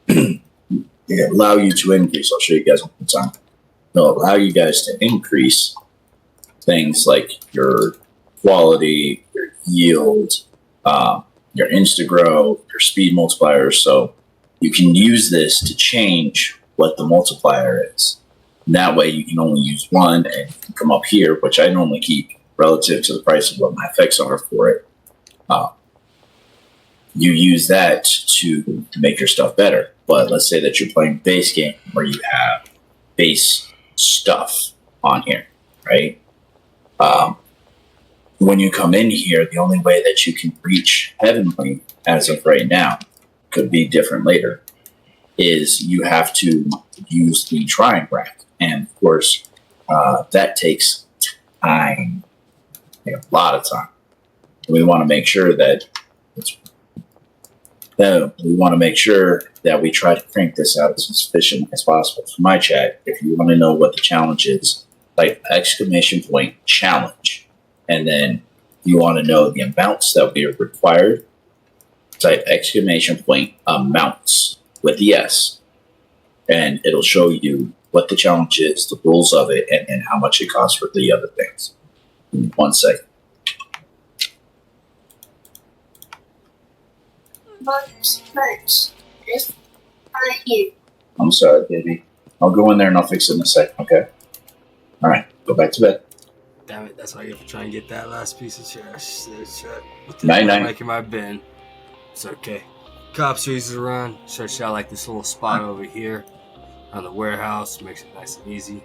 allow you to increase. I'll show you guys one more time. It'll allow you guys to increase things like your quality, your yield, your insta-grow, your speed multiplier. So you can use this to change what the multiplier is. And that way you can only use one, and you can come up here, which I normally keep relative to the price of what my effects are for it. You use that to make your stuff better. But let's say that you're playing base game where you have base stuff on here, right? When you come in here, the only way that you can reach heavenly as of right now, could be different later, is you have to use the trying rack. And of course, that takes time, a lot of time. We want to make sure that it's We want to make sure that we try to crank this out as efficient as possible. For my chat, if you want to know what the challenge is, type exclamation point challenge. And then you want to know the amounts that we are required, type exclamation point amounts with the S. And it'll show you what the challenge is, the rules of it, and how much it costs for the other things. In 1 second. But this right here. I'm sorry, baby. I'll go in there and I'll fix it in a second, okay? All right, go back to bed. Damn it, that's why you have to try and get that last piece of trash. With Night-night. making my bin. It's okay. Cops are easy to run. Search out like this little spot over here on the warehouse. Makes it nice and easy.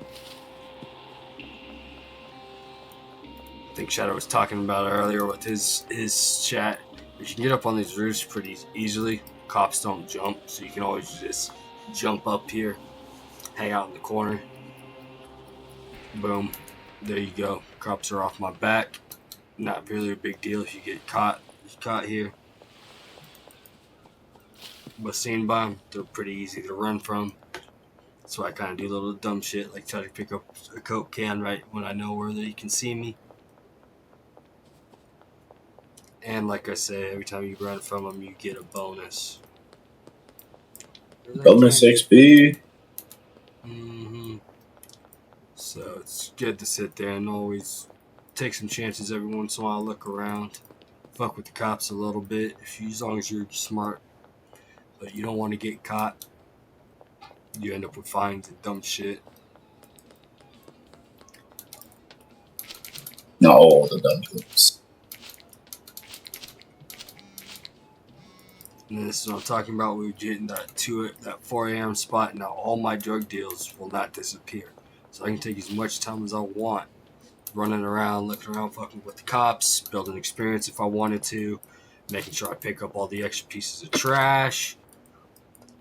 I think Shadow was talking about it earlier with his chat. You can get up on these roofs pretty easily. Cops don't jump, so you can always just jump up here, hang out in the corner. Boom. There you go. Cops are off my back. Not really a big deal if you get caught here. But seen by them, they're pretty easy to run from. That's why I kind of do little dumb shit, like try to pick up a Coke can right when I know where they can see me. And like I say, every time you run from them, you get a bonus. Bonus XP. Mm-hmm. So it's good to sit there and always take some chances every once in a while, look around, fuck with the cops a little bit, as long as you're smart. But you don't want to get caught. You end up with fines and dumb shit. No, the dumb things. And this is what I'm talking about. We were getting that 4 a.m. spot. Now all my drug deals will not disappear. So I can take as much time as I want. Running around, looking around, fucking with the cops, building experience if I wanted to, making sure I pick up all the extra pieces of trash.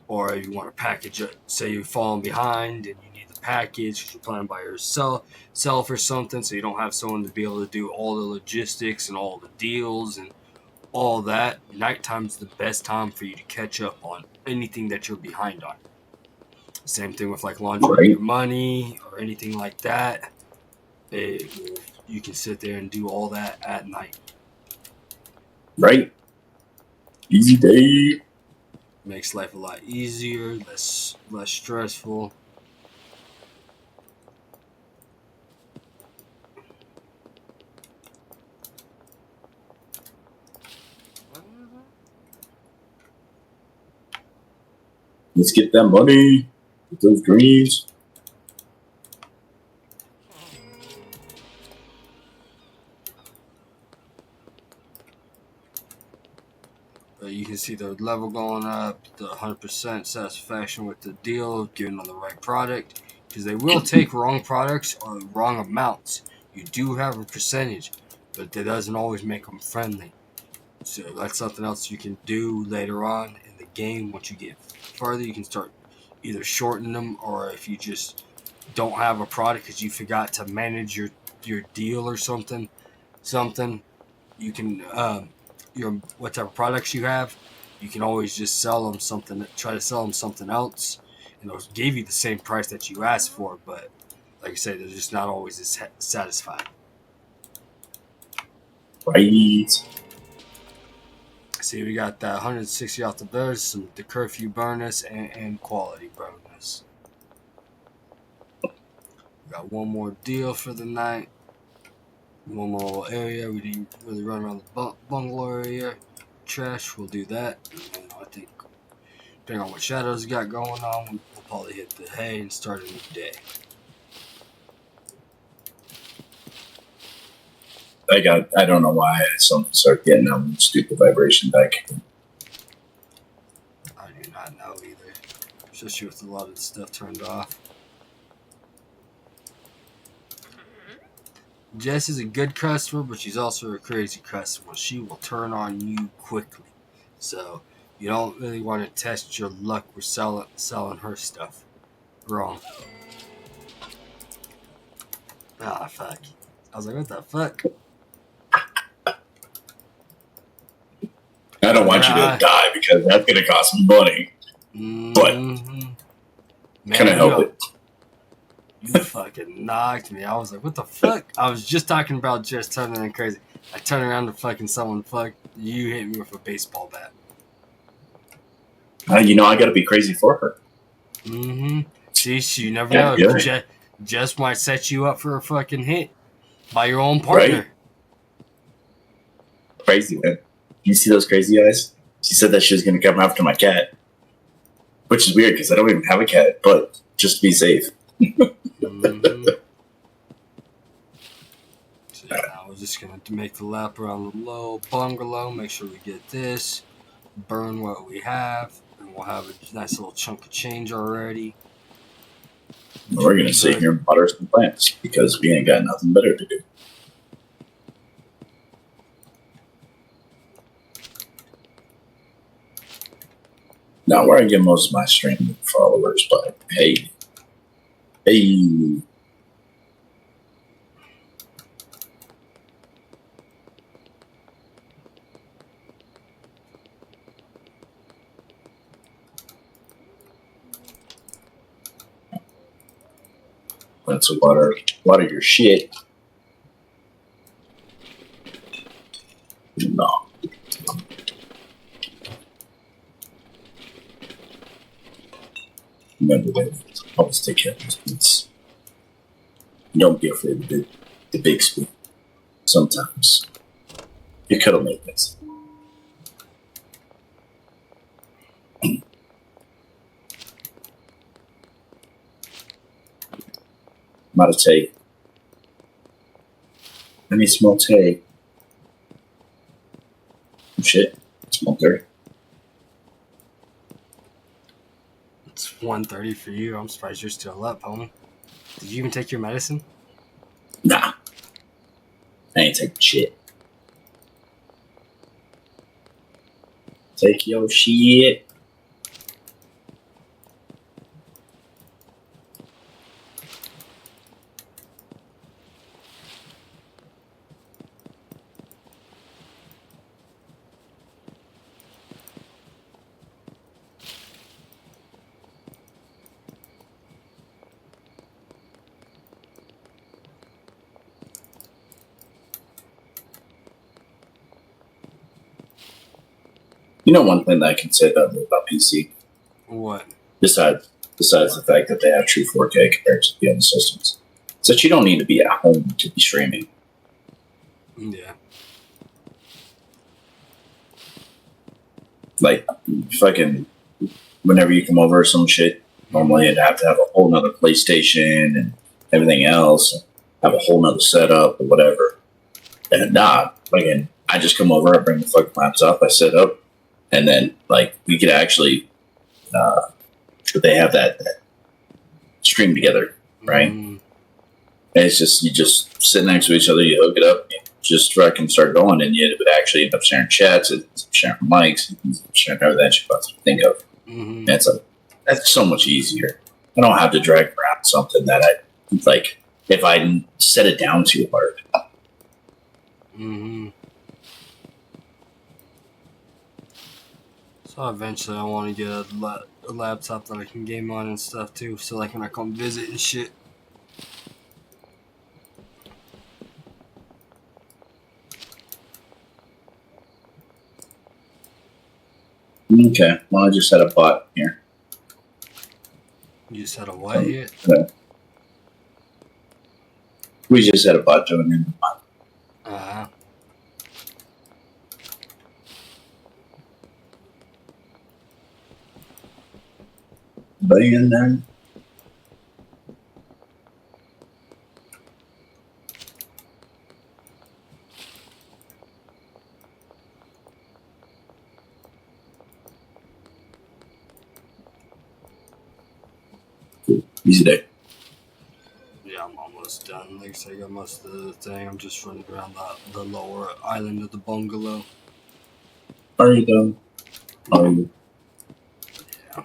Or if you want to package it, say you're falling behind and you need the package because you're planning by yourself or something, so you don't have someone to be able to do all the logistics and all the deals and all that. Nighttime's the best time for you to catch up on anything that you're behind on. Same thing with like laundering your money or anything like that. You can sit there and do all that at night. Right. Easy day. Makes life a lot easier, less stressful. Let's get that money. Get those greens. You can see the level going up, the 100% satisfaction with the deal, giving them the right product, because they will take wrong products or wrong amounts. You do have a percentage, but that doesn't always make them friendly. So that's something else you can do later on in the game. Once you get further, you can start either shortening them, or if you just don't have a product because you forgot to manage your deal or something, you can what type of products you have, you can always just sell them something, try to sell them something else, and they'll give you the same price that you asked for, but like I said, they're just not always as satisfying. Right. See, we got that 160 off the bonus, the curfew bonus, and quality bonus. We got one more deal for the night. One more area. We didn't really run around the bungalow area. Trash, we'll do that. And I think, depending on what Shadows got going on, we'll probably hit the hay and start a new day. I don't know why I start getting that stupid vibration back. I do not know either. Especially with a lot of the stuff turned off. Jess is a good customer, but she's also a crazy customer. She will turn on you quickly. So you don't really want to test your luck with selling her stuff. Wrong. Ah, fuck. I was like, what the fuck? I don't want to die because that's going to cost me money. But can I help it? You fucking knocked me. I was like, what the fuck? I was just talking about just turning in crazy. I turn around to fucking someone, you hit me with a baseball bat. I got to be crazy for her. See, you never know. Just might set you up for a fucking hit by your own partner. Right? Crazy, man. You see those crazy eyes? She said that she was going to come after my cat. Which is weird because I don't even have a cat, but just to be safe. So yeah, we're just going to make the lap around the low bungalow, make sure we get this, burn what we have, and we'll have a nice little chunk of change already. We're going to sit here and water some plants because we ain't got nothing better to do. Not where I get most of my stream followers, but hey. Let's water your shit. No. Remember that. Always take care of those spoons. Don't be afraid of the big spoon. Sometimes you could have made this. I'm out of tea. I need some more tea. Oh, shit. It's 1:30. It's 1:30 for you. I'm surprised you're still up, homie. Did you even take your medicine? Nah. I ain't taking shit. Take your shit. You know one thing that I can say about PC? What? Besides the fact that they have true 4K compared to the other systems, is that you don't need to be at home to be streaming. Yeah. Like, fucking, whenever you come over or some shit, normally you'd have to have a whole nother PlayStation and everything else, and have a whole nother setup or whatever. And again, I just come over, I bring the fucking laptop, I set up, and then, like, we could actually, they have that stream together, right? And it's just, you just sit next to each other, you hook it up, you just fucking start going, and you would actually end up sharing chats, and sharing mics, sharing everything that you possibly think of. And it's that's so much easier. I don't have to drag around something that I, like, if I set it down too hard. So eventually I want to get a laptop that I can game on and stuff too, so like when I come visit and shit. Okay, well, I just had a bot here. You just had a what here? Okay. We just had a bot join in. Bang there. Easy day. Yeah, I'm almost done. Like I said, I got most of the thing. I'm just running around the lower island of the bungalow. Are you done? Are you? Yeah.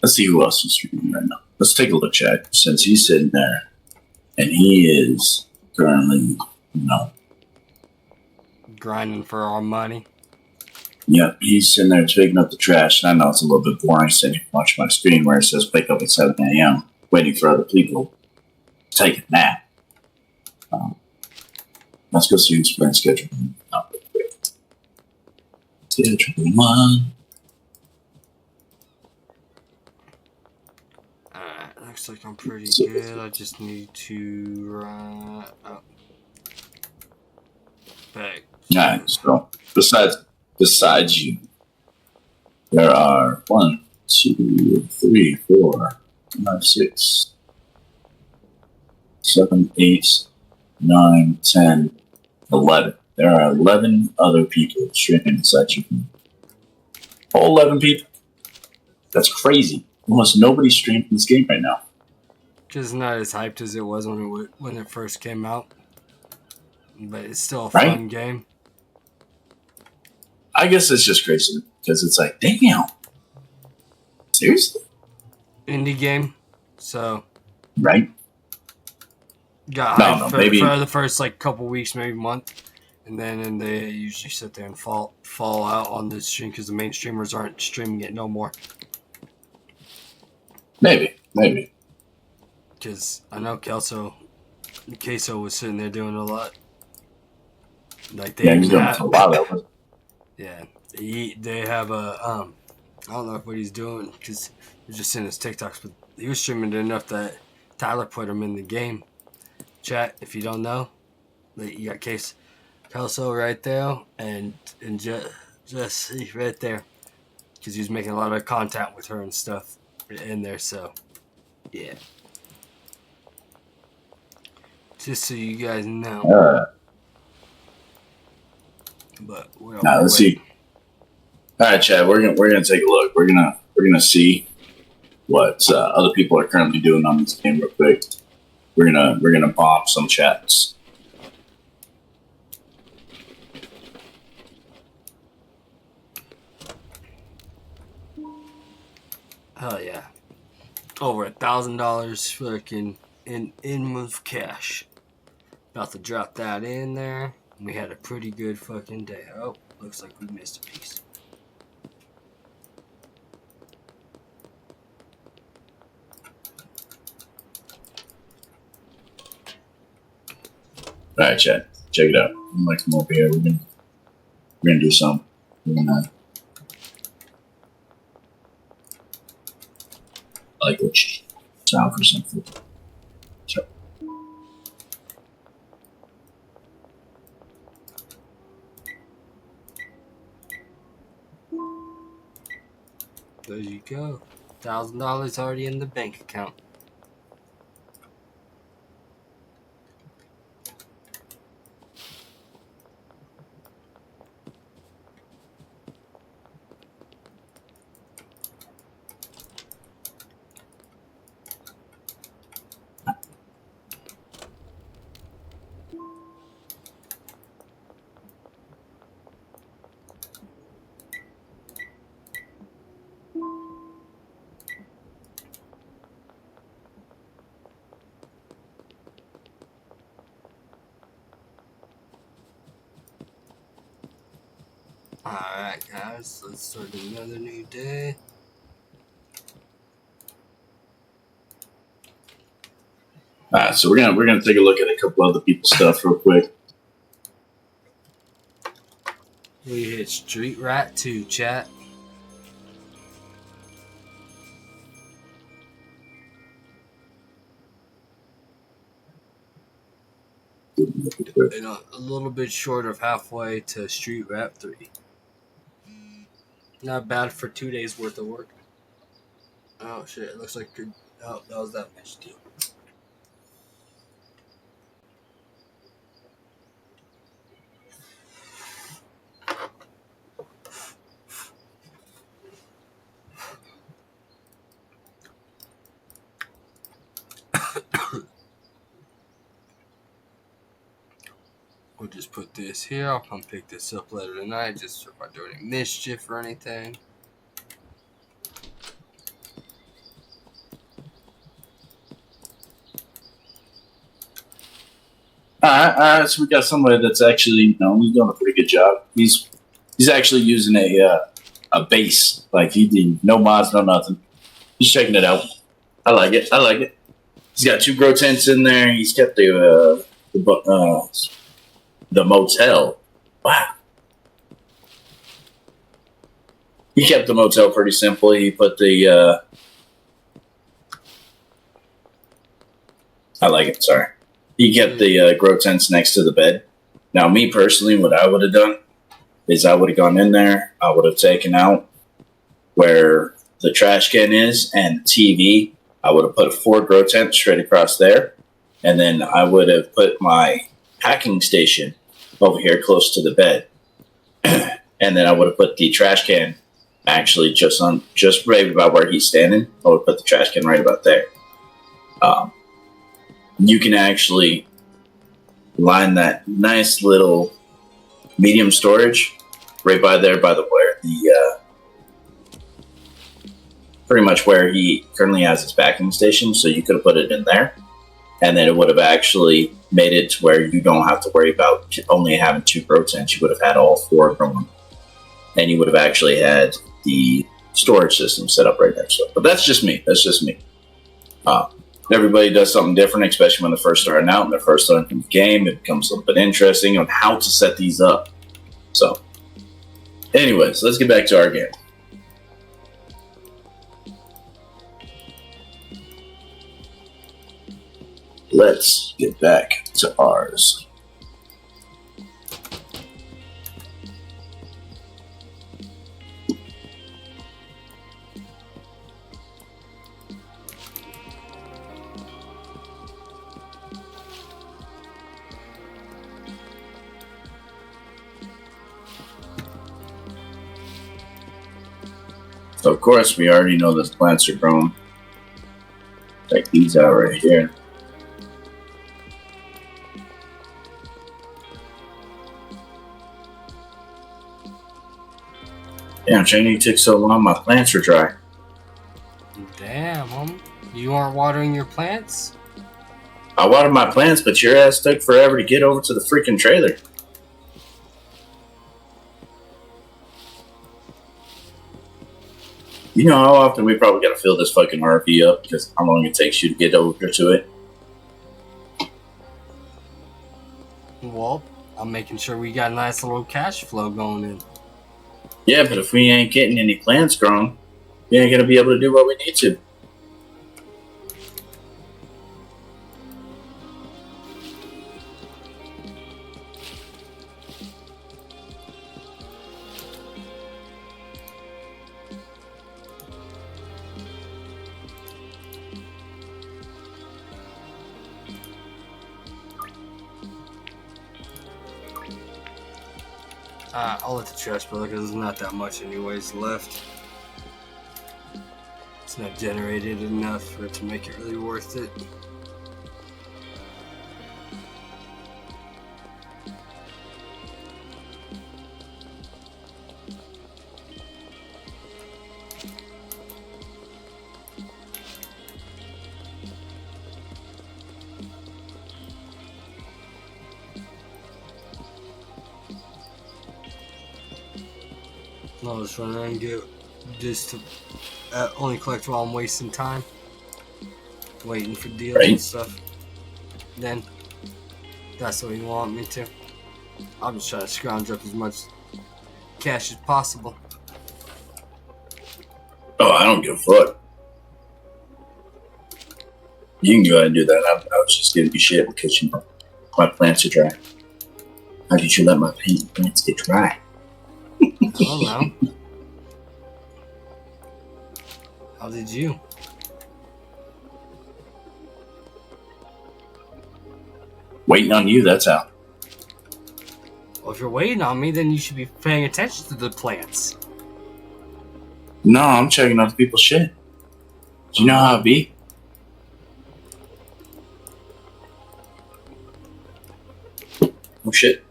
Let's see who else is streaming right now. Let's take a look, chat. Since he's sitting there, and he is currently, grinding for our money. Yep, he's sitting there taking up the trash. And I know it's a little bit boring sitting watching my screen where it says wake up at 7 a.m. waiting for other people to take a nap. Let's go see who's playing schedule. Schedule 1. Alright, looks like I'm pretty good. I just need to run up. Back. Alright, so besides you, there are 1, 2, 3, 4, 5, 6, 7, 8, 9, 10, 11. There are 11 other people streaming besides you. All 11 people. That's crazy. Almost nobody streaming this game right now. Just not as hyped as it was when it first came out. But it's still a Right? fun game. I guess it's just crazy because it's like, damn. Seriously? Indie game. So Right? got No, hyped maybe- for the first like couple weeks, maybe month. And then they usually sit there and fall out on this stream because the main streamers aren't streaming it no more. Maybe. Because I know Queso was sitting there doing a lot. Like they Yeah, he's even doing it have, for a while. That was yeah, they have a I don't know what he's doing because he's just in his TikToks, but he was streaming it enough that Tyler put him in the game. Chat, if you don't know, you got Kelso right there, and just right there, because he was making a lot of content with her and stuff in there. So, yeah, just so you guys know. But now let's see. All right, Chad. We're gonna take a look. We're gonna see what other people are currently doing on this game real quick. We're gonna bomb some chats. Hell yeah. Over $1,000 fucking in with cash. About to drop that in there. We had a pretty good fucking day. Oh, looks like we missed a piece. All right, Chad. Check it out. I'm gonna come over here. We're gonna do something. We're gonna like what you sound for something. So, There you go. $1,000 already in the bank account. Alright guys, let's start another new day. all right, so we're gonna take a look at a couple other people's stuff real quick. We hit Street Rat 2, chat. And a little bit short of halfway to Street Rat 3. Not bad for 2 days worth of work. Oh shit, it looks like oh, that was that match too. We'll just put this here. I'll come pick this up later tonight, just if I do any mischief or anything. So we got somebody that's actually, he's doing a pretty good job. He's actually using a base. Like he did no mods, no nothing. He's checking it out. I like it. He's got 2 grow tents in there. He's kept the motel. Wow. He kept the motel pretty simple. He put the I like it. Sorry. He kept the grow tents next to the bed. Now, me personally, what I would have done is I would have gone in there. I would have taken out where the trash can is and the TV. I would have put a 4 grow tent straight across there. And then I would have put my packing station over here close to the bed. And then I would have put the trash can actually just right about where he's standing. I would put the trash can right about there. You can actually line that nice little medium storage right by there by pretty much where he currently has his packing station. So you could have put it in there, and then it would have actually made it to where you don't have to worry about only having 2 grow tents. You would have had all 4 growing, and you would have actually had the storage system set up right next to it. But that's just me. Everybody does something different, especially when they're first starting out and they're first starting the game. It becomes a little bit interesting on how to set these up. So, anyways, let's get back to our game. Let's get back to ours. So, of course, we already know that plants are growing. Take these out right here. Damn, Cheney, you took so long, my plants are dry. Damn, homie. You aren't watering your plants? I watered my plants, but your ass took forever to get over to the freaking trailer. You know how often we probably got to fill this fucking RV up because how long it takes you to get over to it? Well, I'm making sure we got a nice little cash flow going in. Yeah, but if we ain't getting any plants grown, we ain't going to be able to do what we need to. I'll let the trash bill because there's not that much anyways left. It's not generated enough for it to make it really worth it. I'll just run around and get just to only collect while I'm wasting time, waiting for deals and stuff. Then that's what you want me to. I'm just trying to scrounge up as much cash as possible. Oh, I don't give a fuck. You can go ahead and do that. I was just giving you shit because my plants are dry. How did you let my plants get dry? I don't know. How did you? Waiting on you, that's how. Well, if you're waiting on me, then you should be paying attention to the plants. No, I'm checking other people's shit. Do you know how it be? Oh shit.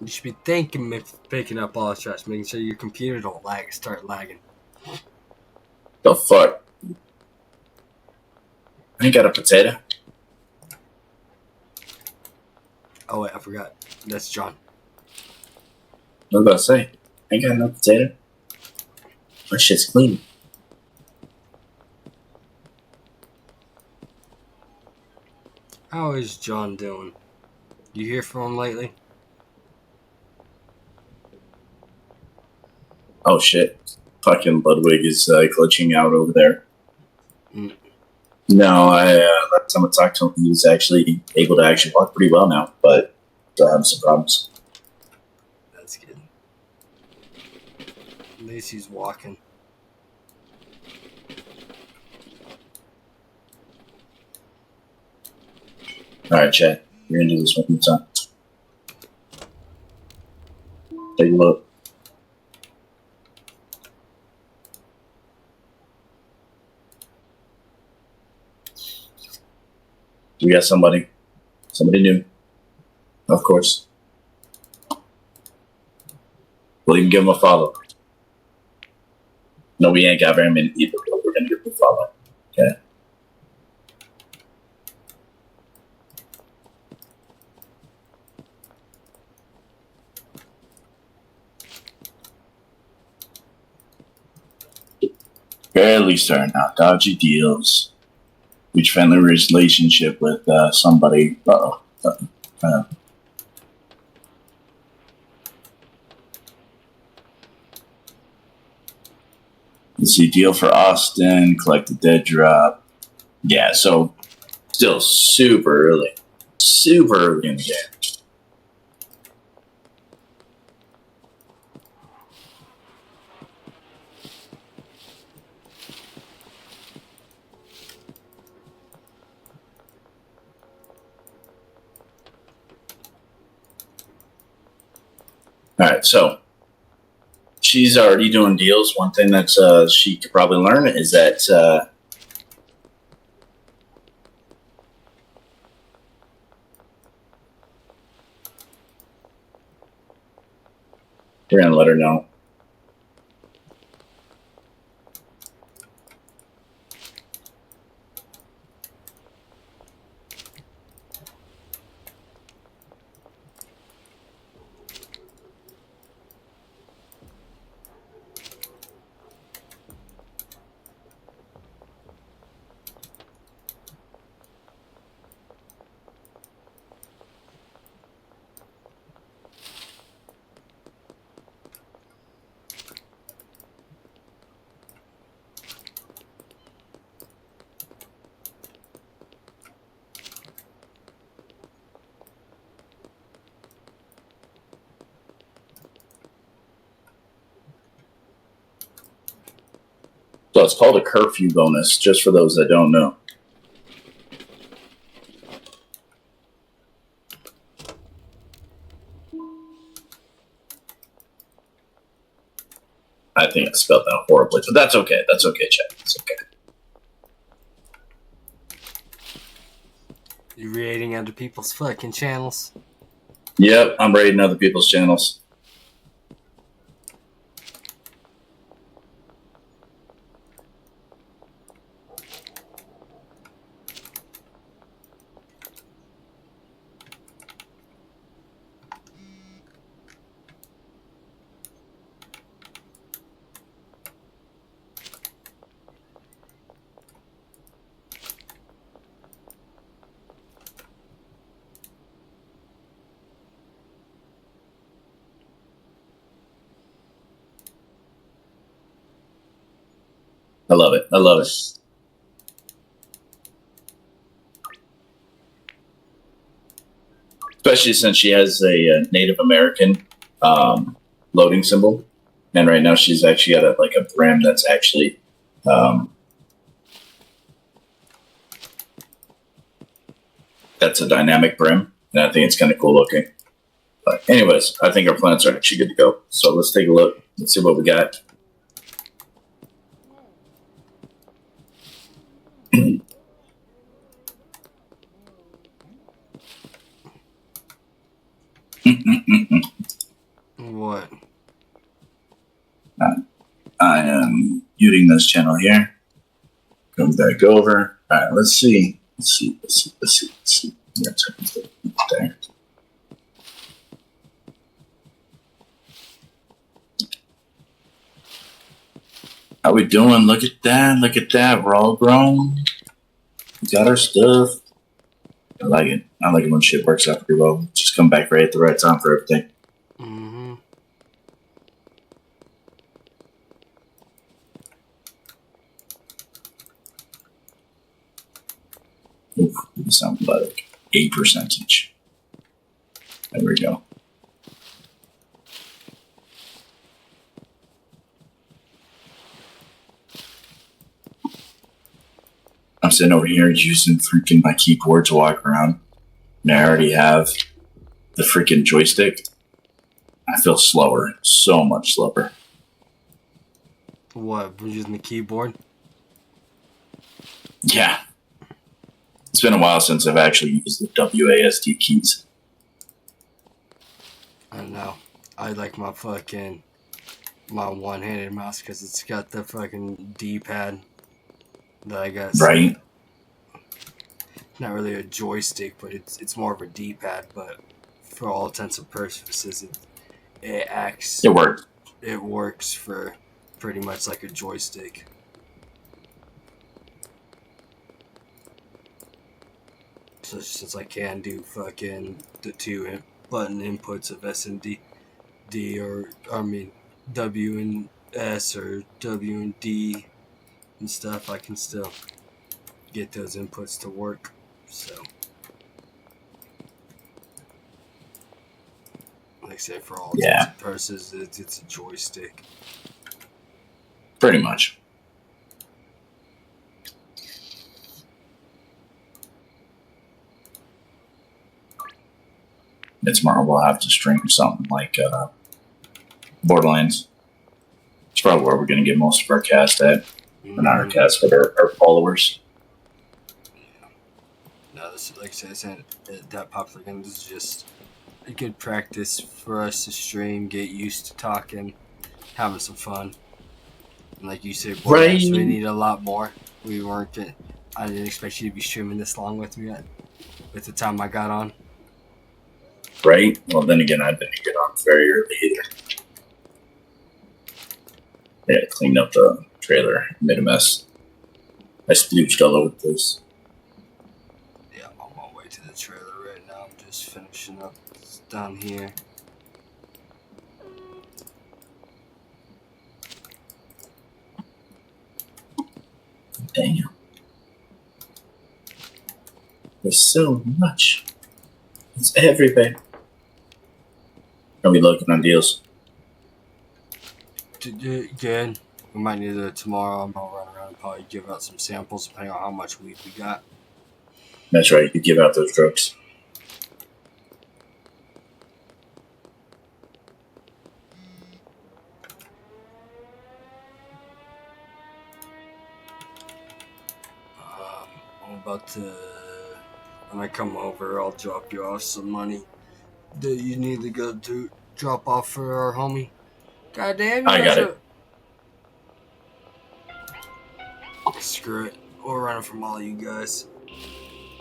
You should be thinking of picking up all the trash, making sure your computer don't start lagging. The fuck? I ain't got a potato. Oh wait, I forgot. That's John. I was about to say, I ain't got no potato. My shit's clean. How is John doing? You hear from him lately? Oh shit. Fucking Ludwig is glitching out over there. Mm. No, last time I talked to him, he was actually able to actually walk pretty well now, but still having some problems. That's good. At least he's walking. Alright, Chad. You're gonna do this one time. Take a look. We got somebody. Somebody new. Of course. We'll even give him a follow. No, we ain't got very many people, but we're gonna give him a follow. Okay. Barely starting out. Dodgy deals. Reach friendly relationship with somebody. Let's see. Deal for Austin. Collect the dead drop. Yeah, so still super early. Super early in the game. All right, so she's already doing deals. One thing that she could probably learn is that we're gonna let her know. So it's called a curfew bonus, just for those that don't know. I think I spelled that horribly, but that's okay. That's okay, Chad. That's okay. You raiding other people's fucking channels? Yep, I'm raiding other people's channels. I love it. I love it. Especially since she has a Native American loading symbol, and right now she's actually got a brim that's actually that's a dynamic brim, and I think it's kind of cool looking. But anyways, I think our plants are actually good to go. So let's take a look. Let's see what we got. What? I am muting this channel here. Come back over. All right, let's see. Let's see. Yeah, there. How we doing? Look at that. We're all grown. We got our stuff. I like it. I like it when shit works out pretty well. Just come back right at the right time for everything. Mm-hmm. Oof, something like 8%. There we go. I'm sitting over here using freaking my keyboard to walk around, and I already have the freaking joystick. I feel slower, so much slower. What? We're using the keyboard? Yeah. It's been a while since I've actually used the WASD keys. I don't know. I like my one-handed mouse because it's got the fucking D-pad that I guess. Right? Not really a joystick, but it's more of a D-pad. But for all intents and purposes, it acts. It worked. It works for pretty much like a joystick. So since I can do fucking the two button inputs of S and D, W and S or W and D and stuff, I can still get those inputs to work. So, like I said, for all intents and purposes, it's a joystick. Pretty much. It's tomorrow we'll have to stream something like Borderlands. It's probably where we're going to get most of our cast at. Or not our cast, but our followers. No, this, like I said, it's not that popular game. This is just a good practice for us to stream, get used to talking, having some fun. And like you said, Borderlands, we need a lot more. I didn't expect you to be streaming this long with me at the time I got on. Right? Well, then again, I didn't get on very early either. Yeah, cleaned up the trailer, made a mess. I splooged all over the place. Yeah, I'm on my way to the trailer right now. I'm just finishing up down here. Damn. There's so much. It's everywhere. Are we looking on deals? Good. We might need it tomorrow. I'm gonna run around and probably give out some samples depending on how much weed we got. That's right. You give out those drugs. I'm about to. When I come over, I'll drop you off some money that you need to go to drop off for our homie. Goddamn, I got it. Screw it. We're running from all you guys.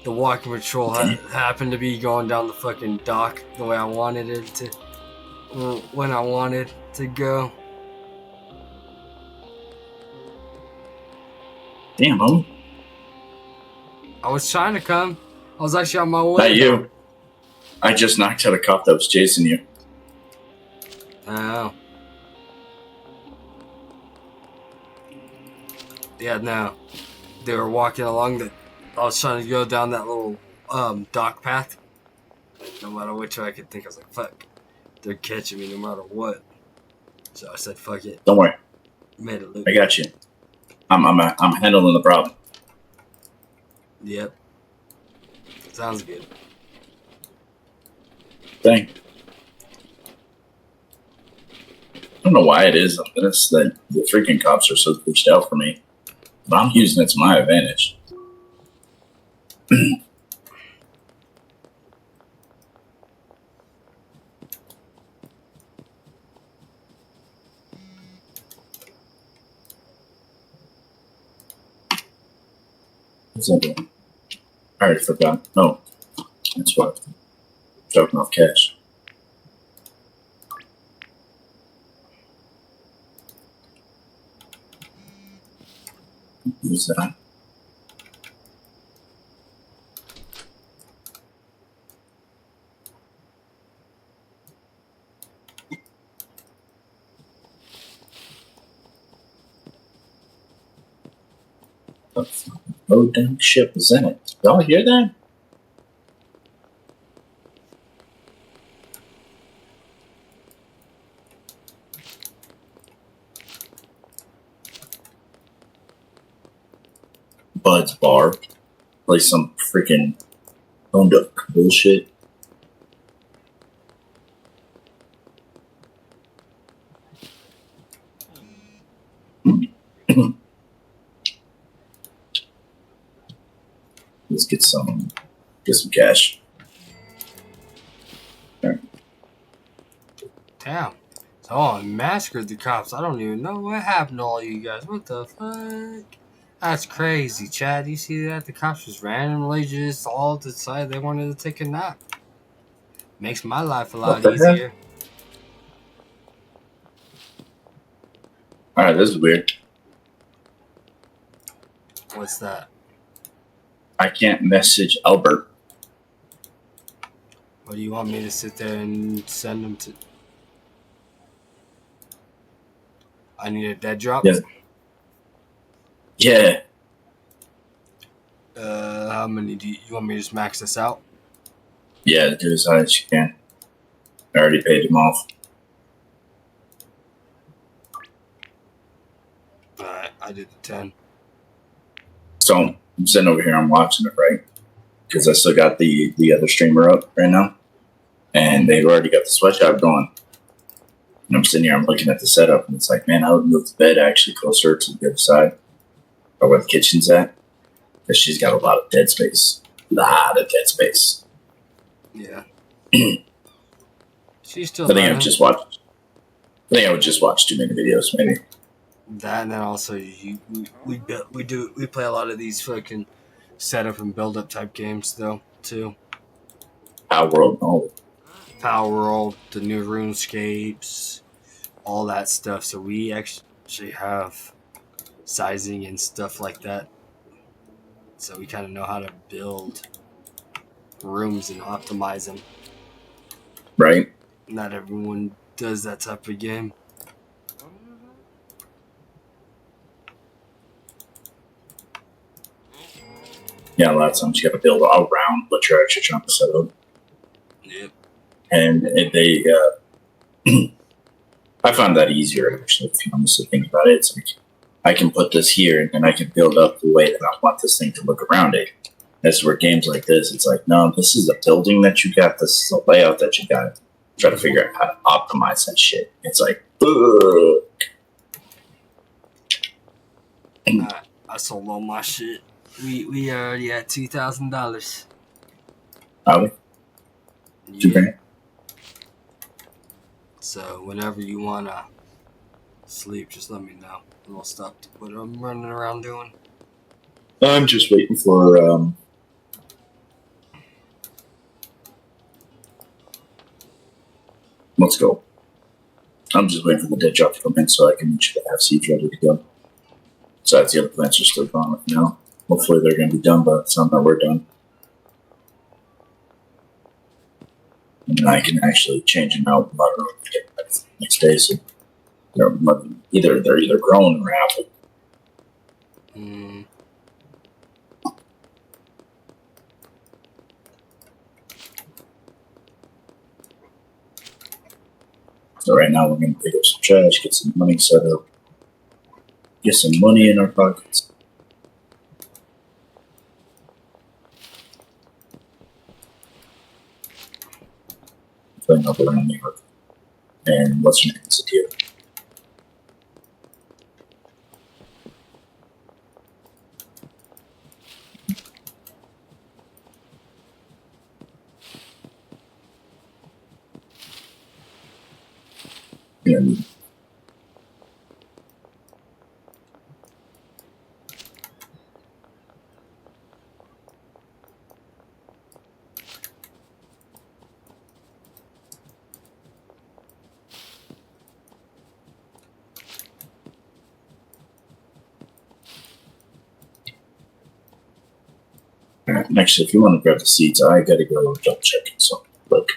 The walking patrol happened to be going down the fucking dock the way I wanted it to. When I wanted to go. Damn, homie. I was trying to come. I was actually on my way. Not you. I just knocked out a cop that was chasing you. Oh. Yeah, no. They were walking along the. I was trying to go down that little dock path. No matter which way I could think, I was like, fuck. They're catching me no matter what. So I said, fuck it. Don't worry. Made it look. I got you. I'm handling the problem. Yep. Sounds good. Thing. I don't know why it is. It's that the freaking cops are so pushed out for me. But I'm using it to my advantage. What's that doing? I already forgot. No, that's what. Dropping off cash. Who's that? What the low down ship is in it? Y'all hear that? Bud's bar. Like some freaking owned up bullshit. Let's get some cash. Damn. Someone massacred the cops. I don't even know what happened to all you guys. What the fuck? That's crazy, Chad. You see that? The cops just randomly just all decided they wanted to take a nap. Makes my life a lot easier. Alright, this is weird. What's that? I can't message Albert. What do you want me to sit there and send them to? I need a dead drop? Yeah. Yeah. How many do you want me to just max this out? Yeah, do as high as you can. I already paid him off. Alright, I did the 10. So I'm sitting over here, I'm watching it, right? Because I still got the other streamer up right now. And they've already got the sweatshop going. And I'm sitting here, I'm looking at the setup, and it's like, man, I would move the bed actually closer to the other side, or where the kitchen's at. Because she's got a lot of dead space. A lot of dead space. Yeah. She's still I think I would just watch too many videos, maybe. That, and then also we play a lot of these fucking setup and build up type games though too. Power World, no. Power World, the new RuneScapes, all that stuff. So we actually have sizing and stuff like that. So we kind of know how to build rooms and optimize them. Right? Not everyone does that type of game. Yeah, a lot of times you got to build around what you're actually trying to set up. Yep. And they, I found that easier actually. If you honestly think about it, it's like I can put this here, and then I can build up the way that I want this thing to look around it. That's where games like this, it's like, no, this is a building that you got. This is a layout that you got. Try to figure out how to optimize that shit. It's like, ugh. I sold all my shit. We already at $2,000. Are we? Yeah. So whenever you wanna sleep, just let me know, and I'll stop what I'm running around doing. I'm just waiting for let's go. I'm just waiting for the dead drop to come in so I can make sure the half seeds ready to go. Besides, the other plants are still gone right now. Hopefully they're going to be done by the time that we're done. And then I can actually change them out next day. So they're either grown or apple. So right now we're going to pick up some trash, get some money set up, get some money in our pockets. Playing up around New York. And what's your next deal? Yeah, right. Actually, if you want to grab the seats, I gotta go double check something. Look.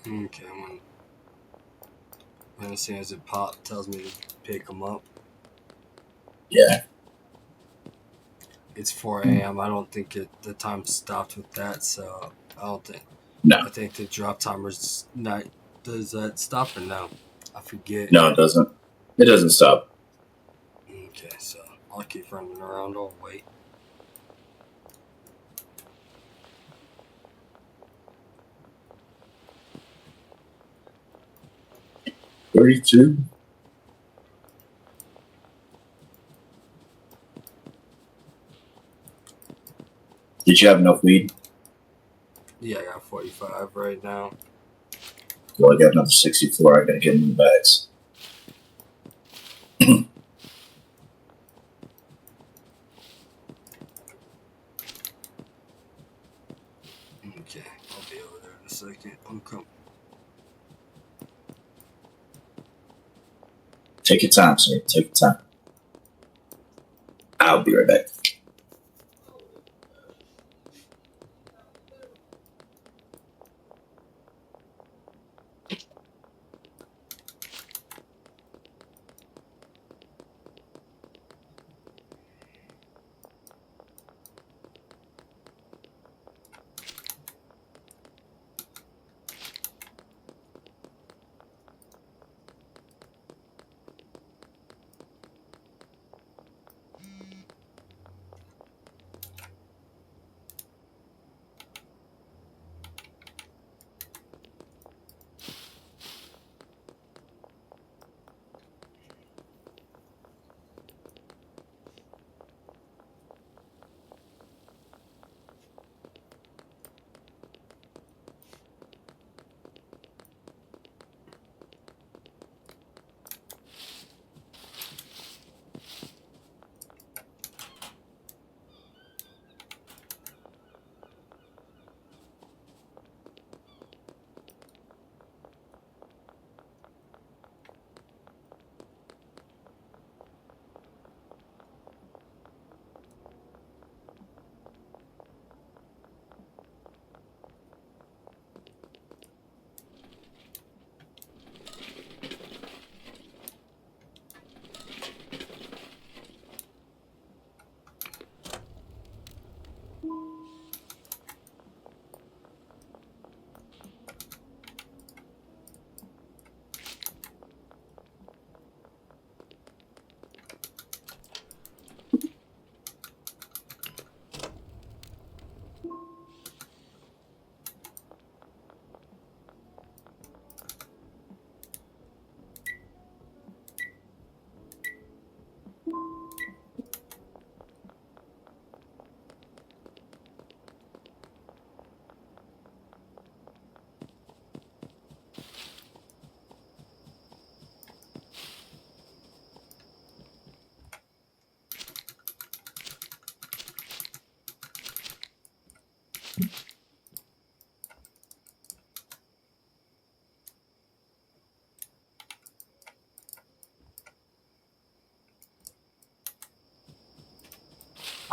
Okay, when as soon as it pops, tells me to pick them up. Yeah. It's 4 a.m. I don't think the time stopped with that, so I don't think. No. I think the drop timer's not. Does that stop or no? I forget. No, it doesn't. It doesn't stop. Okay, so I'll keep running around. I'll wait. $32. Did you have enough weed? Yeah, I got 45 right now. Well, I got another 64. I gotta get in the bags. Okay, I'll be over there in a second. I'm coming. Take your time, sir. Take your time. I'll be right back.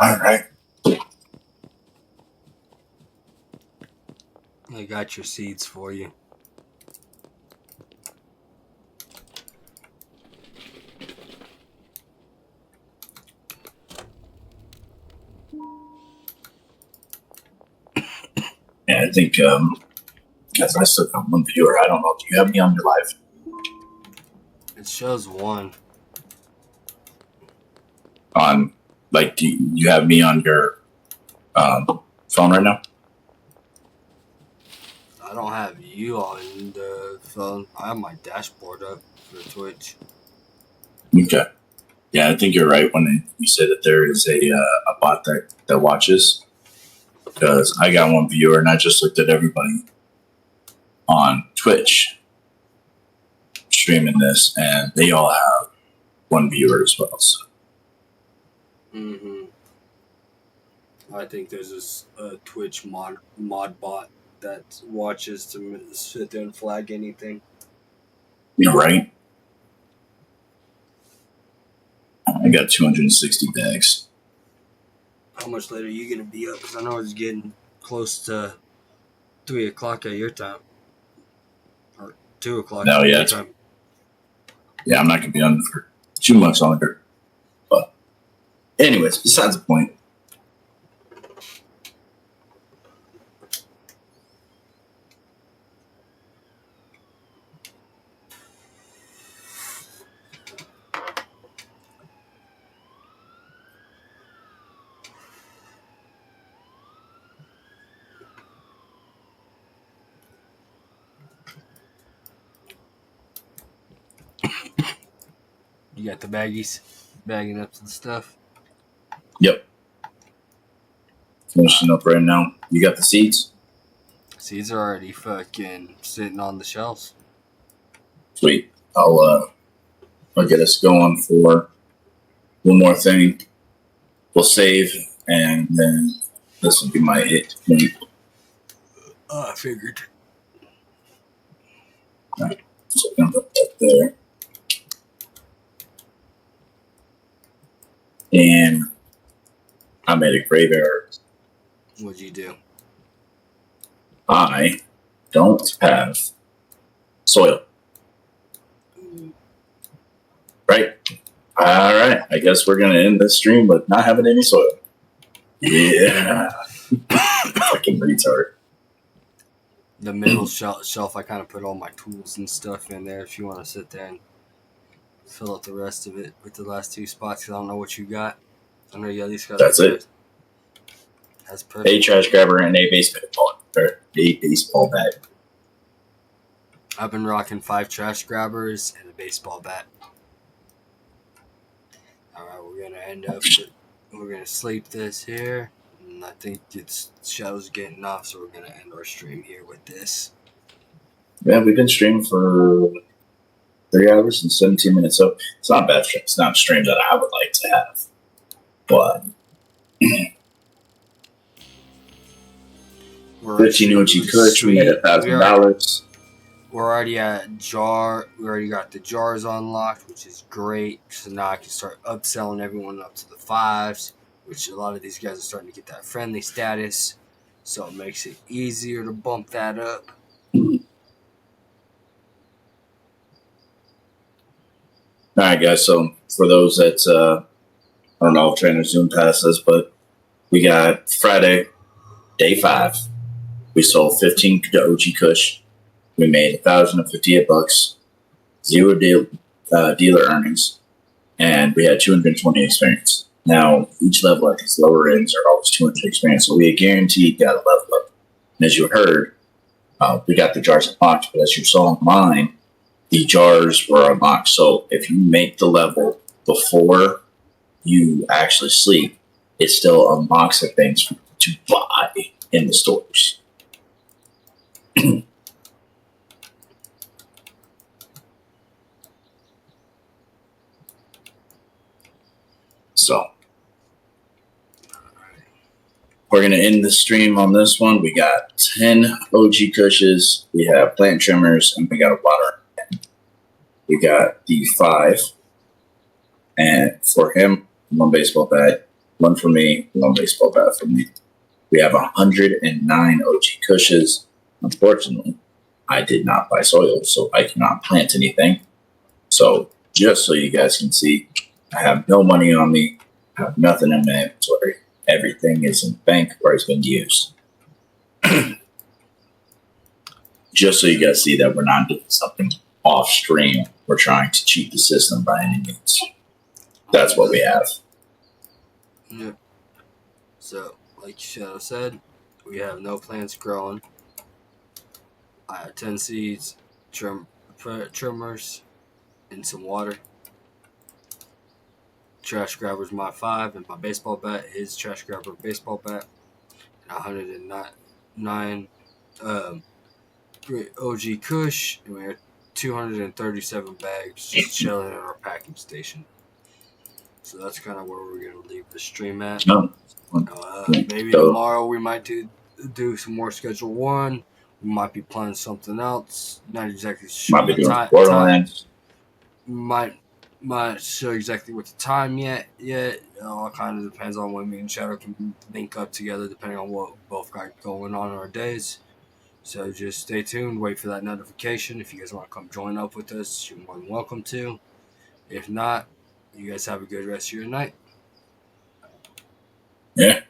All right. I got your seeds for you. Yeah, I think, guys, I still got one viewer. I don't know. Do you have me on your live? It shows one. On, like, do you have me on your phone right now? I don't have you on the phone. I have my dashboard up for Twitch. Okay. Yeah, I think you're right when you say that there is a bot that watches. Because I got one viewer and I just looked at everybody on Twitch streaming this, and they all have one viewer as well. So. Mm-hmm. I think there's a Twitch mod bot that watches to sit there and flag anything. You're right. I got 260 bags. How much later are you gonna be up? Because I know it's getting close to 3 o'clock at your time, or 2 o'clock No, at yeah, your time. yeah, I'm not gonna be on for too much longer. But anyways, besides the point. You got the baggies bagging up some stuff. Yep. Finishing up right now. You got the seeds? Seeds are already fucking sitting on the shelves. Sweet. I'll get us going for one more thing. We'll save, and then this will be my hit point. I figured. Alright, so I'm gonna put that there. And I made a grave error. What'd you do? I don't have soil. Right? Alright, I guess we're gonna end this stream with not having any soil. Yeah. Fucking retard. The middle shelf, I kind of put all my tools and stuff in there if you want to sit there and fill up the rest of it with the last two spots. 'Cause I don't know what you got. I know you at least got. That's it. That's perfect. A trash grabber and a baseball bat. I've been rocking 5 trash grabbers and a baseball bat. Alright, we're gonna end up. We're gonna sleep this here. And I think it's shadow's getting off, so we're gonna end our stream here with this. Yeah, we've been streaming for 3 hours and 17 minutes, so it's not bad. It's not a stream that I would like to have, but We're 15 OG Kush, we made $1,000. We're already at jar. We already got the jars unlocked, which is great. So now I can start upselling everyone up to the 5s, which a lot of these guys are starting to get that friendly status. So it makes it easier to bump that up. All right, guys. So for those that I don't know if Trainer Zoom passed us, but we got Friday, day 5. We sold 15 OG Kush. We made $1,058, 0 dealer earnings, and we had 220 experience. Now each level at these lower ends are always 200 experience, so we guaranteed got a level up. And as you heard, we got the jars unlocked, but as you saw in mine, the jars were unlocked. So if you make the level before you actually sleep, it still unlocks the things to buy in the stores. So we're going to end the stream on this one. We got 10 OG Kushes, we have plant trimmers, and we got a water. We got the 5. And for him, 1 baseball bat, 1 for me, 1 baseball bat for me. We have 109 OG Kushes. Unfortunately, I did not buy soil, so I cannot plant anything. So just so you guys can see, I have no money on me. I have nothing in my inventory. Everything is in the bank where it's been used. Just so you guys see that we're not doing something off stream. We're trying to cheat the system by any means. That's what we have. Yep. So, like Shadow said, we have no plants growing. I have 10 seeds, trimmers, and some water. Trash grabber's my 5, and my baseball bat is trash grabber baseball bat. And 109 OG Kush, and we have 237 bags just chilling at our packing station. So that's kind of where we're gonna leave the stream at. Maybe tomorrow we might do some more Schedule 1. We might be playing something else. Not exactly sure. Might be doing Borderlands. Might not sure exactly what the time yet. It all kind of depends on when me and Shadow can link up together, depending on what both got going on our days. So just stay tuned, wait for that notification. If you guys want to come join up with us, you're more than welcome to. If not, you guys have a good rest of your night. Yeah.